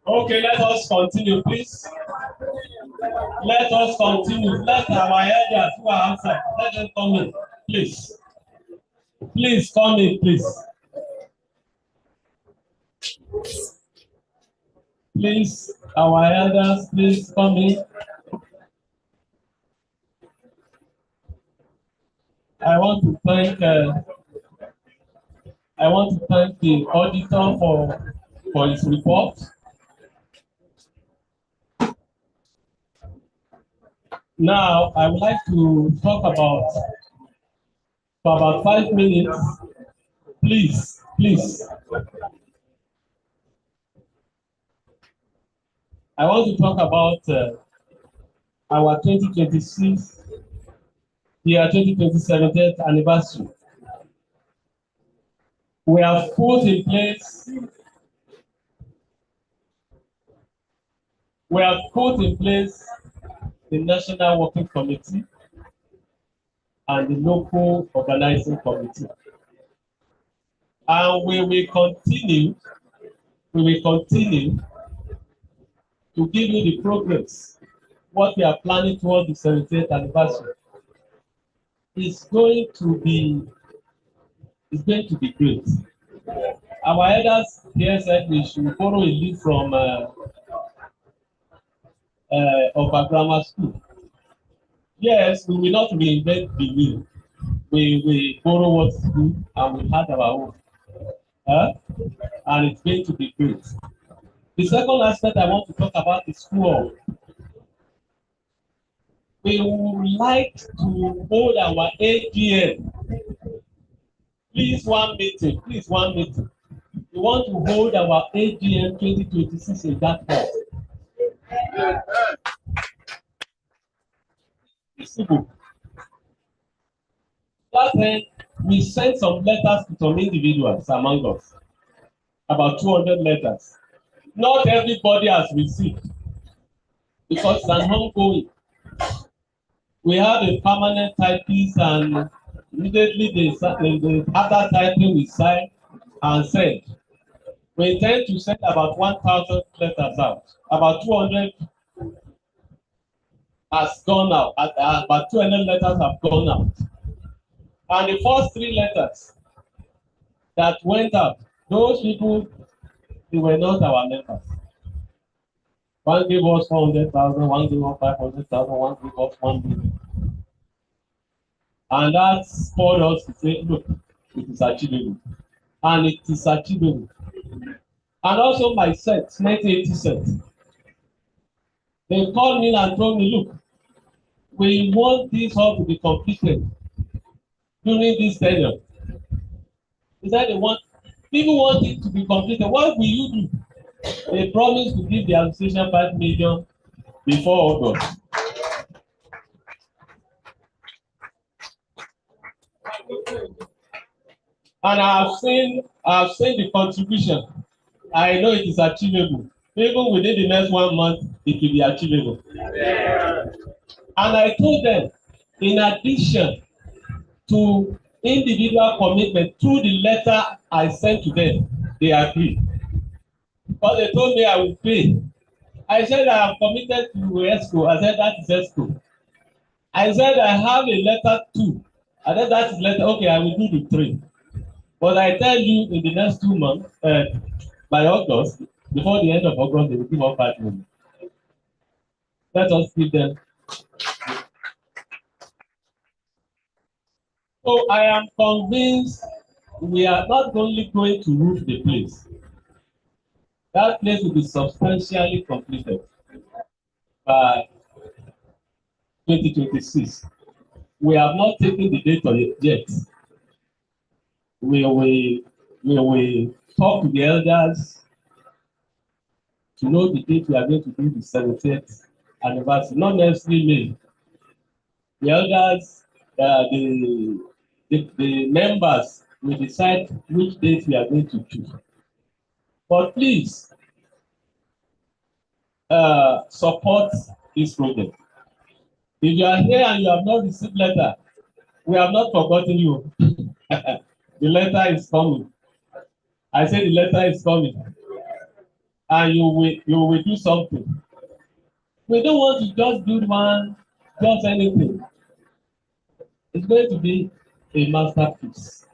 Okay, let us continue, please. Let us continue. Let our elders who are outside, let them come in, please. Please come in, please. Please, our elders, please come in. I want to thank the auditor for his report. Now, I would like to talk for about 5 minutes. Please, please. I want to talk about our 2026 year 2027 anniversary. We have put in place the National Working Committee and the local organizing committee. And we will continue to give you the progress, what we are planning towards the 70th anniversary. It's going to be great. Our elders here said we should borrow a lead from Upper Grammar School. Yes, we will not reinvent the wheel. We will borrow what's good and we have our own. And it's going to be great. The second aspect I want to talk about is school. We would like to hold our AGM. Please one meeting. We want to hold our AGM 2026 in that hall. Last time, we sent some letters to some individuals among us, about 200 letters. Not everybody has received because it's an ongoing. We have a permanent typist, and immediately after typing, we sign and send. We intend to send about 1,000 letters out. About 200 has gone out. About 200 letters have gone out. And the first 3 letters that went out, those people, they were not our members. One gave us 400,000, one gave us 500,000, one gave us 1 million. And that spurred us to say, look, it is achievable. And it is achievable. And also my set, 1980 set. They called me and told me, look, we want this all to be completed during this tenure. They said people want it to be completed. What will you do? They promised to give the association 5 million before August. And I've seen the contribution. I know it is achievable. Even within the next 1 month, it will be achievable. Yeah. And I told them, in addition to individual commitment through the letter I sent to them, they agreed. Because they told me I will pay. I said I am committed to ESCO. I said that is ESCO. I said I have a letter too. I said that is letter. Okay, I will do the 3. But I tell you, in the next 2 months, by August, before the end of August, they will give up 5 million. Let us give them. So I am convinced we are not only going to roof the place. That place will be substantially completed by 2026. We have not taken the date yet. We will talk to the elders to know the date we are going to do the 70th anniversary, not necessarily me. The elders, the members will decide which date we are going to choose. But please support this project. If you are here and you have not received letter, we have not forgotten you. The letter is coming. I say the letter is coming. And you will do something. We don't want to just do just anything. It's going to be a masterpiece.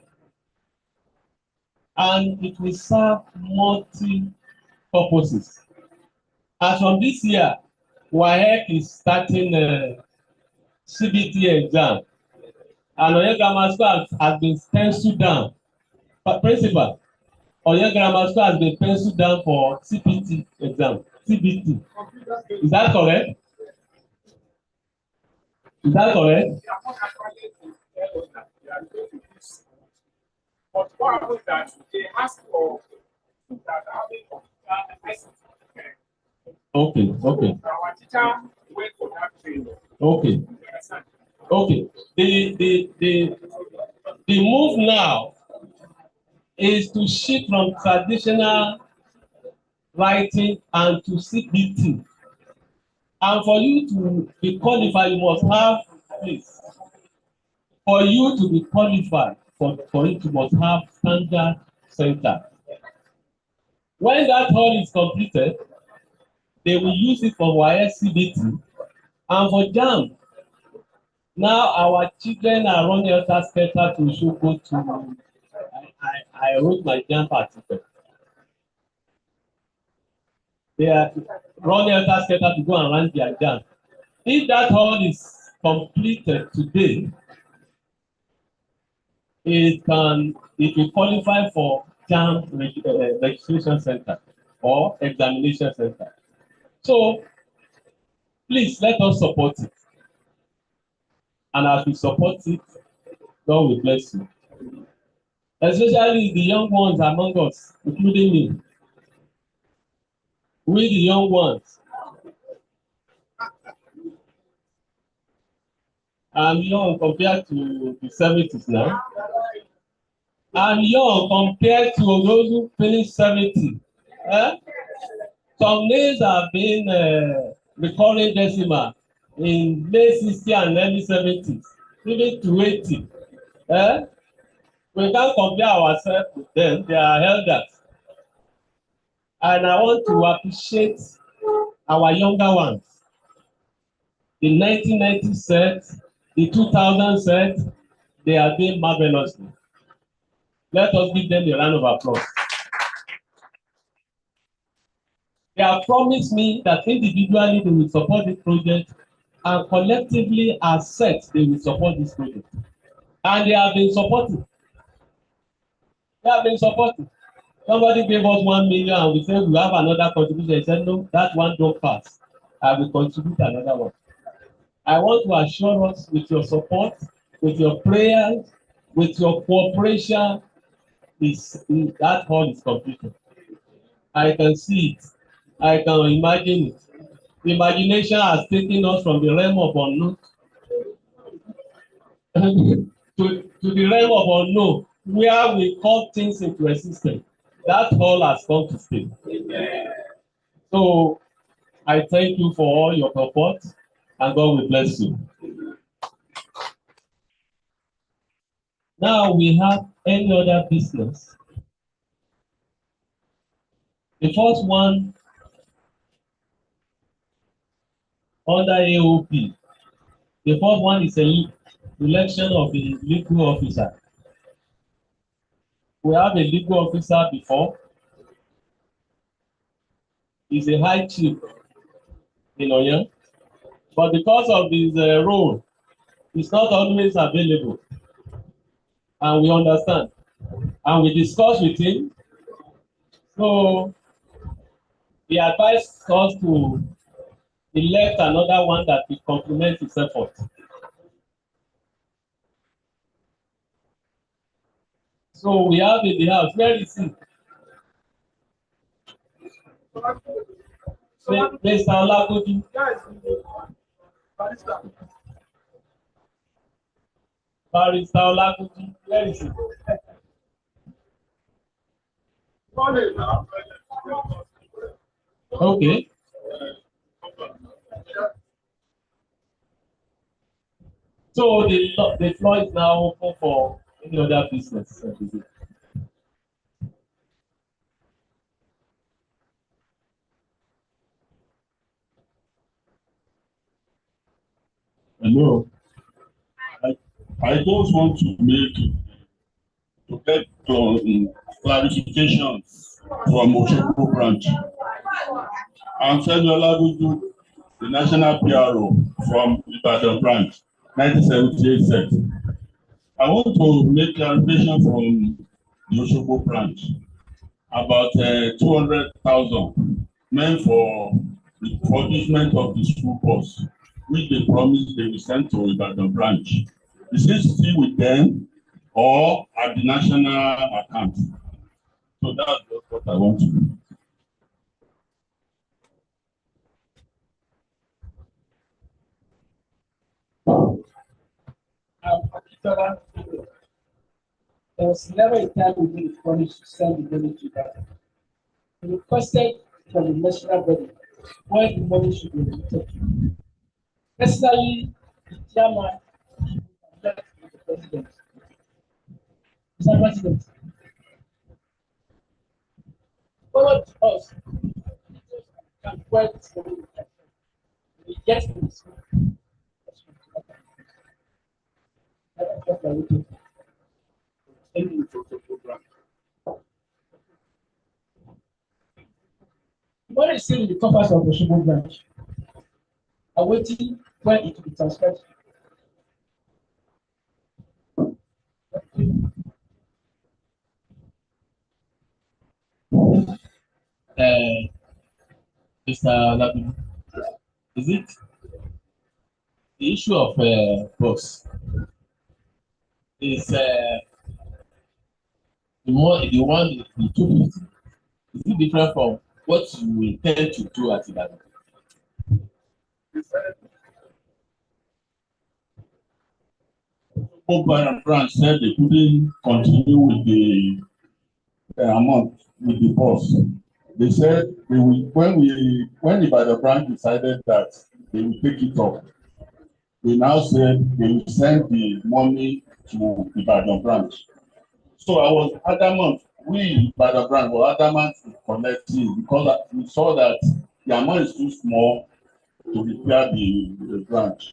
And it will serve multi-purposes. As from this year, WAEC is starting CBT exam. And Oye Grammar School has been penciled down. But principal, Oye Grammar School has been penciled down for CPT exam. CBT. Is that correct? Is that correct? But what happens that they ask for that Okay. our teacher wait for that training. Okay. The move now is to shift from traditional writing and to CBT. And for you to be qualified, you must have this. For you to be qualified, for it you must have standard center. When that hall is completed, they will use it for WAEC CBT and for JAMB. Now our children are running helter skelter to Osogbo to. I wrote my JAMB article. They are running helter skelter to go and run their JAMB. If that hall is completed today, it will qualify for JAMB registration center or examination center. So please let us support it. And as we support it, God will bless you. Especially the young ones among us, including me. We the young ones. I'm young compared to the 70s now. I'm young compared to those who finished 70. Some names have been recurring decimal in late 60 and early 70s, even to 80. We can't compare ourselves with them. They are elders. And I want to appreciate our younger ones. The 1990 set, the 2000 set, they are doing marvelously. Let us give them a round of applause. They have promised me that individually they will support this project and collectively as sets they will support this project. And they have been supporting. Somebody gave us 1 million and we said we have another contribution. He said, no, that one don't pass. I will contribute another one. I want to assure us with your support, with your prayers, with your cooperation, that hall is completed. I can see it. I can imagine it. Imagination has taken us from the realm of unknown to the realm of unknown, where we call things into existence. That hall has come to stay. So I thank you for all your support, and God will bless you. Now we have any other business. The first one under AOP. The first one is a election of the legal officer. We have a legal officer before. He's a high chief in Oyo. But because of his role, he's not always available. And we understand. And we discuss with him. So he advised us to elect another one that will complement his effort. So we have in the house, where is he? Mr. Olagoji. Barrister Olagoji, where is he? Okay. So the floor is now open for any other business. Hello. I just want to get clarifications from Oshogbo branch. I'm Femi Olaguju, the national PRO from Ibadan branch, 1978 set. I want to make clarification from the Oshogbo branch about 200,000 meant for the refurbishment of the school bus, which they promised they will send to Ibadan branch. Is it still with them or at the national account? So that's just what I want to know. There was never a time we made a promise to send the money to that. We requested from the national body where the money should be remitted to. Personally, the chairman met with the president. Mr. President, forward to us and where this money will come from. We get this. That's what we're looking for. Money is still in the coffers of the Oshogbo branch, awaiting when it will be transferred. Mr. Labi, is it the issue of bus is the one the 250? Is it different from what you intend to do at Ibadan? Goyans branch said they couldn't continue with the amount with the bus. They said they will, when the branch decided that they will take it off, they now said they will send the money to Ibadan branch. So I was adamant, we Ibadan branch were adamant to collect it because we saw that the amount is too small to repair the branch,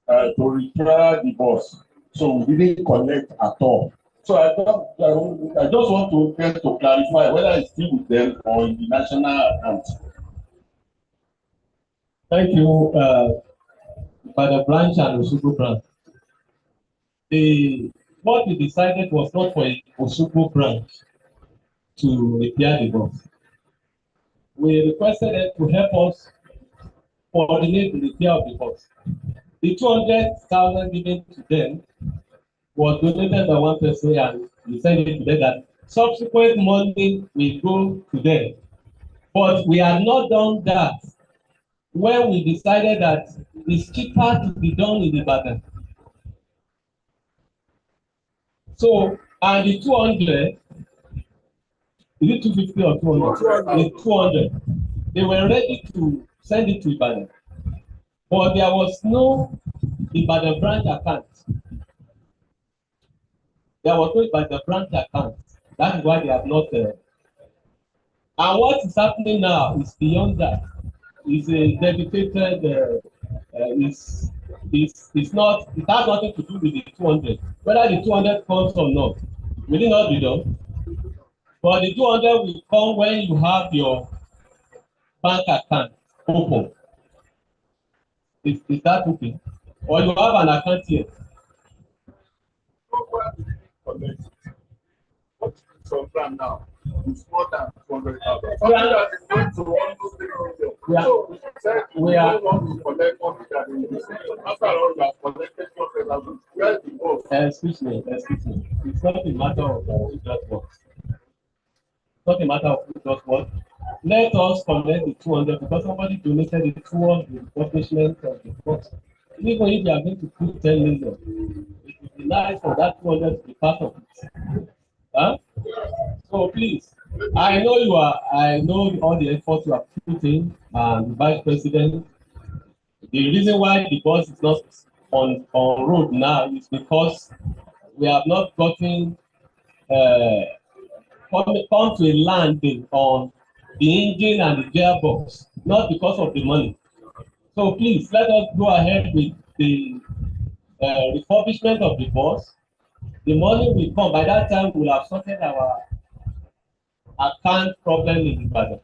to repair the bus. So we didn't collect at all. So I just want to get to clarify whether it's still with them or in the national account. Thank you, by the branch and Oshogbo branch. What we decided was not for Oshogbo branch to repair the bus. We requested them to help us coordinate the repair of the bus. The 200,000 given to them was donated by one person and we sent it to them that subsequent money will go to them. But we have not done that when we decided that it's cheaper to be done in Ibadan. So, and the 200, is it 250 or 200? The 200. They were ready to send it to Ibadan. But there was no Ibadan branch account. There was no Ibadan branch account. That is why they have not. And what is happening now is beyond that. It's a dedicated. It's not. It has nothing to do with the 200. Whether the 200 comes or not, will it not be done? But the 200 will come when you have your bank account open. Is that okay? Or you have an account here? Some plan now. It's more than 200,000. We are- That is going to almost 3 million. We are- So, said we are- don't want to collect money that is after all you have collected 200,000. Where is the goal? Excuse me. It's not a matter of who does what. It's not a matter of who does what. Let us collect the 200 because somebody donated it towards the establishment of the court. Even if you are going to put 10 million, it would be nice for that 200 to be part of it. Huh? So please, I know all the effort you have put in, and the vice president. The reason why the bus is not on road now is because we have not gotten come to a landing on the engine and the gearbox, not because of the money. So please let us go ahead with the refurbishment of the bus. The money will come. By that time, we'll have sorted our account problem in Ibadan.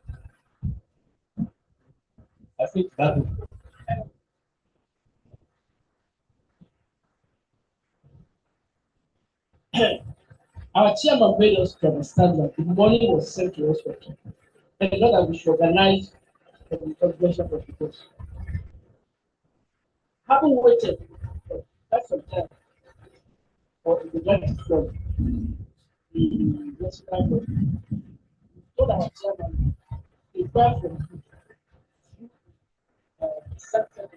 I think that is. Our chairman made us to understand that the money was sent to us for people, and not that we should organize for the convention for people. Having waited for quite some time for the grant from the national government, we told our chairman a grant from sector.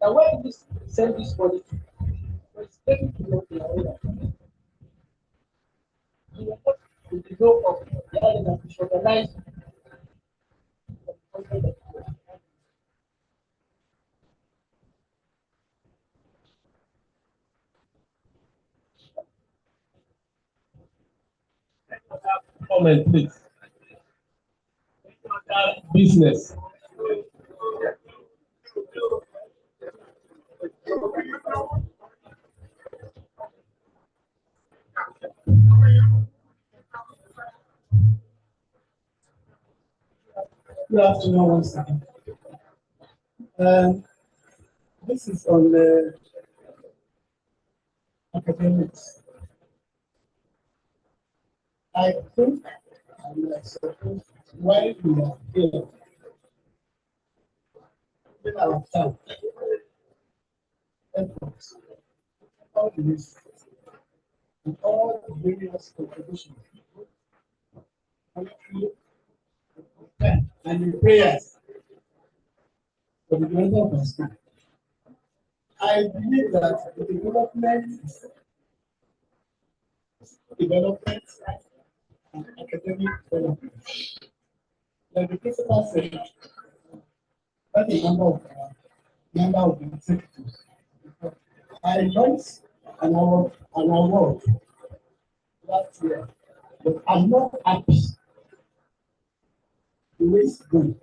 Now, where did this send this money to? It's taken to the area. We are not with the goal of the other that we should organize. Comment, please. Business. Good afternoon once again. This is on the academics. I think and I suppose why we are here in our town, efforts, all this, and all the various contributions, and the prayers for the development of our school. I believe that the development and academic development, like the principal said, that the number of the executives. I launched an award last year, but I'm not happy the way it's going.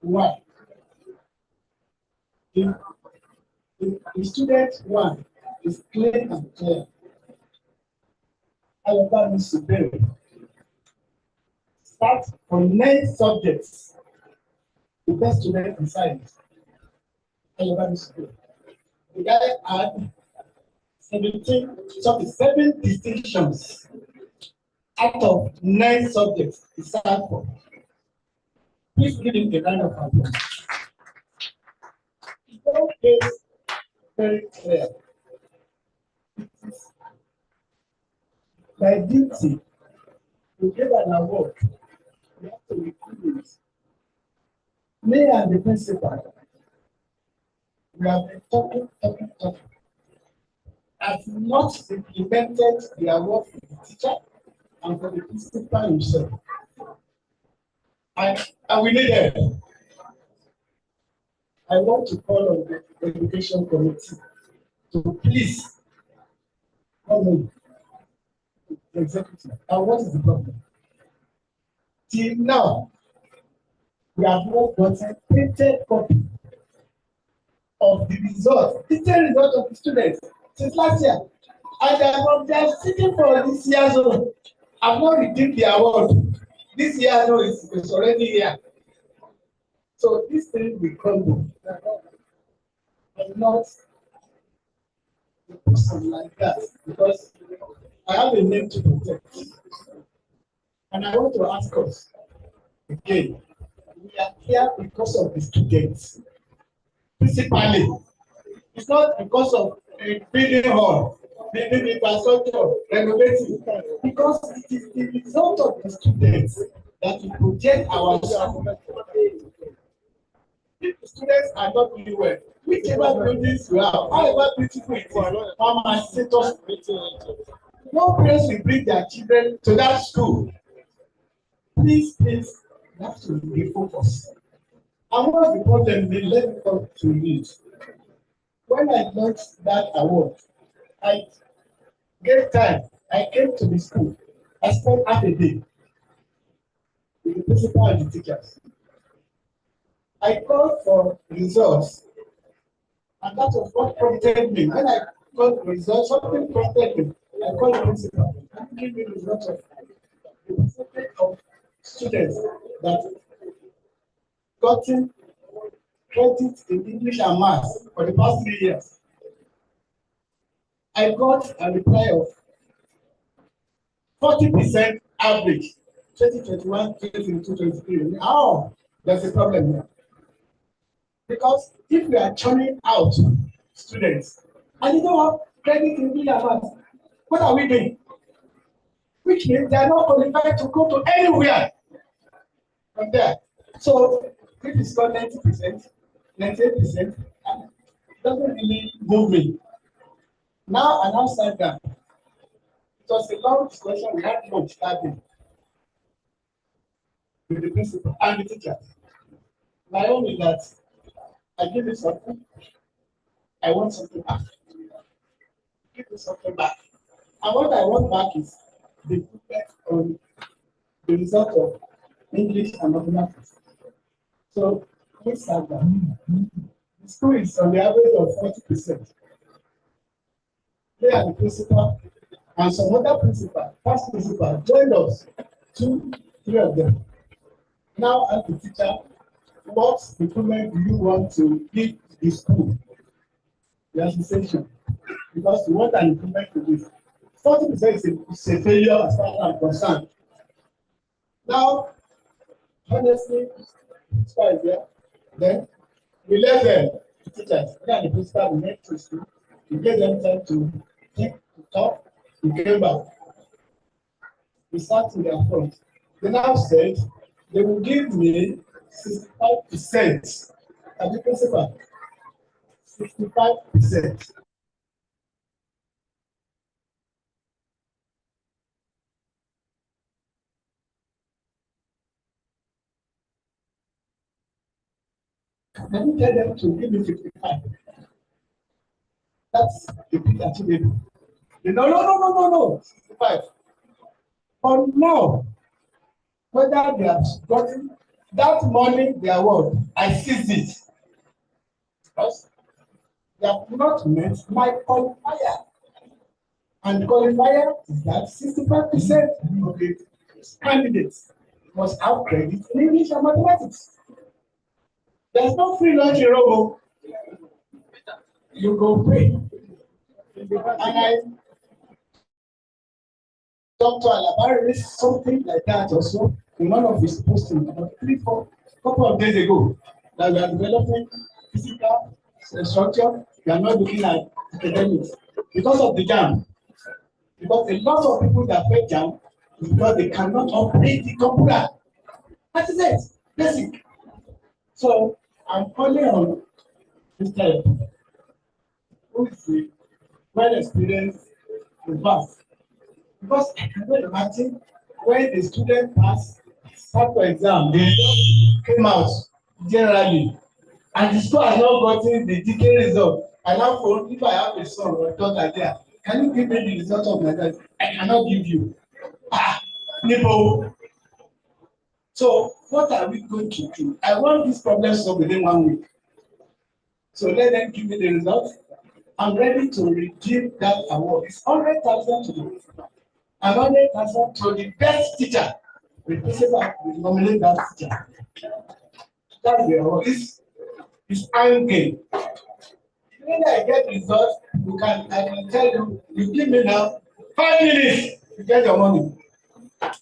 Why? The student one is clear and clear. However, Miss Suberi start from 9 subjects. The best student in science. However, Miss Suberi. The guy had 7 distinctions out of 9 subjects he sat for. Please give him a round of applause. The case very clear. It is my duty to give an award. We have to recruit it. Me and the principal, we have been talking. I've not implemented the award for the teacher and for the principal himself. And we need help. I want to call on the education committee to please come in the executive. And what is the problem? Till now, we have not gotten printed copy of the result, detailed result of the students since last year. And they are sitting for this year's own. I've not redeemed the award. This year, no, it's already here. So this thing will crumble. And not something like that, because I have a name to protect. And I want to ask us again, we are here because of the students. Principally, it's not because of a building hall, building infrastructure, renovating, because it is the result of the students that we project our if the students are not doing well, whichever buildings you have, however beautiful it is, our status, no parents will bring their children to that school. Please, you have to be focused. And what's the problem? They let me come to it. When I got that award, I gave time. I came to the school. I spent half a day with the principal and the teachers. I called for results, and that was what prompted me. When I got results, something prompted me. I called the principal and give me the results of the percentage of students that gotten credit in English and Maths for the past 3 years. I got a reply of 40% average, 2021, 2022, 2023. How? There's a problem here. Because if we are churning out students and they don't have credit in English and Maths, what are we doing? Which means they are not qualified to go to anywhere from there. So if it's got 90%, 98%, it doesn't really move me. Now an outside down. It was a long discussion. We had lunch that day with the principal and the teachers. My own is that I give you something, I want something back. Give me something back. And what I want back is the improvement on the result of English and mathematics. So let's start that. The school is on the average of 40%. They are the principal and some other principal, past principal, joined us, 2, 3 of them. Now, as the teacher, what improvement do you want to give the school, the association? Because we want an improvement to this. 40% is a failure as far as I'm concerned. Now, honestly, this guy is there. Then we left them, the teachers, and the principal, we went to school. We gave them time to think, to talk. We came back. We sat in their front. They now said they will give me 65% as the principal. 65%. I didn't tell them to give me 55. That's the big achievable. No, 65. But now, whether they have gotten that money, they award, I seized it. Because they have not met my qualifier. And qualifier is that 65% of the candidates must have credit in English and mathematics. There's no free lunch in Robo. You go pay. And Dr. Alabari raised something like that also in one of his postings about 3-4 couple of days ago, that we are developing physical structure. We are not looking at academics because of the JAM. Because a lot of people that fail JAM is because they cannot operate the computer. That is it, basic. So I'm calling on Mr. who is the well-experienced in past. Because I cannot imagine when the student passed for exam, they came out generally, and the school has not gotten the DK result. And now, for if I have a son or a daughter there, can you give me the result of my test? I cannot give you. Nipple. So, what are we going to do? I want this problem solved within 1 week. So, let them give me the result. I'm ready to redeem that award. It's 100,000 to the principal. And 100,000 to the best teacher. The principal will nominate that teacher. That's the this is hanging. When I get results, I can tell you, you give me now 5 minutes to get your money.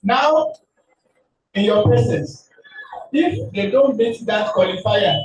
Now, in your presence, if they don't meet that qualifier,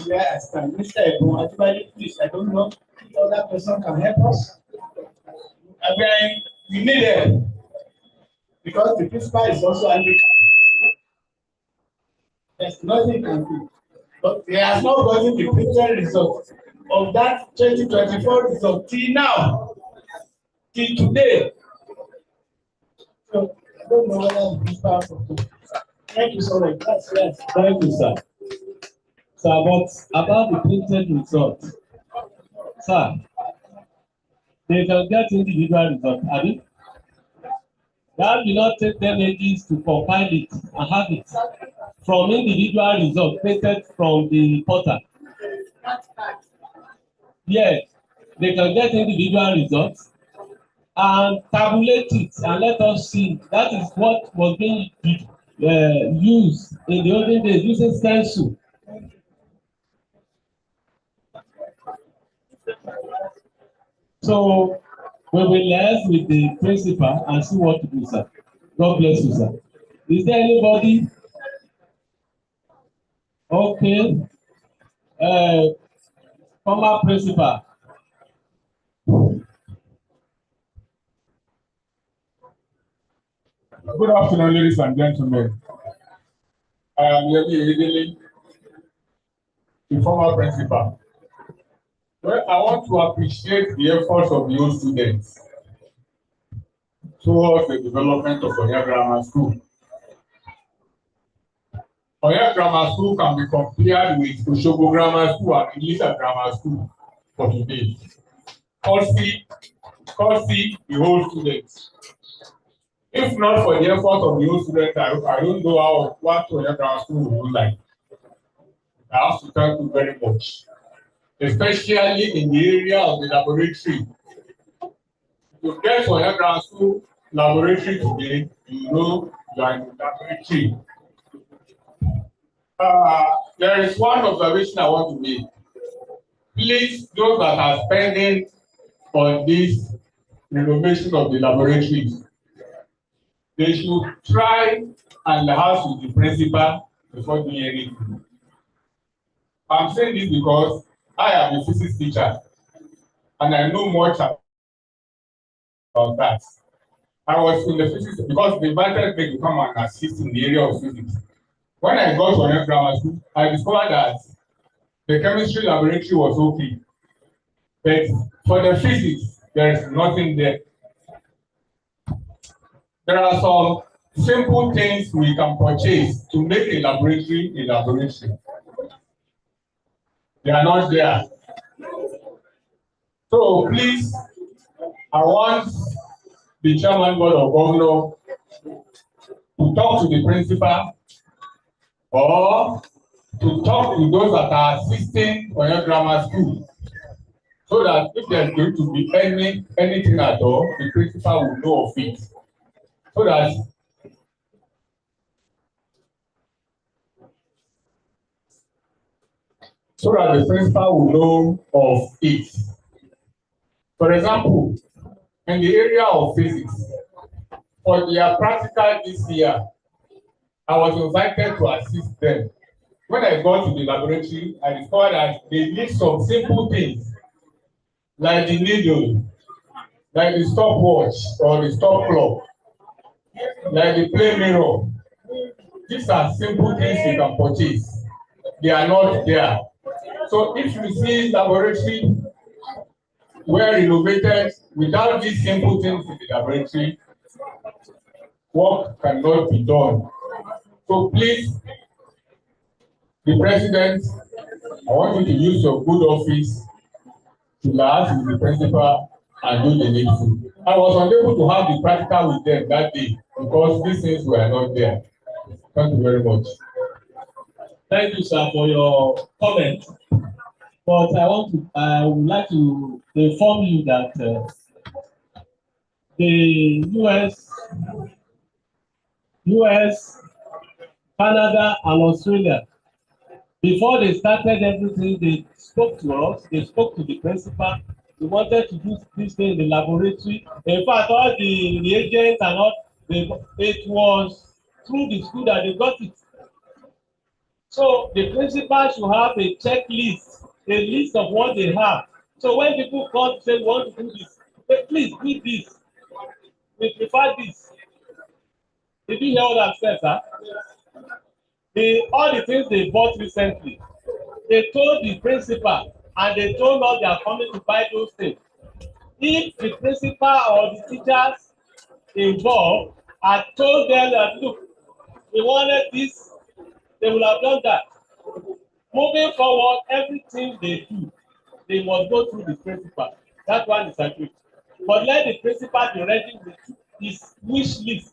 where I stand. Mr. Ebon, actually, please, I don't know if other person can help us. Again, we need help because the principal is also handicapped. There's nothing can do. But he has not gotten the printed result of that 2024 result till now, till today. So I don't know whether the principal has to. Thank you so much. Yes. Thank you, sir. Sir, but about the printed result, sir, they can get individual result, have it? That will not take them ages to compile it and have it from individual result printed from the portal. Yes, they can get individual results and tabulate it and let us see. That is what was being used in the olden days using stencil. So we will liaise with the principal and see what to do, sir. God bless you, sir. Is there anybody? Okay. Former principal. Good afternoon, ladies and gentlemen. I am Yemi Edele, the former principal. Well, I want to appreciate the efforts of the old students towards the development of Oya Grammar School. Oya Grammar School can be compared with Osogbo Grammar School and Ilisa Grammar School for today. Courtesy the whole students. If not for the effort of the old students, I don't know what Oya Grammar School would look like. I have to thank you very much, especially in the area of the laboratory. To get Oya Grammar School laboratory today, you know you are in the laboratory. There is one observation I want to make. Please, those that are spending on this renovation of the laboratories, they should try and liaise with the principal before doing anything. I'm saying this because I am a physics teacher and I know much about that. I was in the physics because they invited me to come and assist in the area of physics. When I got to Oya Grammar School, I discovered that the chemistry laboratory was okay, but for the physics, there is nothing there. There are some simple things we can purchase to make a laboratory a laboratory. They are not there. So please, I want the chairman board of governors to talk to the principal or to talk to those that are assisting Oya Grammar School, so that if there's going to be anything at all, the principal will know of it. So that the principal will know of it. For example, in the area of physics, for their practical this year, I was invited to assist them. When I got to the laboratory, I discovered that they need some simple things like the needle, like the stopwatch or the stop clock, like the play mirror. These are simple things you can purchase. They are not there. So if you see laboratory well renovated without these simple things in the laboratory, work cannot be done. So please, the president, I want you to use your good office to liaise with the principal and do the needful. I was unable to have the practical with them that day because these things were not there. Thank you very much. Thank you, sir, for your comment. But I would like to inform you that the US, Canada, and Australia, before they started everything, they spoke to us, they spoke to the principal. We wanted to do this thing in the laboratory. In fact, all the reagents and all, it was through the school that they got it. So the principal should have a checklist, a list of what they have. So when people come to say we want to do this, say, please do this. We prefer this. Did you hear what I've said, sir? All the things they bought recently, they told the principal and they told us they are coming to buy those things. If the principal or the teachers involved had told them that, look, we wanted this, they would have done that. Moving forward, everything they do, they must go through the principal. That one is agreed. But let the principal be ready with his wish list.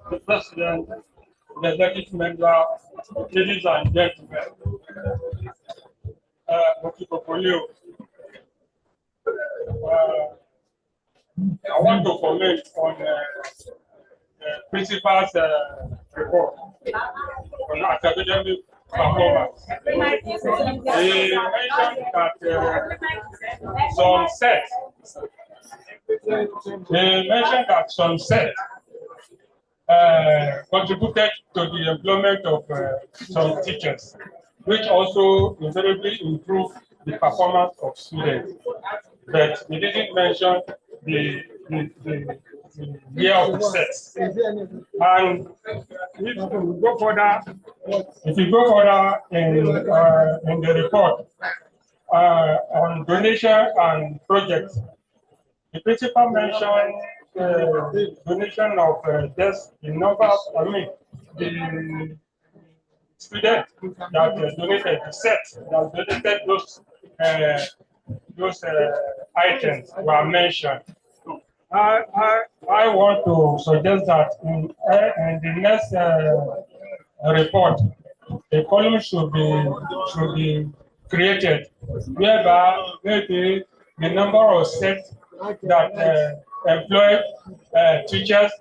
The President, the Executive Member, ladies and gentlemen, I want to comment on the principal's report on academic performance. He mentioned that some sets contributed to the employment of some teachers, which also invariably improved the performance of students. But he didn't mention the year of the sets. And if you go further in the report on donation and projects, the principal mentioned the donation of just the number, the students that donated the sets, that donated those items were mentioned. I want to suggest that in the next report, a column should be created whereby maybe the number of sets that employ teachers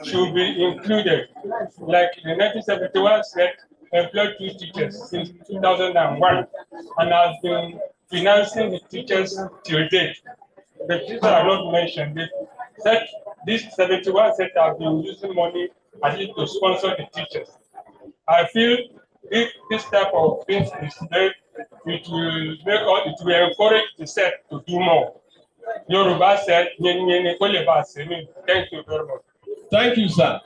should be included. Like the 1971 set employed 2 teachers since 2001 and has been financing the teachers till date. The teachers are not mentioned. This 71 set have been using money at least to sponsor the teachers. I feel if this type of things is made, it will encourage the set to do more. Yoruba said, thank you very much. Thank you, sir.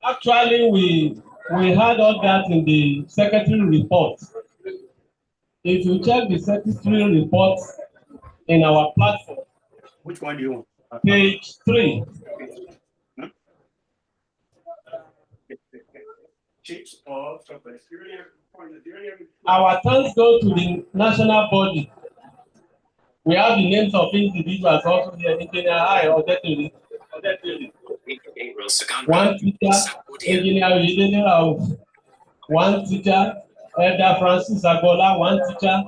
Actually, we had all that in the secretary report. If you check the secretary report in our platform, which one do you want? Page 3. Chips or chocolate? Our thanks go to the national body. We have the names of individuals also here. One teacher, Engineer Rauf. One teacher, Elder Francis Agola. One teacher,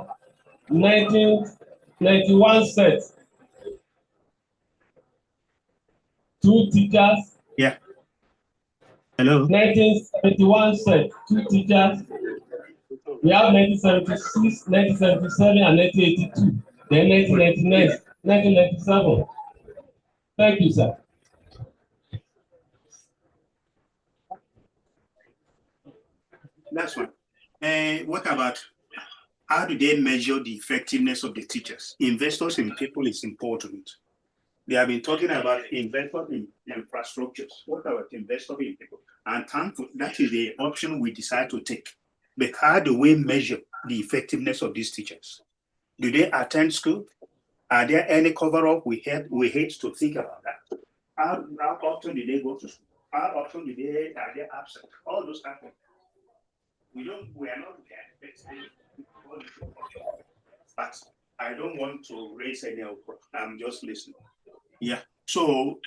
1991 sets. 2 teachers. Yeah. Hello. 1971 set, 2 teachers. We have 1976, 1977, and 1982. Then 1999, 1997. Thank you, sir. That's one. And what about how do they measure the effectiveness of the teachers? Investors in people is important. They have been talking about investors in infrastructures. What about investors in people? And thankfully, that is the option we decide to take. But how do we measure the effectiveness of these teachers? Do they attend school? Are there any cover-up? We hate to think about that. How often do they go to school? How often are they absent? All those kind of things. We are not there. But I don't want to raise any of them. I'm just listening. Yeah. So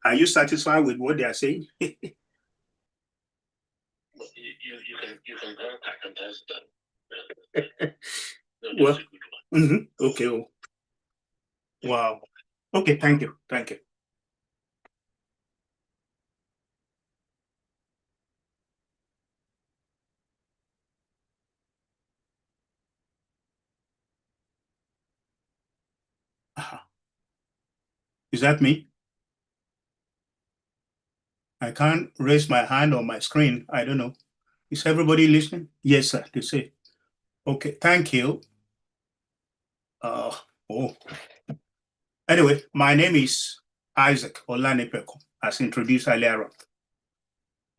are you satisfied with what they are saying? You can go back and test that. Well, okay. Oh. Wow. Okay, thank you. Thank you. Is that me? I can't raise my hand on my screen. I don't know. Is everybody listening? Yes, sir. They say. Okay, thank you. Anyway, my name is Isaac Olanipeko, as introduced earlier on.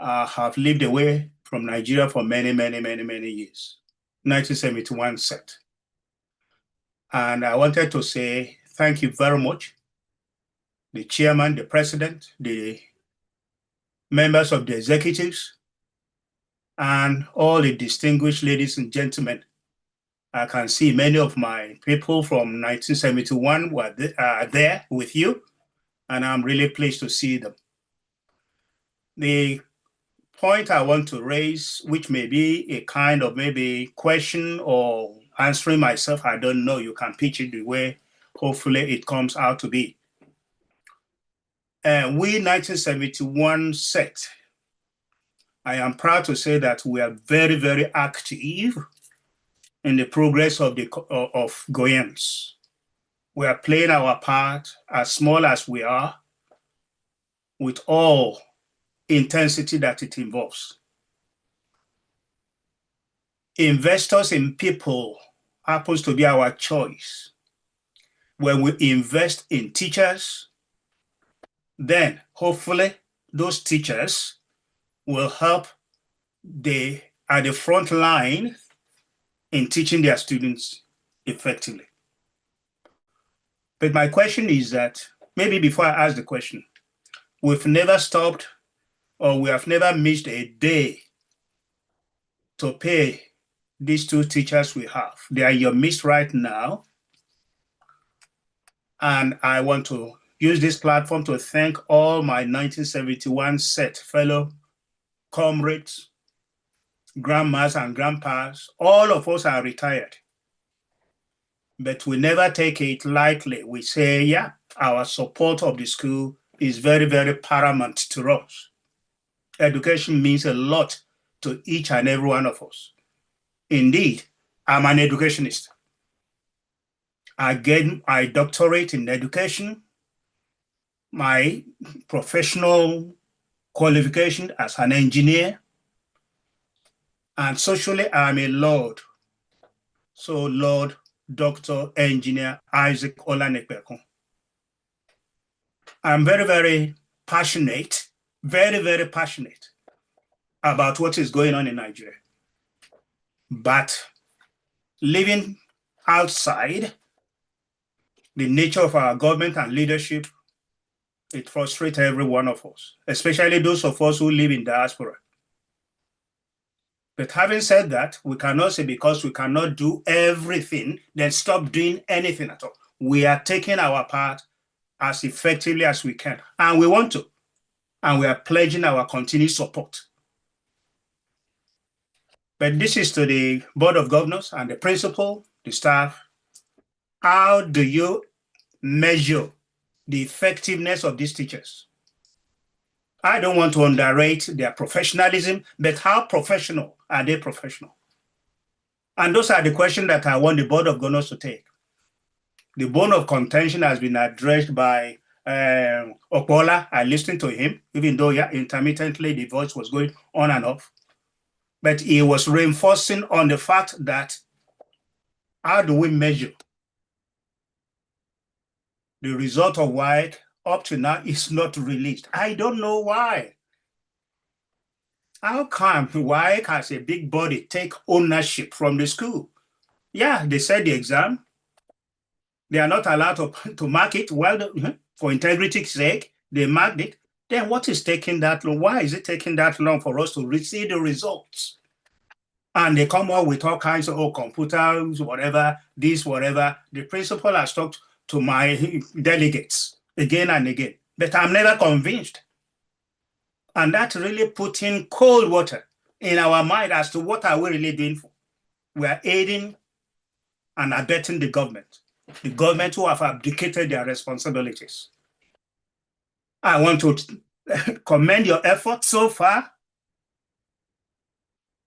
I have lived away from Nigeria for many years. 1971 set. And I wanted to say thank you very much. The chairman, the president, the members of the executives, and all the distinguished ladies and gentlemen. I can see many of my people from 1971 were there with you, and I'm really pleased to see them. The point I want to raise, which may be a kind of maybe question or answering myself, I don't know, you can pitch it the way hopefully it comes out to be. We 1971 set, I am proud to say that we are very active in the progress of Goyans. We are playing our part, as small as we are, with all intensity that it involves. Investors in people happens to be our choice. When we invest in teachers, then hopefully those teachers will help at the front line in teaching their students effectively. But my question is that, maybe before I ask the question, we've never stopped or we have never missed a day to pay these 2 teachers we have. They are in your midst right now. And I want to use this platform to thank all my 1971 set fellow comrades, grandmas and grandpas. All of us are retired. But we never take it lightly. We say, yeah, our support of the school is very paramount to us. Education means a lot to each and every one of us. Indeed, I'm an educationist. I get my doctorate in education, my professional qualification as an engineer, and socially I'm a Lord. So Lord, Dr. Engineer Isaac Olanipeko. I'm very passionate, very passionate about what is going on in Nigeria. But living outside the nature of our government and leadership, it frustrates every one of us, especially those of us who live in diaspora. But having said that, we cannot say because we cannot do everything, then stop doing anything at all. We are taking our part as effectively as we can, and we want to, and we are pledging our continued support. But this is to the Board of Governors and the principal, the staff. How do you measure the effectiveness of these teachers? I don't want to underrate their professionalism, but how professional are they professional? And those are the questions that I want the Board of Governors to take. The bone of contention has been addressed by Okpola. I listened to him, even though intermittently the voice was going on and off. But he was reinforcing on the fact that how do we measure the result of WAEC up to now is not released. I don't know why. How come WAEC has a big body take ownership from the school? Yeah, they said the exam. They are not allowed to mark it. Well, for integrity's sake, they marked it. Then what is taking that long? Why is it taking that long for us to receive the results? And they come up with all kinds of computers, whatever, this, whatever. The principal has talked to my delegates again and again, but I'm never convinced. And that's really putting cold water in our mind as to what are we really doing for. We are aiding and abetting the government who have abdicated their responsibilities. I want to commend your effort so far.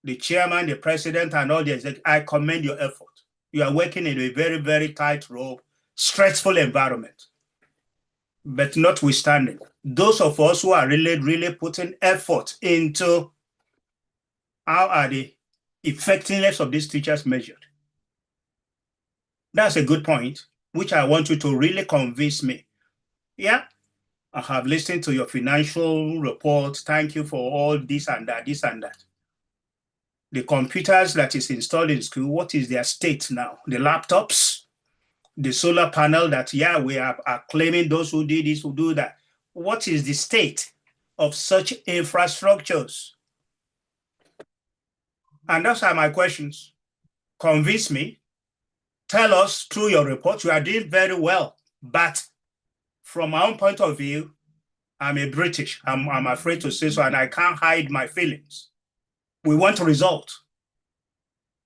The chairman, the president, and all the executives, I commend your effort. You are working in a very, very tight rope, stressful environment. But notwithstanding, those of us who are really putting effort into how are the effectiveness of these teachers measured? That's a good point, which I want you to really convince me. Yeah, I have listened to your financial report. Thank you for all this and that, this and that. The computers that is installed in school, what is their state now? The laptops, the solar panel that, we are claiming those who did this, who do that. What is the state of such infrastructures? And those are my questions. Convince me. Tell us through your report, you are doing very well. But from my own point of view, I'm a British. I'm afraid to say so, and I can't hide my feelings. We want a result.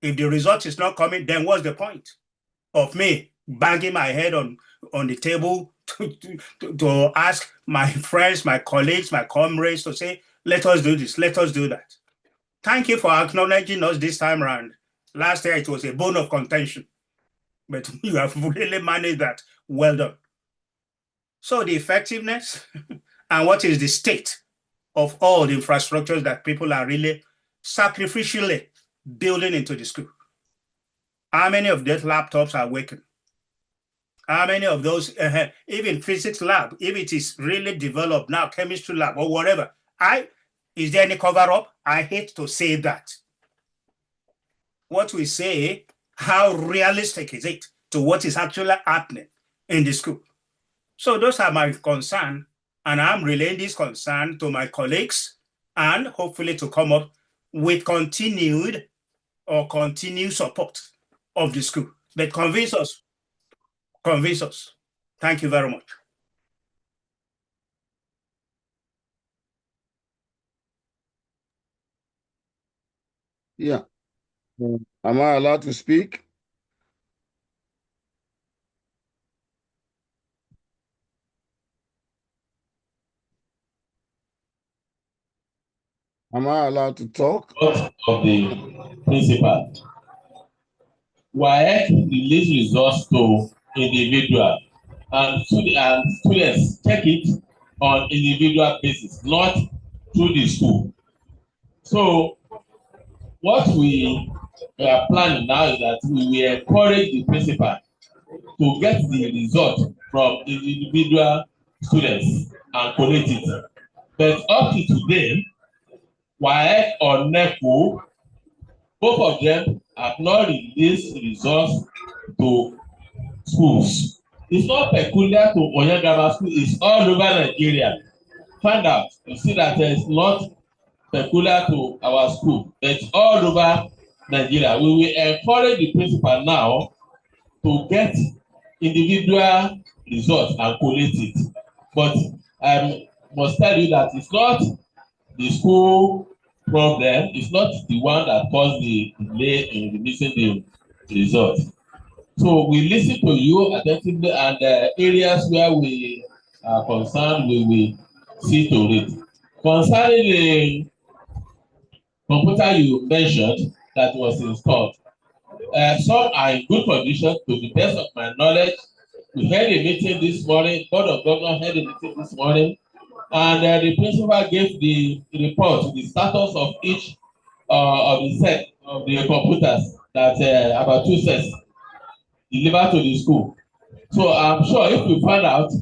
If the result is not coming, then what's the point of me banging my head on the table to ask my friends, my colleagues, my comrades to say, let us do this, let us do that. Thank you for acknowledging us this time around. Last year, it was a bone of contention, but you have really managed that. Well done. So the effectiveness and what is the state of all the infrastructures that people are really sacrificially building into the school? How many of those laptops are working? How many of those, even physics lab, if it is really developed now, chemistry lab or whatever, is there any cover up? I hate to say that. What we say, how realistic is it to what is actually happening in the school? So those are my concerns, and I'm relaying this concern to my colleagues and hopefully to come up with continued support of the school. But convince us. Convince us. Thank you very much. Yeah. Am I allowed to speak? Am I allowed to talk? Of the principal. WAEC release results to individual and students check it on individual basis, not through the school. So what we are planning now is that we will encourage the principal to get the result from individual students and collect it. But up to today, WAEC or NECO, both of them have not released results to schools. It's not peculiar to Oyan Grammar School, it's all over Nigeria. Find out, you see that it's not peculiar to our school, it's all over Nigeria. We will encourage the principal now to get individual results and collect it. But I must tell you that it's not the school problem, it's not the one that caused the delay in releasing the result. So we listen to you attentively, and areas where we are concerned, we will see to it. Concerning the computer you mentioned that was installed, some are in good condition to the best of my knowledge. We had a meeting this morning, Board of Governors had a meeting this morning, and the principal gave the report, the status of each of the set of the computers that about 2 sets delivered to the school. So I'm sure if we find out,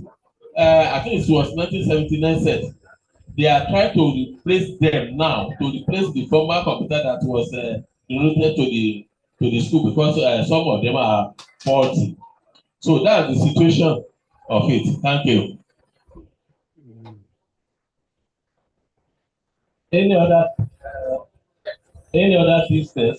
I think it was 1979 set, they are trying to replace them now, to replace the former computer that was donated to the school, because some of them are faulty. So that's the situation of it. Thank you. Any other business?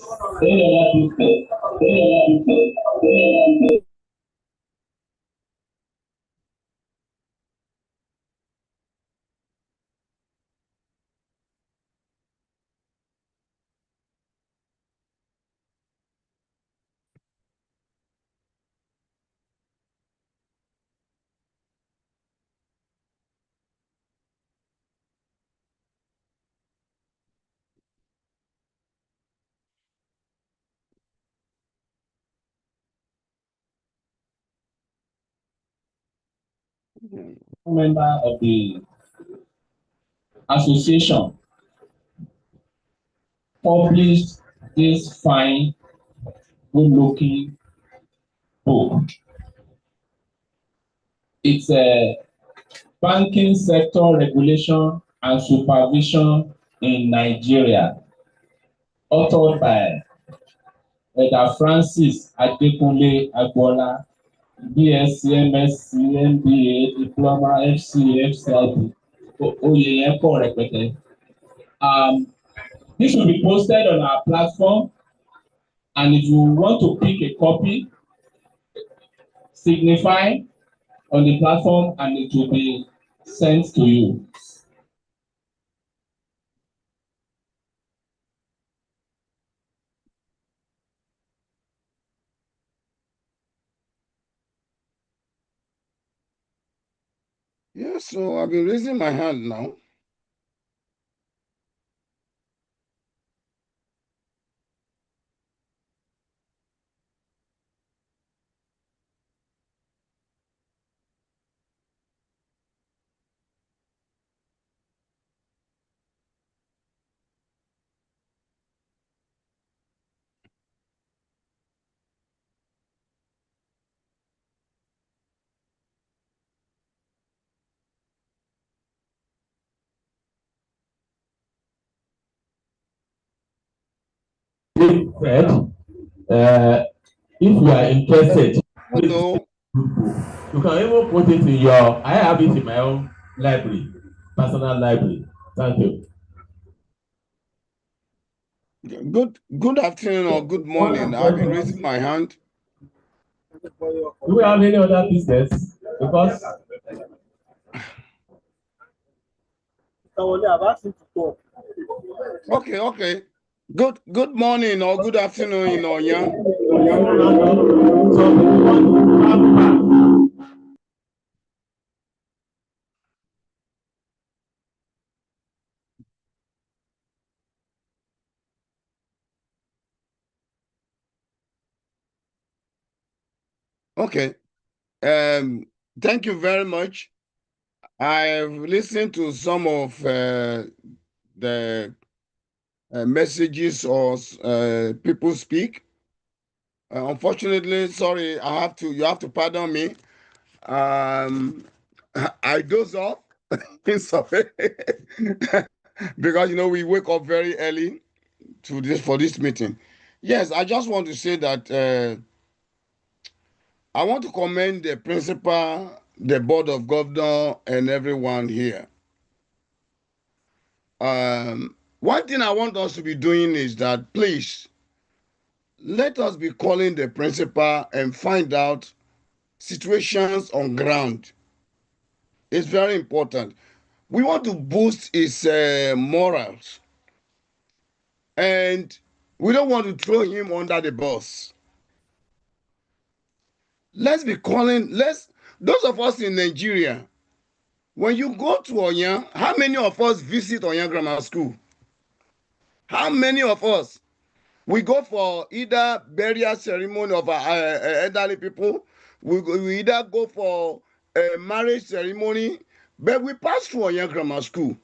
Member of the association published this fine, good-looking book. It's a banking sector regulation and supervision in Nigeria, authored by Edda Francis Adekunle Agbola, BSc, MSc, MBA, Diploma, FC, FCIB. Oyè yẹn pọ̀ rẹpẹtẹ. This will be posted on our platform, and if you want to pick a copy, signify on the platform and it will be sent to you. Yeah, so I've been raising my hand now. Said, if you are interested, hello, you can even put it in your. I have it in my own library, personal library. Thank you. Good afternoon or good morning. I've been raising my hand. Do we have any other business? Because Okay. Good morning or good afternoon in Onya. Okay. Thank you very much. I've listened to some of the messages or people speak. Unfortunately, sorry, you have to pardon me. I doze off because we wake up very early for this meeting. Yes, I just want to say that I want to commend the principal, the board of governors, and everyone here. One thing I want us to be doing is that, please, let us be calling the principal and find out situations on ground. It's very important. We want to boost his morals, and we don't want to throw him under the bus. Let's be calling, those of us in Nigeria, When you go to Oyan, how many of us visit Oyan Grammar School? How many of us? We go for either burial ceremony of our elderly people. We either go for a marriage ceremony, but we pass through Oyan Grammar School.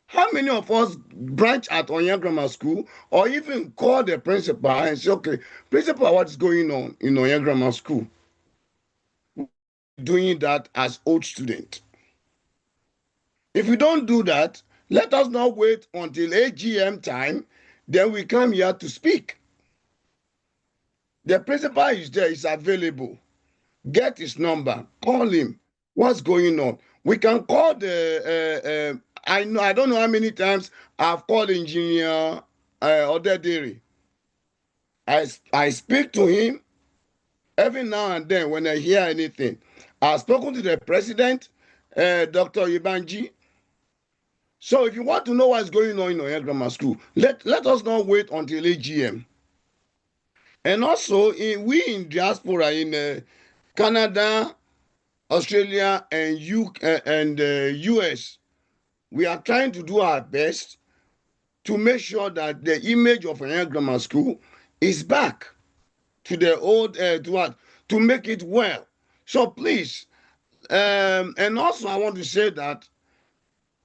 How many of us branch at Oyan Grammar School or even call the principal and say, okay, principal, what's going on in Oyan Grammar School? Doing that as old student. If we don't do that, let us not wait until AGM time, then we come here to speak. The principal is there, is available. Get his number, call him. What's going on? We can call the, I don't know how many times I've called engineer Odediri. I speak to him every now and then when I hear anything. I've spoken to the president, Dr. Ibanji. So if you want to know what's going on in Oyan Grammar School, let us not wait until AGM. And also, we in diaspora in Canada, Australia, and US, we are trying to do our best to make sure that the image of Oyan Grammar School is back to the old, to make it well. So please, and also I want to say that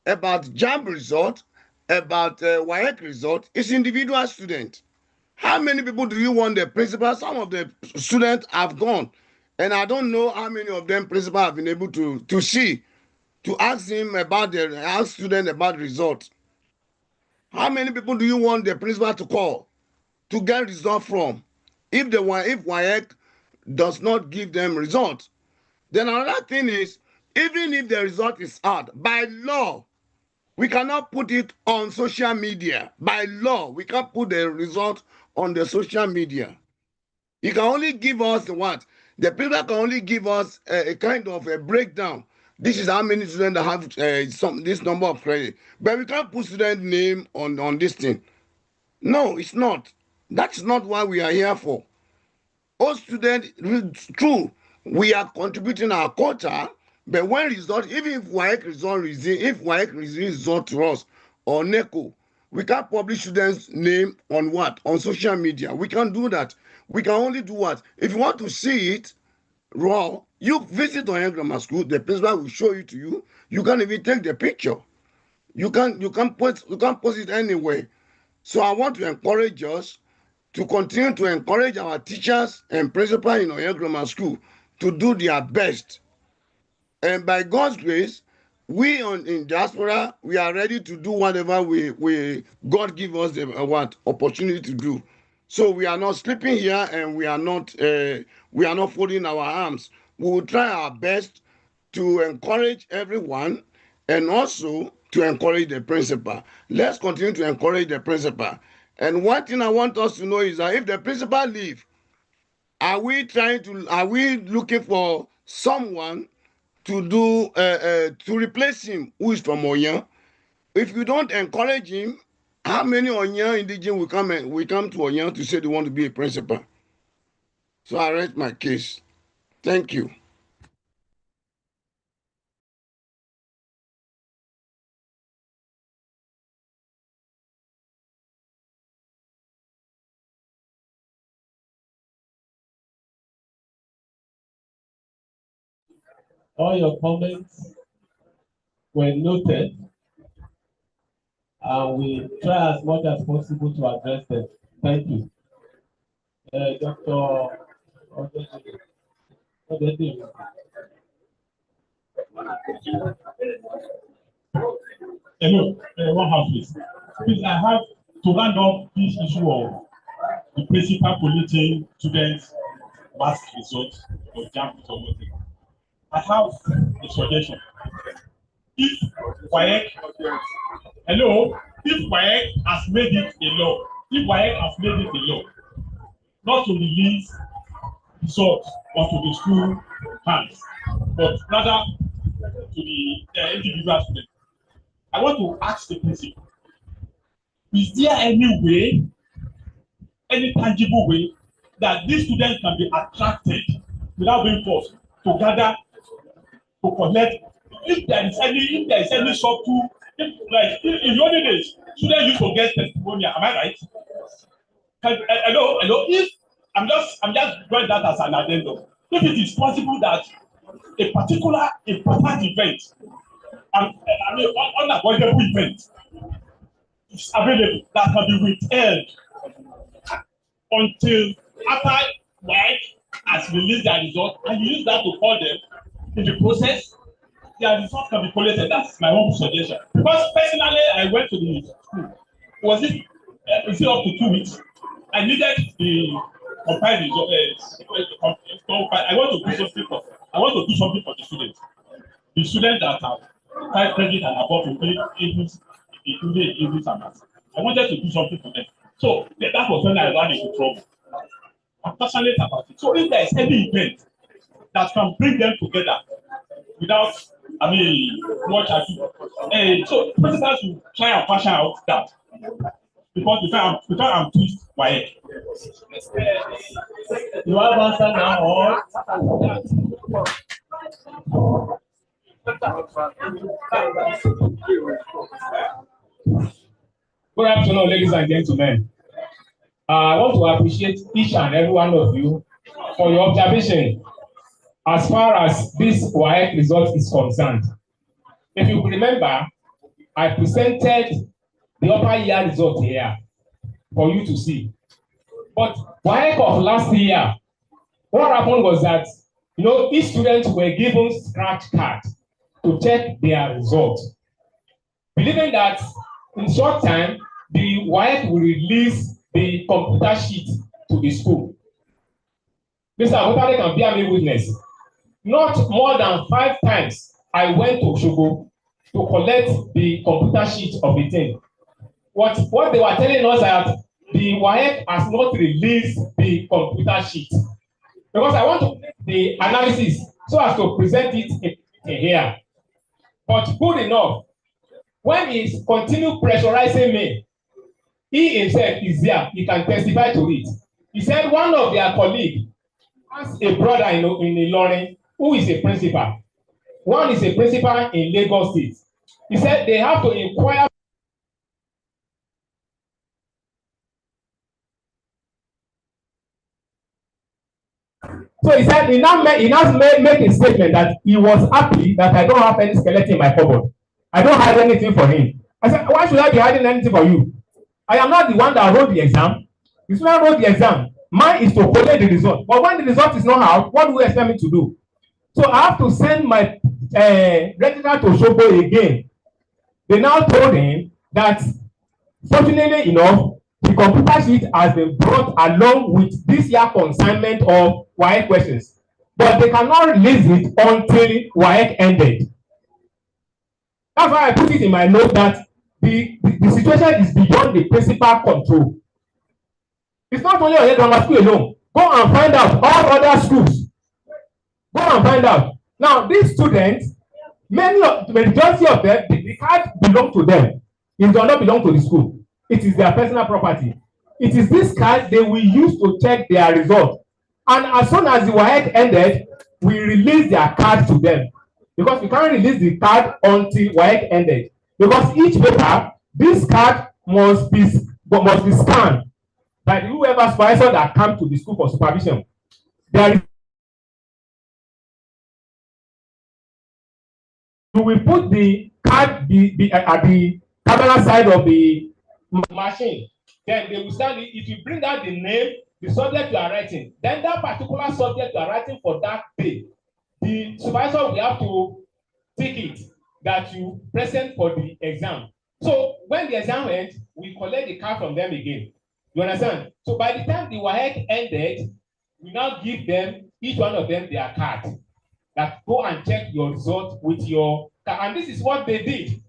about JAMB result, about WAEC result, it's individual student. How many people do you want the principal? Some of the students have gone, and I don't know how many of them principal have been able to see, to ask him about ask student about result. How many people do you want the principal to call to get result from? If WAEC does not give them result, then another thing is, even if the result is out, by law, we cannot put it on social media. By law, we can't put the result on the social media. You can only give us what? The people can only give us a kind of a breakdown. This is how many students that have this number of credit. But we can't put student name on this thing. No, it's not. That's not what we are here for. All students, true, we are contributing our quota, but when result, even if WAEC result to us or NECO, we can't publish students' name on what? On social media. We can't do that. We can only do what? If you want to see it raw, you visit Oyan Grammar School, the principal will show it to you. You can't even take the picture. You can't post it anywhere. So I want to encourage us to continue to encourage our teachers and principals in Oyan Grammar School to do their best. And by God's grace, we in diaspora, we are ready to do whatever God give us the opportunity to do. So we are not sleeping here, and we are not folding our arms. We will try our best to encourage everyone, and also to encourage the principal. Let's continue to encourage the principal. And one thing I want us to know is that if the principal leave, are we looking for someone to do to replace him who is from Oyan? If you don't encourage him, how many Oyan indigenous will come to Oyan to say they want to be a principal? So I rest my case. Thank you. All your comments were noted, and we try as much as possible to address them. Thank you. Dr. Odediri. Hello, one house, please. Please, I have to round up this issue of the principal polluting students' mask results or JAMB results. I have a suggestion. If WAEC, if WAEC has made it a law, not to release results onto the school hands, but rather to the individual students, I want to ask the principal, is there any way, any tangible way, that these students can be attracted without being forced to gather to collect if there is any subtle, like in the olden days, students used to get testimonial. Am I right? Hello. If I'm just drawing that as an addendum. If it is possible that a particular important event, unavoidable event, is available that can be withheld until after WAEC has released their result, and you use that to call them in the process, their result can be collated. That's my own suggestion. Because personally, I went to the school. Was it up to 2 weeks? I needed the compiled result. I want to do something for. I want to do something for the students. The students that have 5 credit and above including English and maths. I wanted to do something for them. So that was when I ran into trouble. I'm passionate about it. So if there is any event that can bring them together without, much ado, so principals will try and fashion out that because I'm twist WAEC. You have answer now or? Good afternoon, ladies and gentlemen. I want to appreciate each and every one of you for your observation as far as this WAEC result is concerned. If you remember, I presented the upper year result here for you to see. But WAEC of last year, what happened was that, each student were given scratch card to check their result, believing that in short time, the WAEC will release the computer sheet to the school. Mr. Abotade can bear me witness. Not more than 5 times I went to Osogbo to collect the computer sheet of the thing. What they were telling us that the WAEC has not released the computer sheet. Because I want to make the analysis so as to present it in here. But good enough, when he continued pressurizing me, he himself is there, he can testify to it. He said one of their colleagues has a brother in Ilorin who is a principal. One is a principal in Lagos State. He said they have to inquire. So he said he now make a statement that he was happy that I don't have any skeleton in my cupboard. I don't have anything for him. I said, why should I be hiding anything for you? I am not the one that wrote the exam. The student wrote the exam. Mine is to collect the result. But when the result is not out, what do you expect me to do? So I have to send my registrar to Osogbo again. They now told him that, fortunately enough, the computer sheet has been brought along with this year consignment of WAEC questions. But they cannot release it until WAEC ended. That's why I put it in my note that the situation is beyond the principal control. It's not only on grammar school alone. Go and find out all other schools. Go and find out. Now, these students, the majority of them, the card belong to them. It does not belong to the school. It is their personal property. It is this card they will use to check their result. And as soon as the WAEC ended, we release their card to them. Because we can't release the card until WAEC ended. Because each paper, this card must be scanned by whoever supervisor that comes to the school for supervision. There is, you will put the card at the camera side of the machine. Then they will stand it. If you bring out the name, the subject you are writing, then that particular subject you are writing for that day, the supervisor will have to tick it that you present for the exam. So when the exam ends, we collect the card from them again. You understand? So by the time the WAEC ended, we now give them, each one of them, their card. That go and check your result with your card. And this is what they did.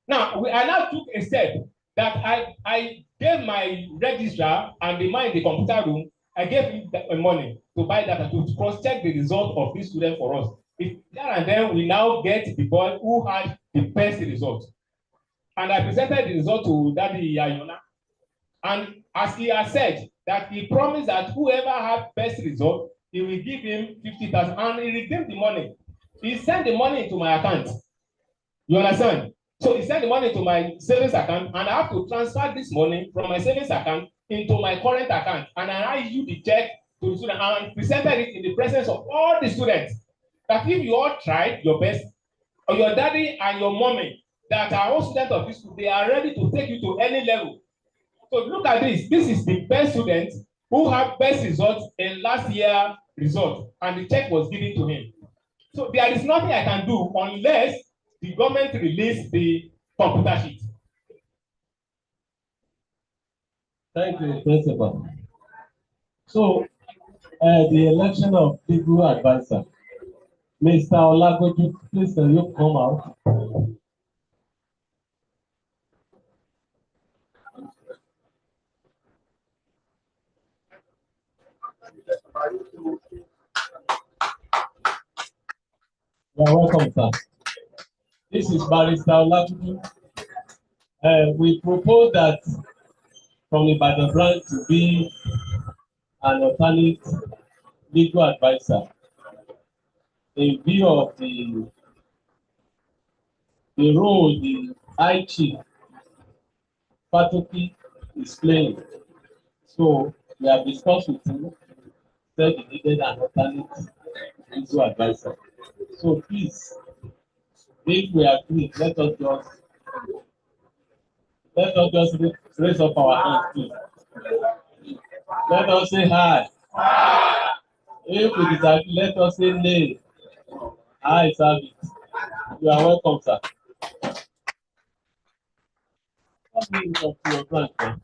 Now, I now took a step that I gave my registrar and the man in the computer room, I gave him money to buy that and to cross-check the result of this student for us. There and then we now get the boy who had the best result. And I presented the result to Daddy Ayona. And as he has said, that he promised that whoever had best result, he will give him 50,000 and he redeemed the money. He sent the money into my account. You understand? So he sent the money to my savings account, and I have to transfer this money from my savings account into my current account. And I issue the check to the student and presented it in the presence of all the students. That if you all tried your best, or your daddy and your mommy that are all students of this school, they are ready to take you to any level. So look at this. This is the best student who had best results in last year result, and the check was given to him. So there is nothing I can do unless the government release the computer sheet. Thank you, Principal. So, the election of legal advisor. Mr. Olagoju, please can you come out? You are welcome, sir. This is Barrister Olagoju. We propose that from the Ibadan branch to be an alternate legal advisor in view of the role the High Chief Fatoki is playing. So we have discussed with him, said he needed an alternate legal advisor. So please, if we agree, let us just raise up our hands, please. Let us say hi. If we disagree, let us say nay. I serve it. You are welcome, sir. What means of your branch, sir?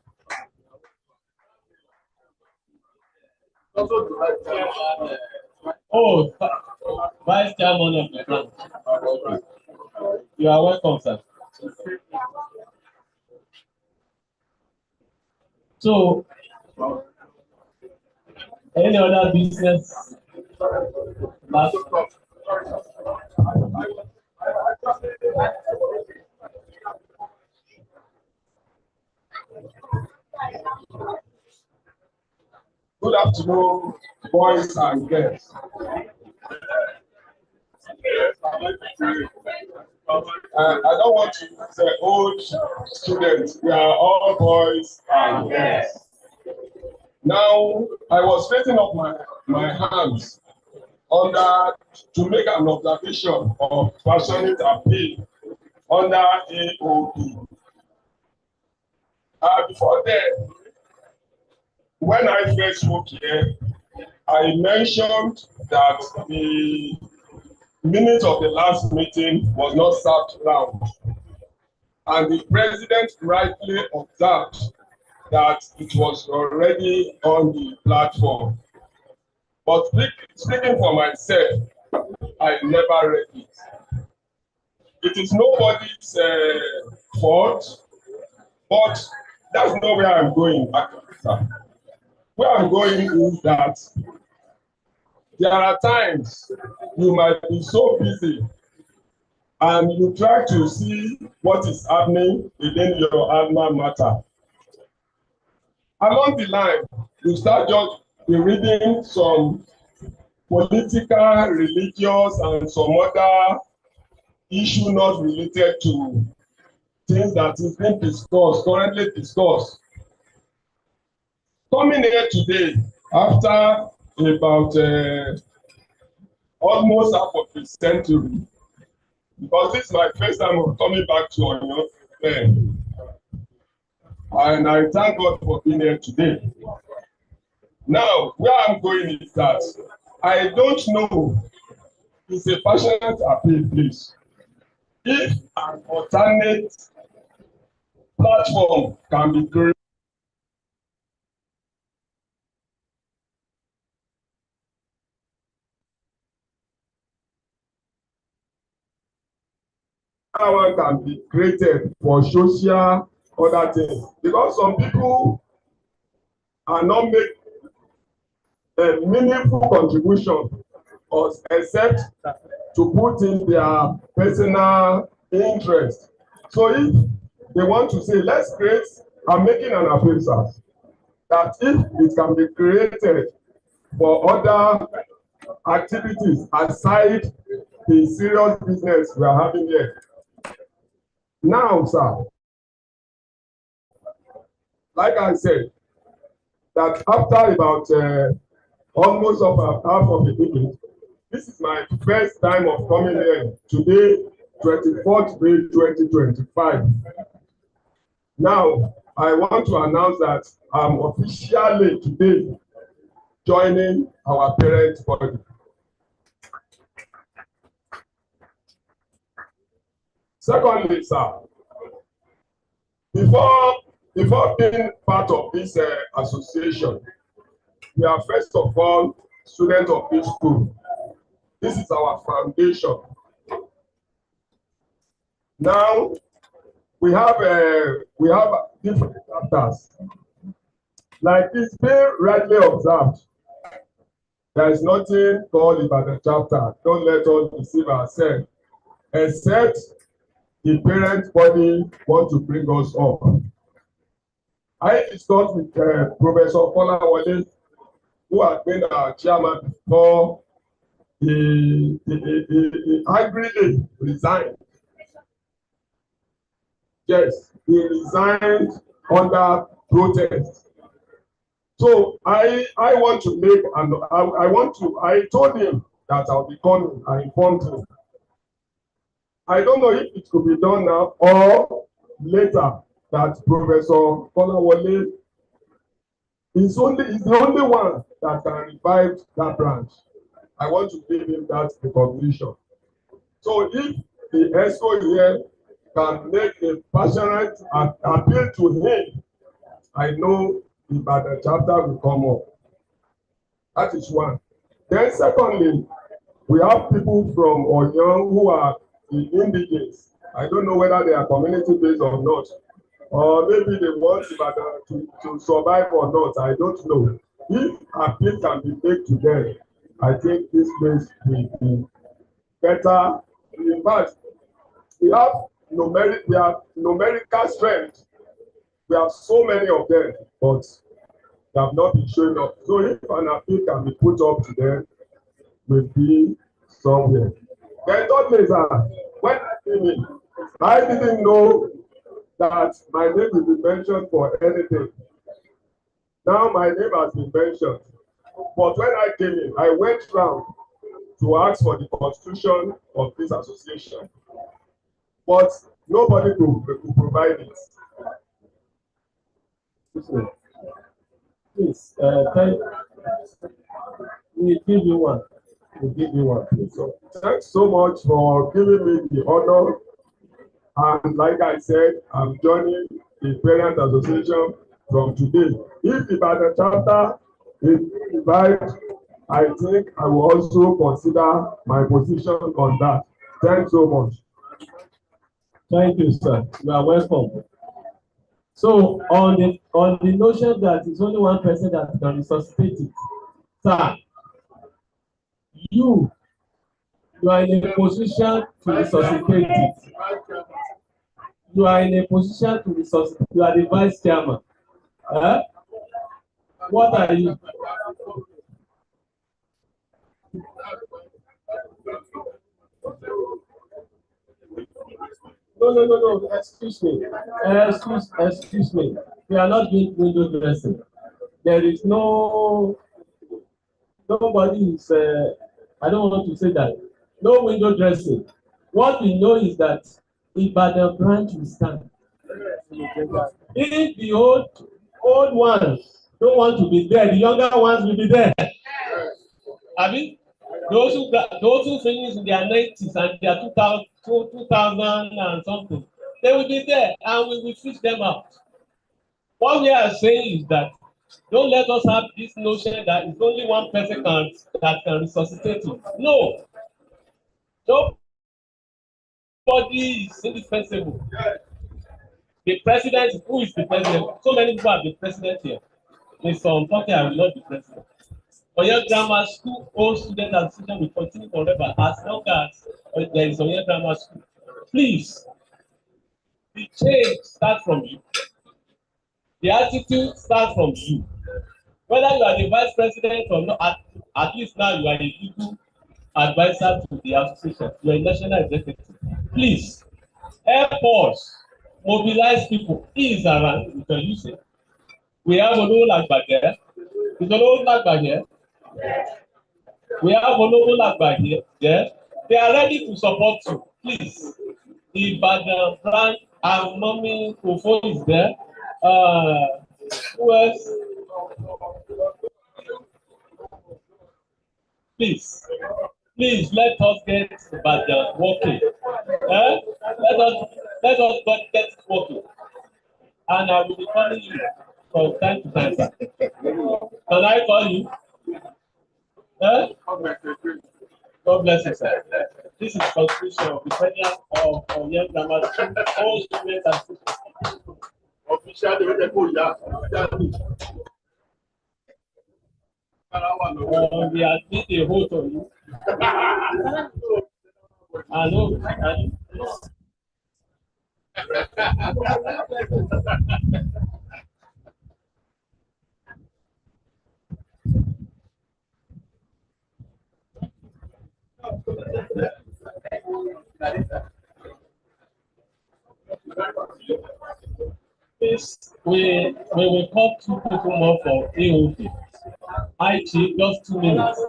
Oh, Vice Chairman of the branch. You are welcome, sir. So, any other business? Good afternoon, boys and girls. I don't want to say old students. We are all boys and girls. Now, I was raising up my hands to make an observation of passionate appeal under AOP. Before that, when I first spoke here, I mentioned that the minutes of the last meeting was not served round. And the president rightly observed that it was already on the platform. But speaking for myself, I never read it. It is nobody's fault, but that's not where I'm going, sir. Where I'm going is that there are times you might be so busy and you try to see what is happening within your alma mater. Along the line, you start just reading some political, religious, and some other issue not related to things that is being discussed, currently discussed. Coming here today, after about almost half of a century, because this is my first time of coming back to Oyo, and I thank God for being here today. Now, where I'm going is that I don't know, it's a passionate appeal, please. If an alternate platform can be created, one can be created for social other things, because some people are not making a meaningful contribution or except to put in their personal interest. So if they want to say, let's create, I'm making an appeal, sir, that if it can be created for other activities aside the serious business we are having here. Now, sir, like I said, that after about almost half of the evening, this is my first time of coming here today, 24th May 2025. Now, I want to announce that I'm officially today joining our parent body. Secondly, sir, before being part of this association, we are first of all students of this school. This is our foundation. Now we have different chapters. Like it's been rightly observed, there is nothing called Ibadan chapter. Don't let us deceive ourselves, except the parent body want to bring us up. I discussed with Professor Kolawole, who had been our chairman before he angrily resigned. Yes, he resigned under protest. So I want to make I told him that I'll be coming. I informed him. I don't know if it could be done now or later that Professor Kolawole is the only one that can revive that branch. I want to give him that recognition. So if the ESCO here can make a passionate appeal to him, I know the Ibadan chapter will come up. That is one. Then secondly, we have people from Oyo who are the indigenous. I don't know whether they are community-based or not. Or maybe they want Ibadan to survive or not. I don't know. If appeal can be made to them, I think this place will be better. In fact, we have numerical strength. We have so many of them, but they have not been showing up. So if an appeal can be put up to them, will be somewhere. Then thirdly, sir, when I came in, I didn't know that my name will be mentioned for anything. Now my name has been mentioned. But when I came in, I went round to ask for the constitution of this association. But nobody could provide it. Please, we give you one. We give you one, please. So, thanks so much for giving me the honor. And like I said, I'm joining the Parent Association from today. If the Ibadan chapter is revived, I think I will also consider my position on that. Thanks so much. Thank you, sir. You are welcome. So on the notion that it's only one person that can resuscitate it, sir, you are in a position to resuscitate it. You are in a position to resuscitate. You are the vice chairman. What are you? No. Excuse me. Excuse me. We are not doing window dressing. There is nobody is. I don't want to say that. No window dressing. What we know is that Ibadan branch will stand. If the old ones don't want to be there, the younger ones will be there. I mean, those who finish in their 90s and their 2000 and something, they will be there and we will fish them out. What we are saying is that don't let us have this notion that it's only one person that can resuscitate it. No. Nobody is indispensable. The president, who is the president? So many people have been president here. There's some talking I will not be president. Oyo Grammar School, all student association will continue forever as long as there is Oyo Grammar School. Please, the change starts from you. The attitude starts from you. Whether you are the vice president or not, at least now you are a legal advisor to the association, your national executive. Please help us mobilize people. He is around, we can use it. We have Olowo Lagba there. Is Olowo Lagba here? We have Olowo Lagba here. There. They are ready to support you. Please. The Ibadan branch and Mommy Kofo is there. Who else? Please let us get Ibadan working. Let us get working. And I will be calling you from time to time, sir. Can I call you? God bless you, sir. This is constitution of the Federal of Young Grammar School, all students and students. Officially, we are taking a hold on you. I know. We will call 2 people more for AOD. IT, just 2 minutes.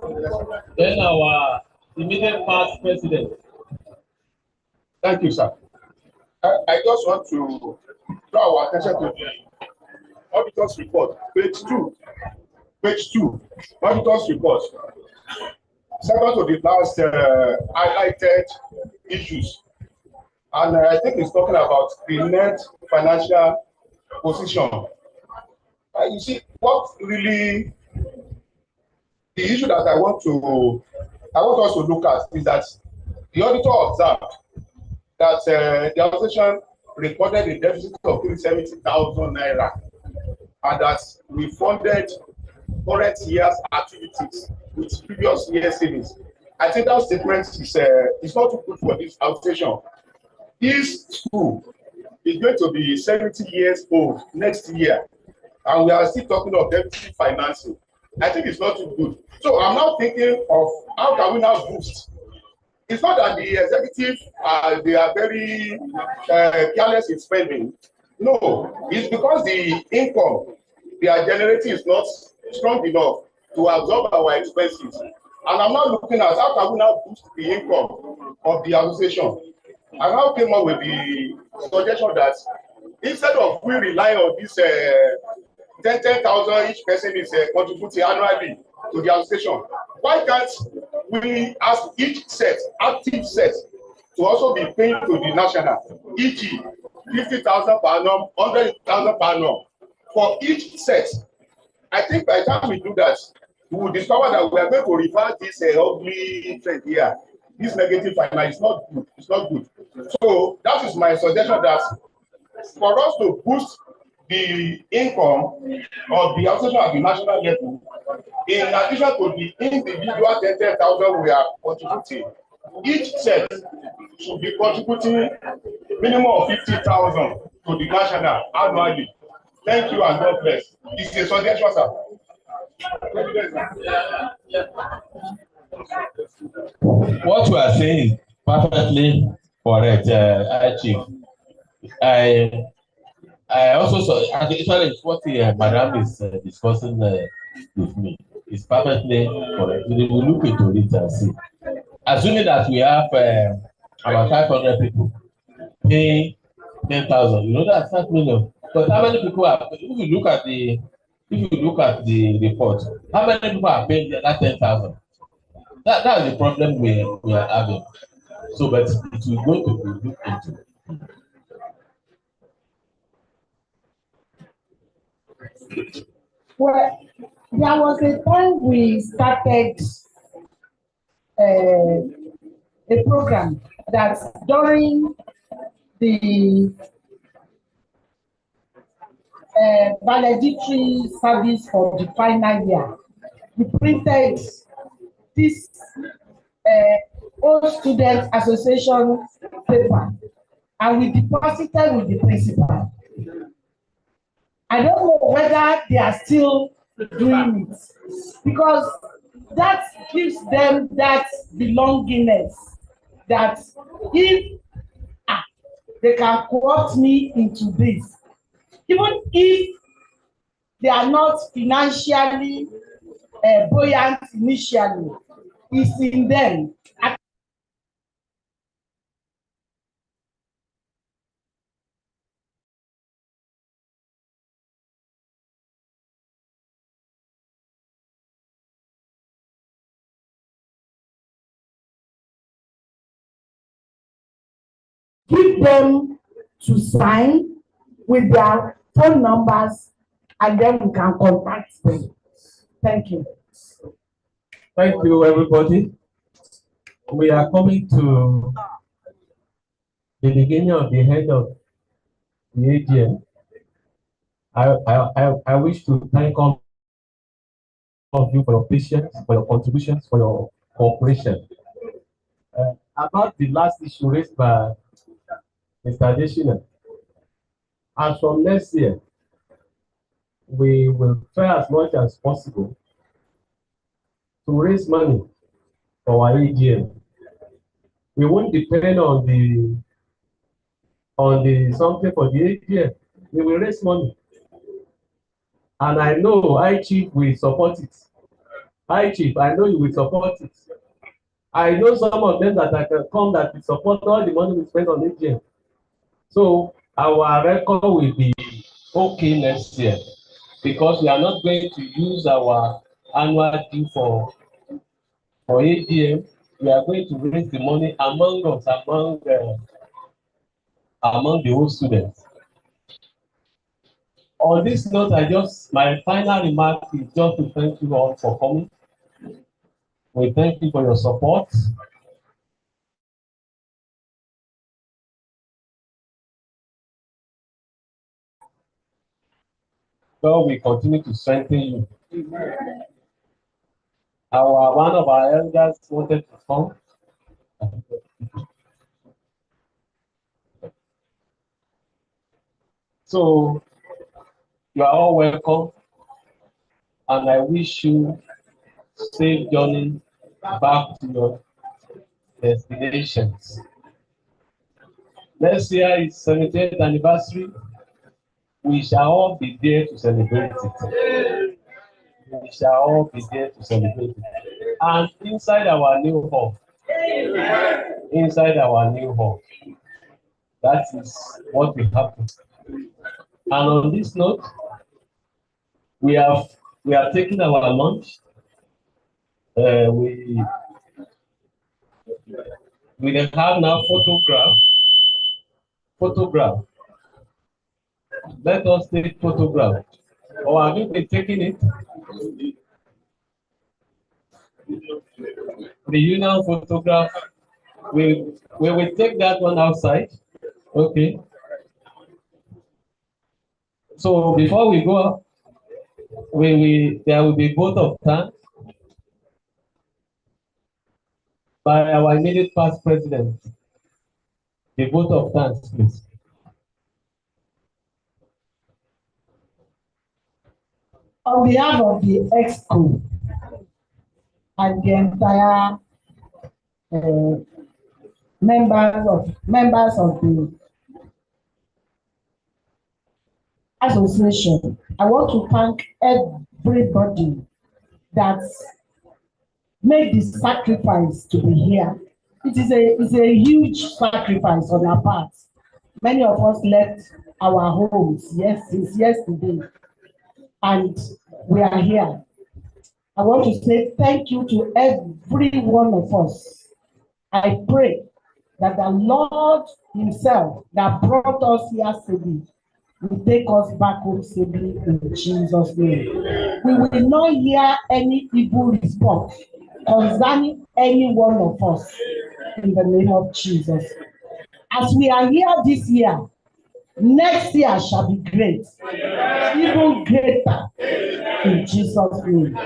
Then our immediate past president. Thank you, sir. I just want to draw our attention to the auditor's report, page 2. Page 2, auditor's report. Second to the last highlighted issues. And I think it's talking about the net financial position. You see, what really the issue that I want us to look at is that the auditor observed that the organization recorded a deficit of 370,000 naira, and that we funded current year's activities with previous year's savings. I think that statement is not too good for this organization. This school is going to be 70 years old next year, and we are still talking of deficit financing. I think it's not too good. So I'm now thinking of how can we now boost. It's not that the executive they are very careless in spending. No, it's because the income they are generating is not strong enough to absorb our expenses. And I'm now looking at how can we now boost the income of the association. I now came up with the suggestion that instead of we rely on this 10,000 each person is contributing annually to the association, why can't we ask each set, active set, to also be paying to the national, e.g. 50,000 per annum, 100,000 per annum for each set? I think by the time we do that, we will discover that we are going to reverse this ugly trend here. This negative finance is not good. It's not good. So that is my suggestion, that for us to boost the income of the association at the national level, in addition to the individual 10,000 we are contributing, each set should be contributing minimum of 50,000 to the national annually. Thank you and God bless. It's a suggestion, sir. What you are saying is perfectly correct, Chief. I also saw, actually, what Madam is discussing with me is perfectly correct. We will look into it and see. Assuming that we have about 500 people paying 10,000, you know that's 5 million. But how many people are? If you look at the report, how many people are paying that 10,000? That's the problem we are having. So, but it will go to be looked into. Well, there was a time we started a program that during the valedictory service for the final year, we printed this old student association paper and we deposited with the principal. I don't know whether they are still doing it, because that gives them that belongingness that if they can co-opt me into this, even if they are not financially buoyant initially, it's in them. Give them to sign with their phone numbers, and then we can contact them. Thank you. Thank you, everybody. We are coming to the beginning of the end of the AGM. I wish to thank all of you for your patience, for your contributions, for your cooperation. About the last issue raised by Mr. Adesina, as from next year, we will try as much as possible to raise money for our AGM. We won't depend on the something for the AGM. We will raise money. And I know I Chief will support it. I Chief, I know you will support it. I know some of them that I can come that will support all the money we spend on AGM. So our record will be okay next year because we are not going to use our annual due for AGM. We are going to raise the money among us, among the old students. On this note, my final remark is just to thank you all for coming. We thank you for your support. God will continue to strengthen you. One of our elders wanted to come. So you are all welcome, and I wish you safe journey back to your destinations. Next year is 70th anniversary. We shall all be there to celebrate it. We shall all be there to celebrate it. And inside our new hall, that is what will happen. And on this note, we are taking our lunch. We have now photograph. Let us take photograph. Or have you been taking it? The union photograph. We will take that one outside. Okay. So before we go, there will be vote of thanks by our immediate past president. The vote of thanks, please. On behalf of the EXCO and the entire members of the association, I want to thank everybody that made the sacrifice to be here. It's a huge sacrifice on our part. Many of us left our homes since yesterday, and we are here. I want to say thank you to every one of us. I pray that the Lord Himself that brought us here safely will take us back home safely in Jesus' name. We will not hear any evil report concerning any one of us in the name of Jesus. As we are here this year, next year shall be great, even greater in Jesus' name.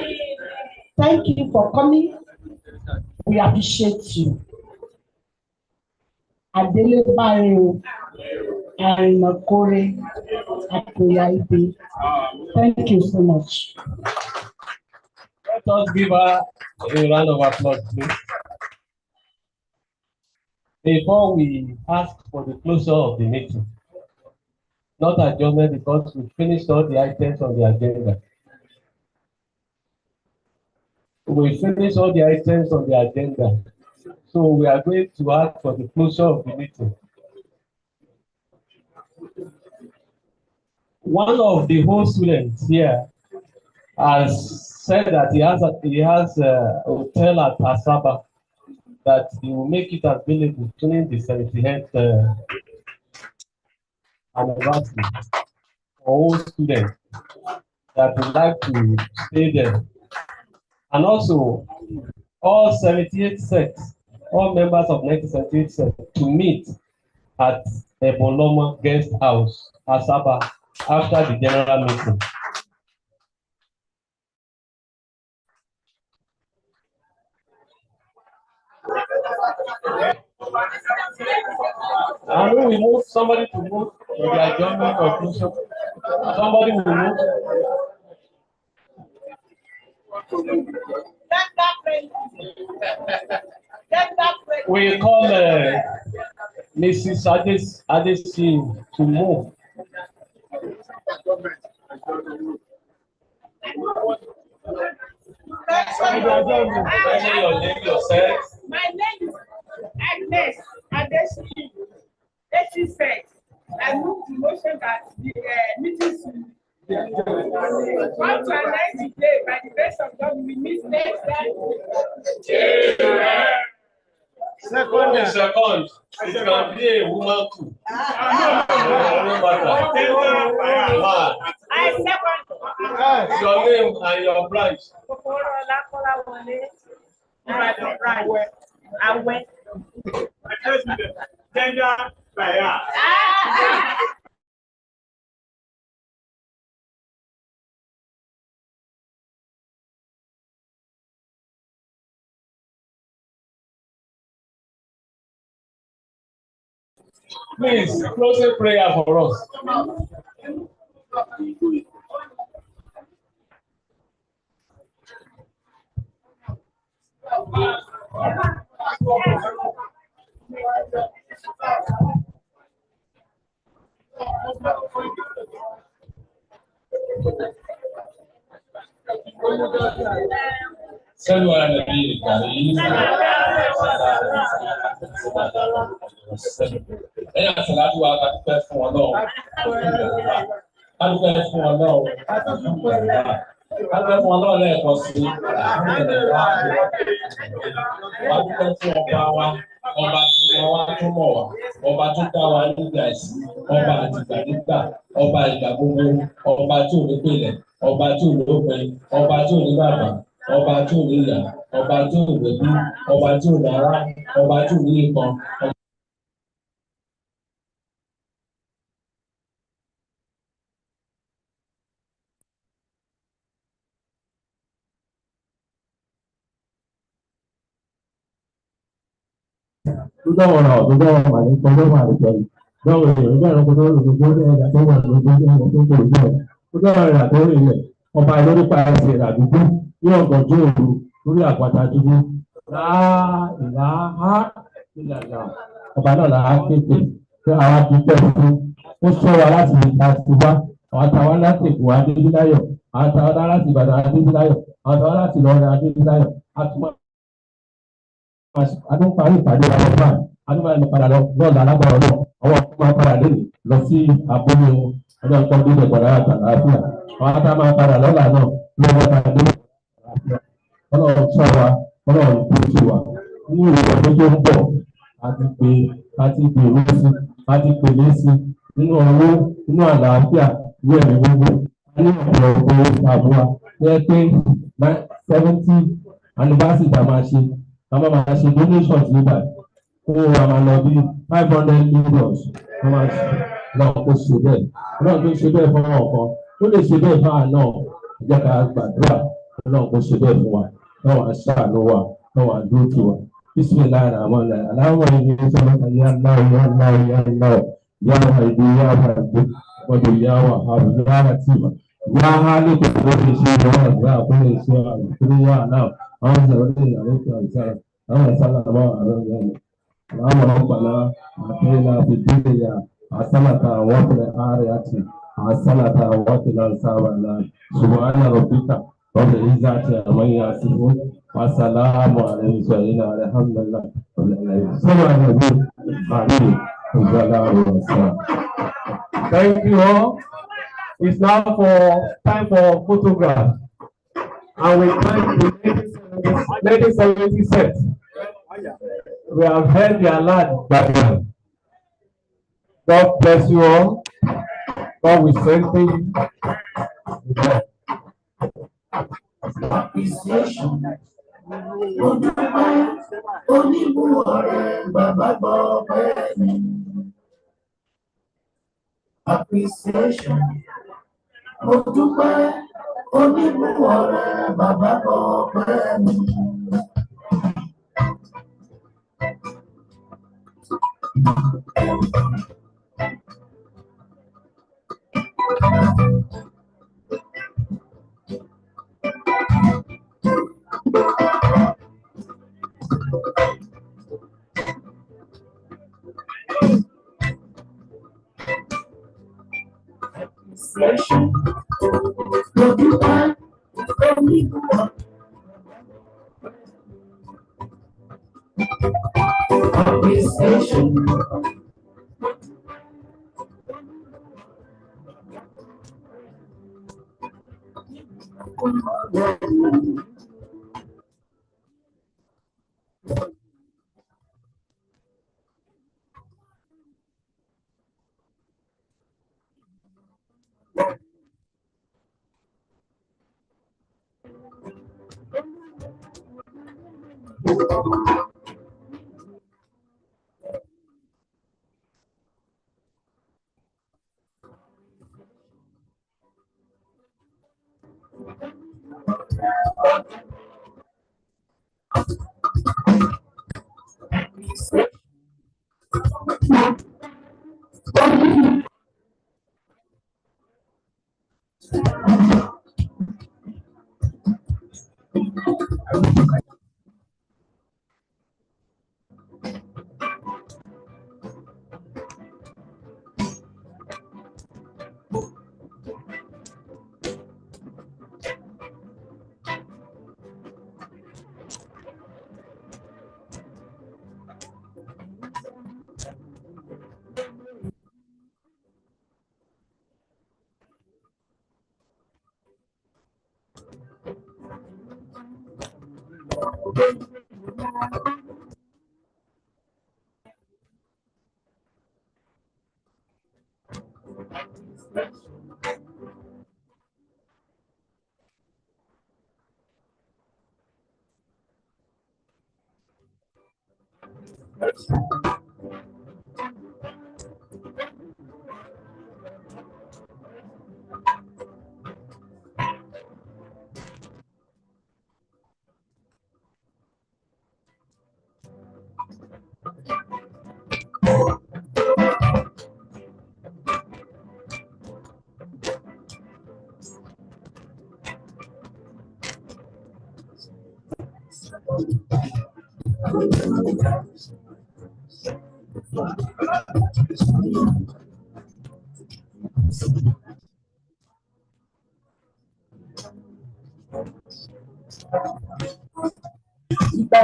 Thank you for coming. We appreciate you. Adele Bayo and Kore Akoyaibe. Thank you so much. Let us give her A round of applause, please. Before we ask for the closure of the meeting, not adjournment because we finished all the items on the agenda. We finished all the items on the agenda. So we are going to ask for the closure of the meeting. One of the host students here has said that he has a hotel at Asaba that he will make it available during the 78th anniversary for all students that would like to stay there. And also, all 78 sects, all members of 1978 sects to meet at Eboloma Guest House, Asaba, after the general meeting. And we will move somebody to move to the adjournment conclusion. Somebody will move. We call Mrs. Adesi to move. My name is Agnes Adesi. She said, I move the motion that the meeting should come to an end today. By the grace of God, we meet next time. Second. It can be a woman too. I second. Your name and your branch. Please, close a prayer for us. صلوا على النبي الكريم. ẹ̀yà sàlátù wa ká dúpẹ́ fún Ọlọ́run. Ká dúpẹ́ fún Ọlọ́run. Ká dúpẹ́ fún Ọlọ́run lẹ́ẹ̀kan sí. Wá dúpẹ́ fún ọba wa, ọba tí wọ́n wá tó mọ̀ wá, ọba tó dá wa nígbà sí, ọba àtìgbàdégbà, ọba ìgbà gbogbo, ọba tí ò ní pèlẹ̀, ọba tí ò ní òpin, ọba tí ò ní bàbá, ọba tí ò ní ìyá, ọba tí ò ní ẹbí, ọba tí ò ní ará, ọba tí ò ní ìkan. Tudoro mani todo mani jadi. Dong ini kan aku tahu lu boleh ada tu mani lu boleh. Tudoro ada tu ini. Ọba ìlú pa ẹsẹ̀ àdúgbò ní ọ̀gànjọ́ òru lórí àpáta dúdú. Láìláha ìlànà ọba náà là á kéde pé àwa dúpẹ́ fún. Ó sọ wa láti láti wá. Àwọn àtàwọn láti Èkó Adébíláyọ̀. Àwọn àtàwọn láti Ìbàdàn Adébíláyọ̀. Àwọn àtàwọn láti Ìlọrin Adébíláyọ̀. Adún parí ìpàdé àwọn ọba adún máa ń padà lọ lọ́ọ̀dà alágbára náà àwọn ọkọ máa padà lé lọ sí abúlé ọjọ́ nǹkan bí ìdẹ̀gbọ̀n lára àlàáfíà àwọn ata máa padà lọ́la náà lọ́wọ́ padà lé àlàáfíà ọlọ́run sọ wa ọlọ́run tó ti wà ní ìwé ọdún tó ń bọ̀ àti gbèrú sí àti pèlé sí nínú owó nínú àlàáfíà ní ẹ̀mí gbogbo ní ọ̀pọ̀lọpọ̀ àbúrà jẹ́ pé 70 anniversary tá a máa ṣe. Kama máa ṣe donations nígbà kó wa máa lọ bí 500 million wọ́n máa lọ kó ṣe bẹ́ẹ̀ ọlọ́run tó ṣe bẹ́ẹ̀ fún ọkàn ó lè ṣe bẹ́ẹ̀ fún àná ìjẹ́ ká gbàdúrà ọlọ́run kó ṣe bẹ́ẹ̀ fún wa náà wàá ṣàánú wa náà wàá dúró tì wá bisimilayi rahman rahim aláwọ̀ ẹ̀yẹ sọ̀rọ̀ ya aláwọ̀ ya aláwọ̀ ya aláwọ̀ ya àìdè ya àbàdé wọ́dọ̀ ya wà àrùn ya àtìmá ya hálẹ̀ tó kọ́ ṣe ṣe ya àgbà àkọ́lẹ̀ ṣe àrùn tó yà náà. أعوذ بالله عليك وسلم أنا سلام عليك اللهم ربنا آتنا في الدنيا حسنة وفي الآخرة حسنة وقنا عذاب النار سبحان ربك رب العزة عما يصفون وسلام على المرسلين والحمد لله رب العالمين. Thank you all. It's now for time for photograph. And we thank the 1970 set. We have heard their lad background. God bless you all. God will strengthen you. Appreciation. Onímúọ̀rẹ́ bàbá gbọ́ pẹ́ mi. Appreciation. Mo dúpẹ́ onímúọ̀rẹ́ bàbá gbọ́ pẹ́ mi. Appreciation. Mo dúpẹ́ onímúọ̀rẹ́. Appreciation.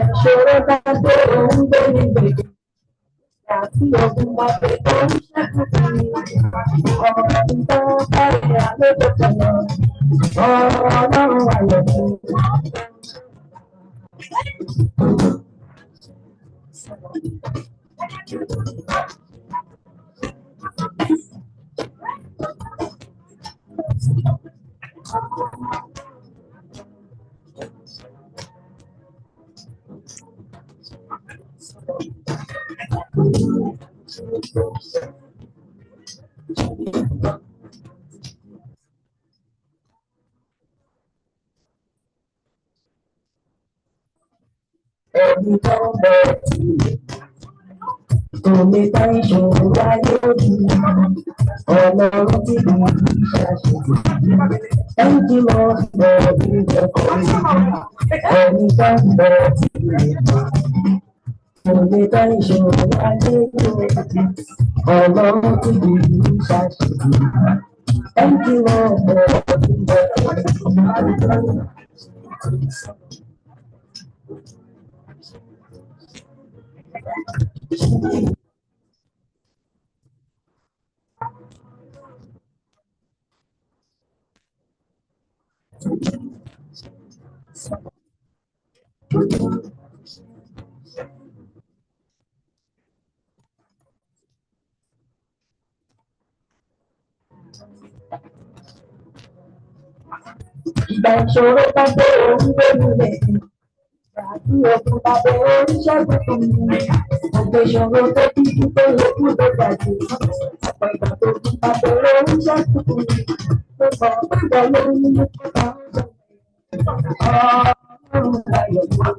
Ìṣòro bá dé òun gbé ní gbèdé. Àti ogun bá dé tó ń ṣẹ́kù sí i. Ọ̀rọ̀ ìtàn kárí àlejò tẹ̀lé. Ọ̀rọ̀ ọlọ́run ayọ̀ sí i. Ẹni tó ń bẹ Òní ká ìṣòro ayé òbí. Ọlọ́run tí kì í ṣàṣùkò. Thank you, Lord, for the ẹni ká bọ̀ tí lè mọ̀. Òní ká ìṣòro ayé òbí. Ọlọ́run tí kì í ṣàṣùkò. Thank you, Lord, for ìgbà ìṣòro bá dé orí lórí rẹ̀. Àti ọdún bá dé oríṣẹ́ tuntun mi. Gbogbo ìṣòro tó kíkí tó yẹ kí ló gbàgbé. Ọ̀pọ̀ ìgbà tó kí bá dé oríṣẹ́ tuntun mi. Mo mọ̀ pé ìgbà lórí ní kó máa ń sọ. Ọlọ́run láyọ̀ mọ́.